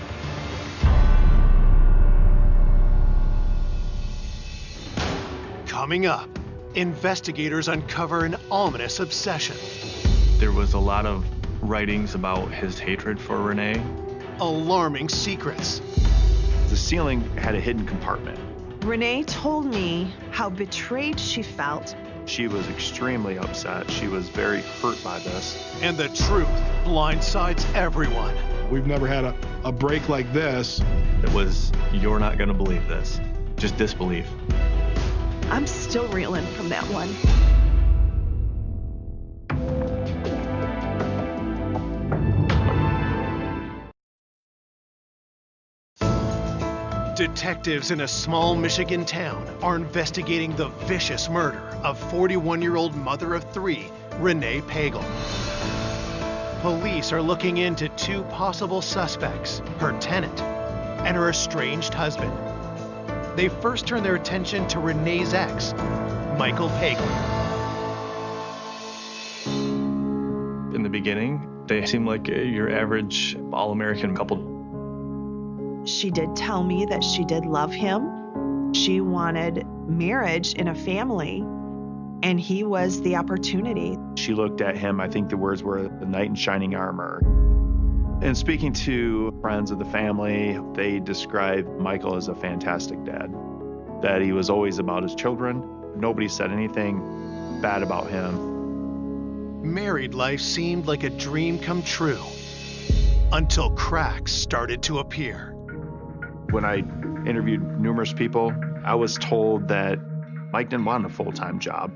Speaker 16: Coming up, investigators uncover an ominous obsession.
Speaker 23: There was a lot of writings about his hatred for Renee.
Speaker 16: Alarming secrets.
Speaker 1: The ceiling had a hidden compartment.
Speaker 8: Renee told me how betrayed she felt.
Speaker 1: She was extremely upset. She was very hurt by this.
Speaker 16: And the truth blindsides everyone.
Speaker 6: We've never had a break like this.
Speaker 23: It was, you're not gonna believe this. Just disbelief.
Speaker 8: I'm still reeling from that one.
Speaker 16: Detectives in a small Michigan town are investigating the vicious murder of 41-year-old mother of three, Renee Pagel. Police are looking into two possible suspects, her tenant and her estranged husband. They first turn their attention to Renee's ex, Michael Pagel.
Speaker 23: In the beginning, they seemed like your average all-American couple.
Speaker 8: She did tell me that she did love him. She wanted marriage in a family, and he was the opportunity.
Speaker 1: She looked at him, I think the words were the knight in shining armor. And speaking to friends of the family, they described Michael as a fantastic dad, that he was always about his children. Nobody said anything bad about him.
Speaker 16: Married life seemed like a dream come true until cracks started to appear.
Speaker 1: When I interviewed numerous people, I was told that Mike didn't want a full-time job.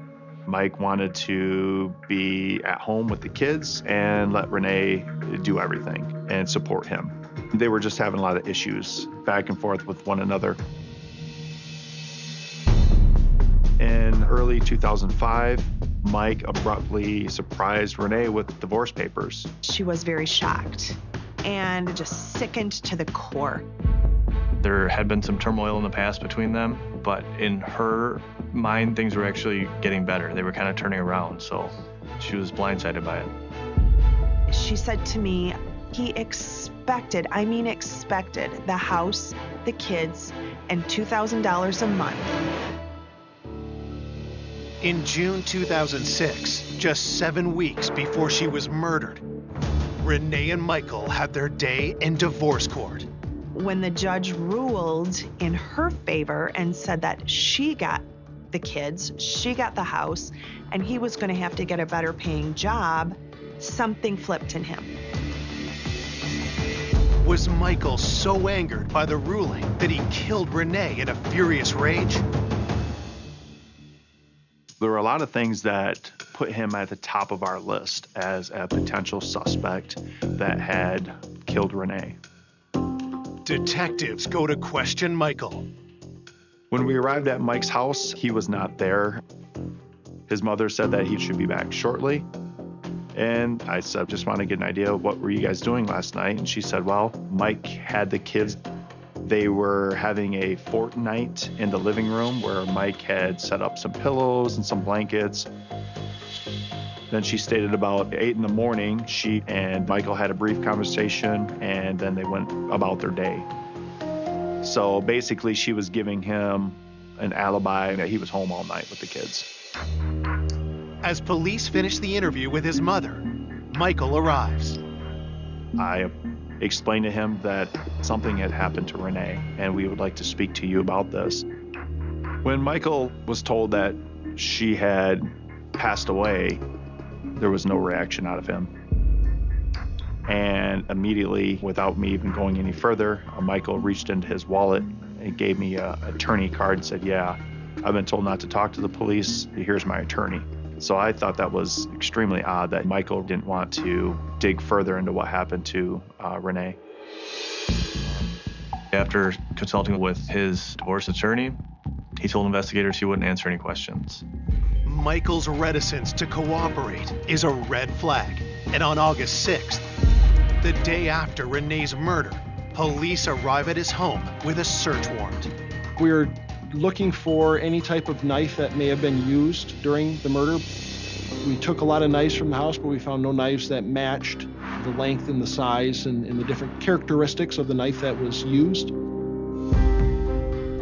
Speaker 1: Mike wanted to be at home with the kids and let Renee do everything and support him. They were just having a lot of issues back and forth with one another. In early 2005, Mike abruptly surprised Renee with divorce papers.
Speaker 8: She was very shocked and just sickened to the core.
Speaker 23: There had been some turmoil in the past between them, but in her mind, things were actually getting better. They were kind of turning around, so she was blindsided by it.
Speaker 8: She said to me, he expected the house, the kids, and $2,000 a month.
Speaker 16: In June 2006, just 7 weeks before she was murdered, Renee and Michael had their day in divorce court.
Speaker 8: When the judge ruled in her favor and said that she got the kids, she got the house, and he was going to have to get a better paying job, something flipped in him.
Speaker 16: Was Michael so angered by the ruling that he killed Renee in a furious rage?
Speaker 1: There were a lot of things that put him at the top of our list as a potential suspect that had killed Renee.
Speaker 16: Detectives go to question Michael.
Speaker 1: When we arrived at Mike's house, he was not there. His mother said that he should be back shortly. And I said, just want to get an idea of what were you guys doing last night? And she said, well, Mike had the kids. They were having a fortnight in the living room where Mike had set up some pillows and some blankets. Then she stated about 8 in the morning, she and Michael had a brief conversation, and then they went about their day. So basically, she was giving him an alibi that he was home all night with the kids.
Speaker 16: As police finish the interview with his mother, Michael arrives.
Speaker 1: I explained to him that something had happened to Renee, and we would like to speak to you about this. When Michael was told that she had passed away, there was no reaction out of him. And immediately, without me even going any further, Michael reached into his wallet and gave me an attorney card and said, yeah, I've been told not to talk to the police. Here's my attorney. So I thought that was extremely odd that Michael didn't want to dig further into what happened to Renee.
Speaker 9: After consulting with his divorce attorney, he told investigators he wouldn't answer any questions.
Speaker 16: Michael's reticence to cooperate is a red flag. And on August 6th, the day after Renee's murder, police arrive at his home with a search warrant.
Speaker 13: We're looking for any type of knife that may have been used during the murder. We took a lot of knives from the house, but we found no knives that matched the length and the size and the different characteristics of the knife that was used.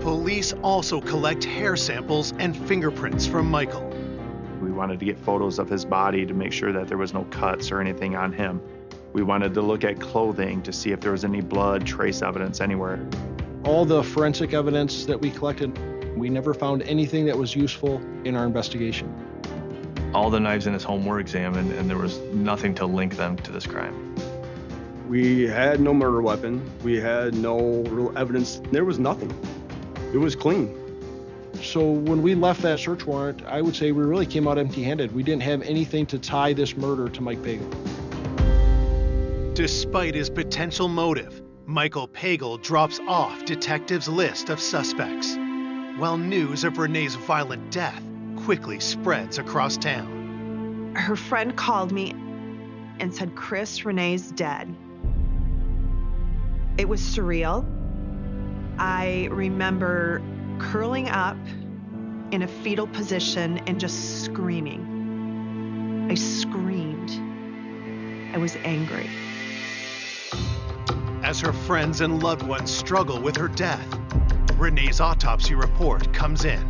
Speaker 16: Police also collect hair samples and fingerprints from Michael.
Speaker 1: We wanted to get photos of his body to make sure that there was no cuts or anything on him. We wanted to look at clothing to see if there was any blood trace evidence anywhere.
Speaker 13: All the forensic evidence that we collected, we never found anything that was useful in our investigation.
Speaker 9: All the knives in his home were examined, and there was nothing to link them to this crime.
Speaker 11: We had no murder weapon. We had no real evidence. There was nothing. It was clean.
Speaker 13: So when we left that search warrant, I would say we really came out empty-handed. We didn't have anything to tie this murder to Mike Pagel.
Speaker 16: Despite his potential motive, Michael Pagel drops off detectives' list of suspects, while news of Renee's violent death quickly spreads across town.
Speaker 8: Her friend called me and said, "Chris, Renee's dead." It was surreal. I remember curling up in a fetal position and just screaming. I screamed. I was angry.
Speaker 16: As her friends and loved ones struggle with her death, Renee's autopsy report comes in.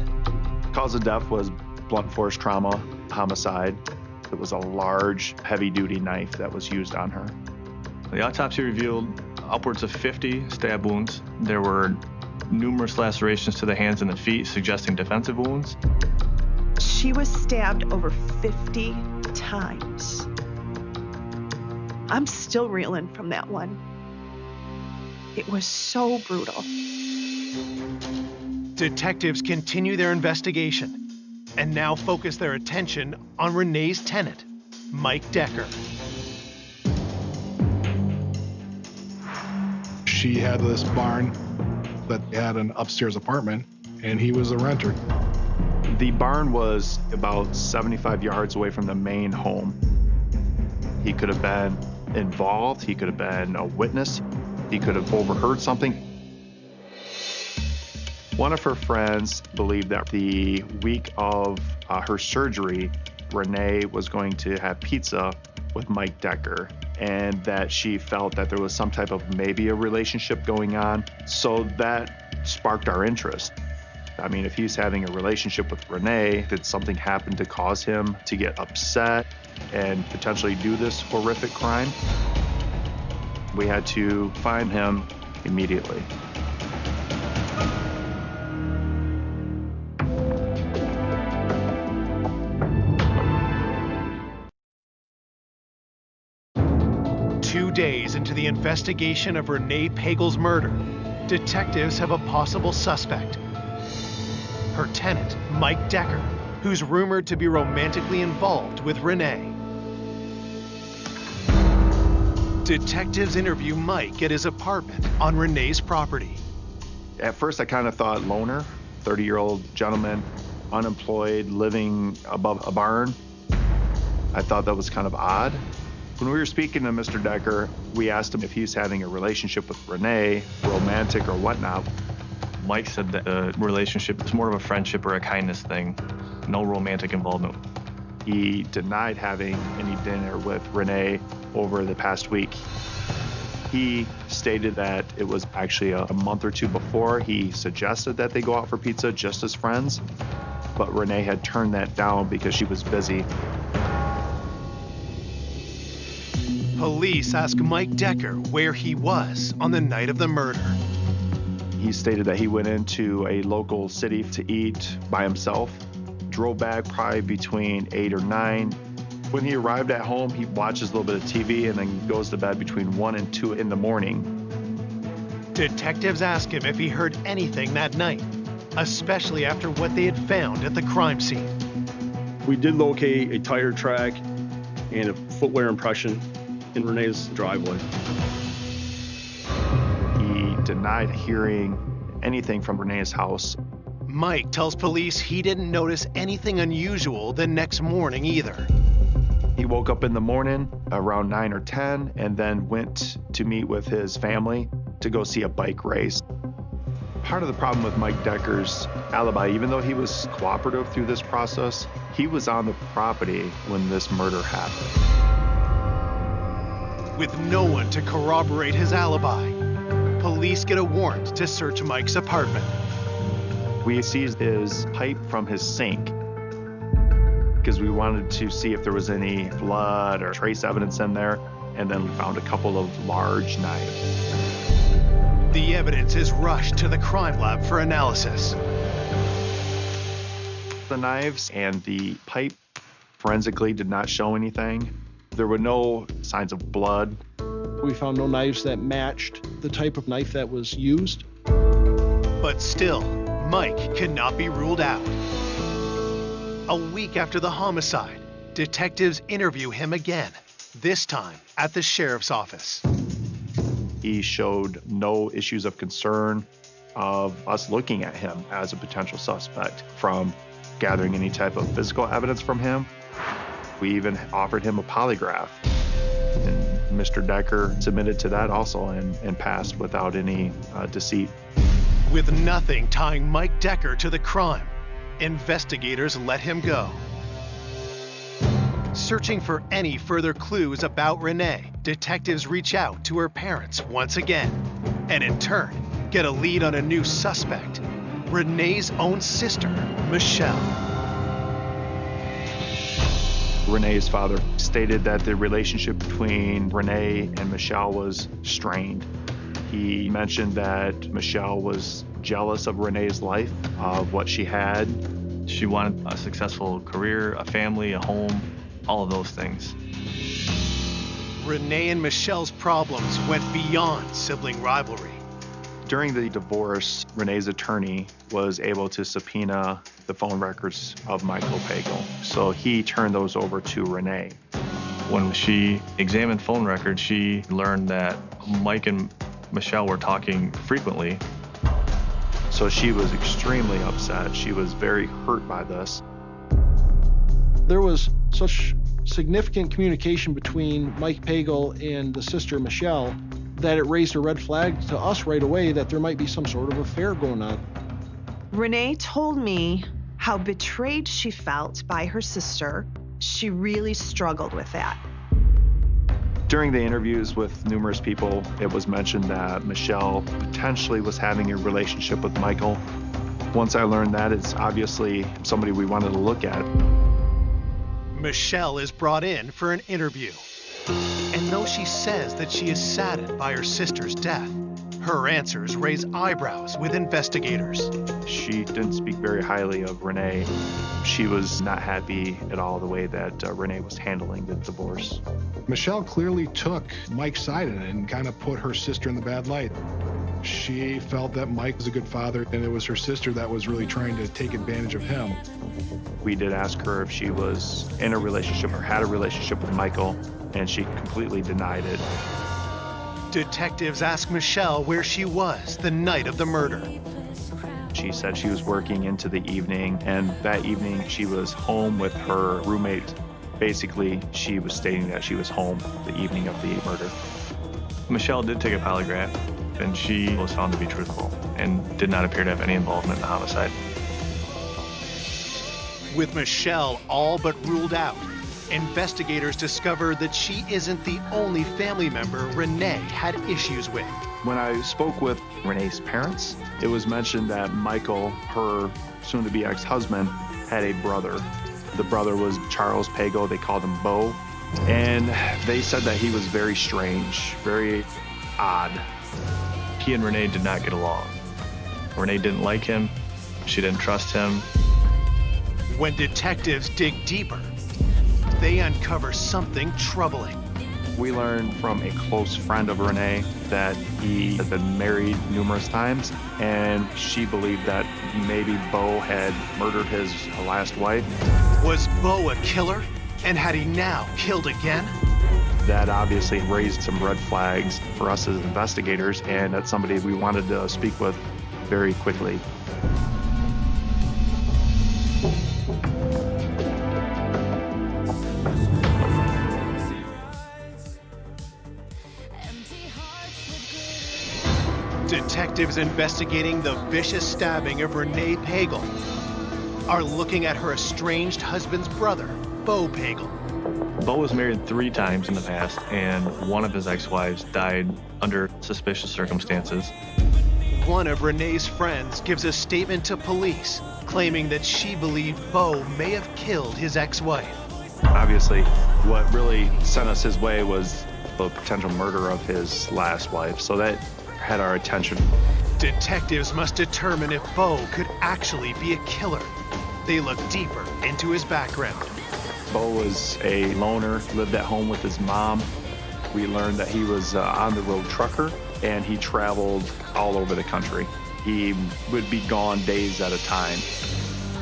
Speaker 1: Cause of death was blunt force trauma, homicide. It was a large, heavy-duty knife that was used on her.
Speaker 9: The autopsy revealed upwards of 50 stab wounds. There were numerous lacerations to the hands and the feet, suggesting defensive wounds.
Speaker 8: She was stabbed over 50 times. I'm still reeling from that one. It was so brutal.
Speaker 16: Detectives continue their investigation and now focus their attention on Renee's tenant, Mike Decker.
Speaker 6: She had this barn that had an upstairs apartment, and he was a renter.
Speaker 1: The barn was about 75 yards away from the main home. He could have been involved, he could have been a witness, he could have overheard something. One of her friends believed that the week of her surgery, Renee was going to have pizza with Mike Decker, and that she felt that there was some type of maybe a relationship going on. So that sparked our interest. I mean, if he's having a relationship with Renee, did something happen to cause him to get upset and potentially do this horrific crime? We had to find him immediately.
Speaker 16: Days into the investigation of Renee Pagel's murder, detectives have a possible suspect. Her tenant, Mike Decker, who's rumored to be romantically involved with Renee. Detectives interview Mike at his apartment on Renee's property.
Speaker 1: At first, I kind of thought loner, 30-year-old gentleman, unemployed, living above a barn. I thought that was kind of odd. When we were speaking to Mr. Decker, we asked him if he's having a relationship with Renee, romantic or whatnot.
Speaker 9: Mike said that the relationship was more of a friendship or a kindness thing, no romantic involvement.
Speaker 1: He denied having any dinner with Renee over the past week. He stated that it was actually a month or two before he suggested that they go out for pizza just as friends, but Renee had turned that down because she was busy.
Speaker 16: Police ask Mike Decker where he was on the night of the murder.
Speaker 1: He stated that he went into a local city to eat by himself, drove back probably between 8 or 9. When he arrived at home, he watches a little bit of TV and then goes to bed between 1 and 2 in the morning.
Speaker 16: Detectives ask him if he heard anything that night, especially after what they had found at the crime scene.
Speaker 11: We did locate a tire track and a footwear impression in Renee's driveway.
Speaker 1: He denied hearing anything from Renee's house.
Speaker 16: Mike tells police he didn't notice anything unusual the next morning either.
Speaker 1: He woke up in the morning around 9 or 10 and then went to meet with his family to go see a bike race. Part of the problem with Mike Decker's alibi, even though he was cooperative through this process, he was on the property when this murder happened.
Speaker 16: With no one to corroborate his alibi, police get a warrant to search Mike's apartment.
Speaker 1: We seized his pipe from his sink because we wanted to see if there was any blood or trace evidence in there, and then we found a couple of large knives.
Speaker 16: The evidence is rushed to the crime lab for analysis.
Speaker 1: The knives and the pipe forensically did not show anything. There were no signs of blood.
Speaker 13: We found no knives that matched the type of knife that was used.
Speaker 16: But still, Mike cannot be ruled out. A week after the homicide, detectives interview him again, this time at the sheriff's office.
Speaker 1: He showed no issues of concern of us looking at him as a potential suspect from gathering any type of physical evidence from him. We even offered him a polygraph. And Mr. Decker submitted to that also and passed without any deceit.
Speaker 16: With nothing tying Mike Decker to the crime, investigators let him go. Searching for any further clues about Renee, detectives reach out to her parents once again, and in turn, get a lead on a new suspect, Renee's own sister, Michelle.
Speaker 1: Renee's father stated that the relationship between Renee and Michelle was strained. He mentioned that Michelle was jealous of Renee's life, of what she had.
Speaker 9: She wanted a successful career, a family, a home, all of those things.
Speaker 16: Renee and Michelle's problems went beyond sibling rivalry.
Speaker 1: During the divorce, Renee's attorney was able to subpoena the phone records of Michael Pagel, so he turned those over to Renee.
Speaker 9: When she examined phone records, she learned that Mike and Michelle were talking frequently.
Speaker 1: So she was extremely upset. She was very hurt by this.
Speaker 13: There was such significant communication between Mike Pagel and the sister Michelle that it raised a red flag to us right away that there might be some sort of affair going on.
Speaker 8: Renee told me how betrayed she felt by her sister. She really struggled with that.
Speaker 1: During the interviews with numerous people, it was mentioned that Michelle potentially was having a relationship with Michael. Once I learned that, it's obviously somebody we wanted to look at.
Speaker 16: Michelle is brought in for an interview. And though she says that she is saddened by her sister's death, her answers raise eyebrows with investigators.
Speaker 1: She didn't speak very highly of Renee. She was not happy at all the way that Renee was handling the divorce.
Speaker 6: Michelle clearly took Mike's side in it and kind of put her sister in the bad light. She felt that Mike was a good father, and it was her sister that was really trying to take advantage of him.
Speaker 1: We did ask her if she was in a relationship or had a relationship with Michael, and she completely denied it.
Speaker 16: Detectives asked Michelle where she was the night of the murder.
Speaker 1: She said she was working into the evening, and that evening she was home with her roommate. Basically, she was stating that she was home the evening of the murder.
Speaker 9: Michelle did take a polygraph, and she was found to be truthful and did not appear to have any involvement in the homicide.
Speaker 16: With Michelle all but ruled out, investigators discover that she isn't the only family member Renee had issues with.
Speaker 1: When I spoke with Renee's parents, it was mentioned that Michael, her soon-to-be ex-husband, had a brother. The brother was Charles Pagel. They called him Bo. And they said that he was very strange, very odd.
Speaker 9: He and Renee did not get along. Renee didn't like him. She didn't trust him.
Speaker 16: When detectives dig deeper, they uncover something troubling.
Speaker 1: We learned from a close friend of Renee that he had been married numerous times, and she believed that maybe Bo had murdered his last wife.
Speaker 16: Was Bo a killer? And had he now killed again?
Speaker 1: That obviously raised some red flags for us as investigators, and that's somebody we wanted to speak with very quickly.
Speaker 16: Detectives investigating the vicious stabbing of Renee Pagel are looking at her estranged husband's brother, Bo Pagel.
Speaker 9: Bo was married 3 times in the past, and one of his ex-wives died under suspicious circumstances.
Speaker 16: One of Renee's friends gives a statement to police, claiming that she believed Bo may have killed his ex-wife.
Speaker 1: Obviously, what really sent us his way was the potential murder of his last wife, so that had our attention.
Speaker 16: Detectives must determine if Bo could actually be a killer. They look deeper into his background.
Speaker 1: Bo was a loner, lived at home with his mom. We learned that he was an on-the-road trucker, and he traveled all over the country. He would be gone days at a time.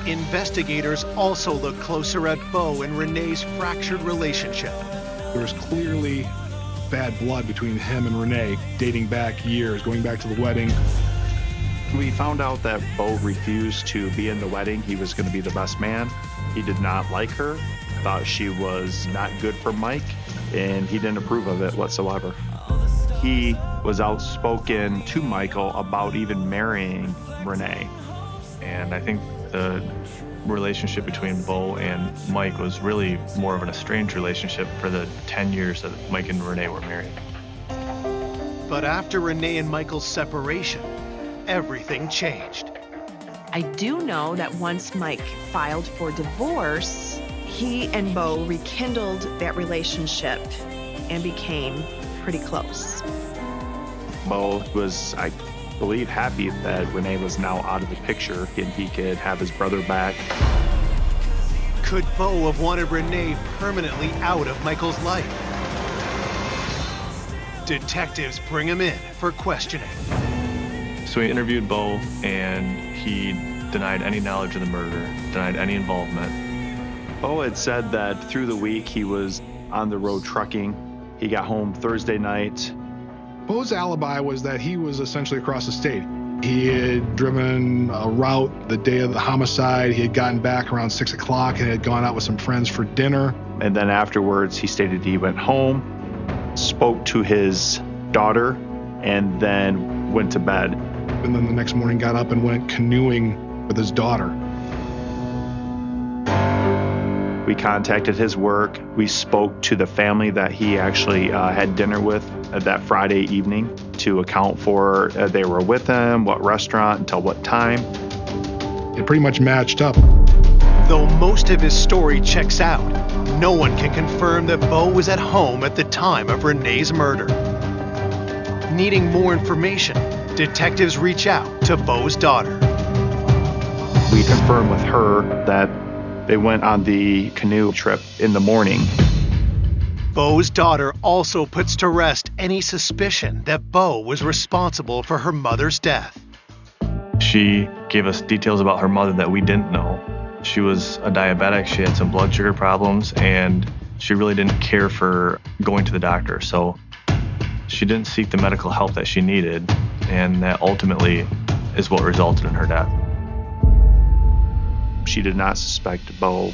Speaker 16: Investigators also look closer at Bo and Renee's fractured relationship.
Speaker 6: There was clearly bad blood between him and Renee, dating back years, going back to the wedding.
Speaker 1: We found out that Bo refused to be in the wedding. He was going to be the best man. He did not like her, thought she was not good for Mike, and he didn't approve of it whatsoever. He was outspoken to Michael about even marrying Renee.
Speaker 9: And I think the relationship between Bo and Mike was really more of an estranged relationship for the 10 years that Mike and Renee were married.
Speaker 16: But after Renee and Michael's separation, everything changed.
Speaker 8: I do know that once Mike filed for divorce, he and Bo rekindled that relationship and became pretty close.
Speaker 1: Bo was, I believe, happy that Renee was now out of the picture and he could have his brother back.
Speaker 16: Could Bo have wanted Renee permanently out of Michael's life? Detectives bring him in for questioning.
Speaker 9: So we interviewed Bo, and he denied any knowledge of the murder, denied any involvement.
Speaker 1: Bo had said that through the week he was on the road trucking. He got home Thursday night.
Speaker 6: Bo's alibi was that he was essentially across the state. He had driven a route the day of the homicide. He had gotten back around 6 o'clock and had gone out with some friends for dinner.
Speaker 1: And then afterwards, he stated he went home, spoke to his daughter, and then went to bed.
Speaker 6: And then the next morning got up and went canoeing with his daughter.
Speaker 1: We contacted his work. We spoke to the family that he actually had dinner with that Friday evening to account for they were with him, what restaurant, until what time.
Speaker 6: It pretty much matched up.
Speaker 16: Though most of his story checks out, no one can confirm that Bo was at home at the time of Renee's murder. Needing more information, detectives reach out to Bo's daughter.
Speaker 1: We confirmed with her that they went on the canoe trip in the morning.
Speaker 16: Bo's daughter also puts to rest any suspicion that Bo was responsible for her mother's death.
Speaker 9: She gave us details about her mother that we didn't know. She was a diabetic, she had some blood sugar problems, and she really didn't care for going to the doctor. So she didn't seek the medical help that she needed, and that ultimately is what resulted in her death.
Speaker 1: She did not suspect Bo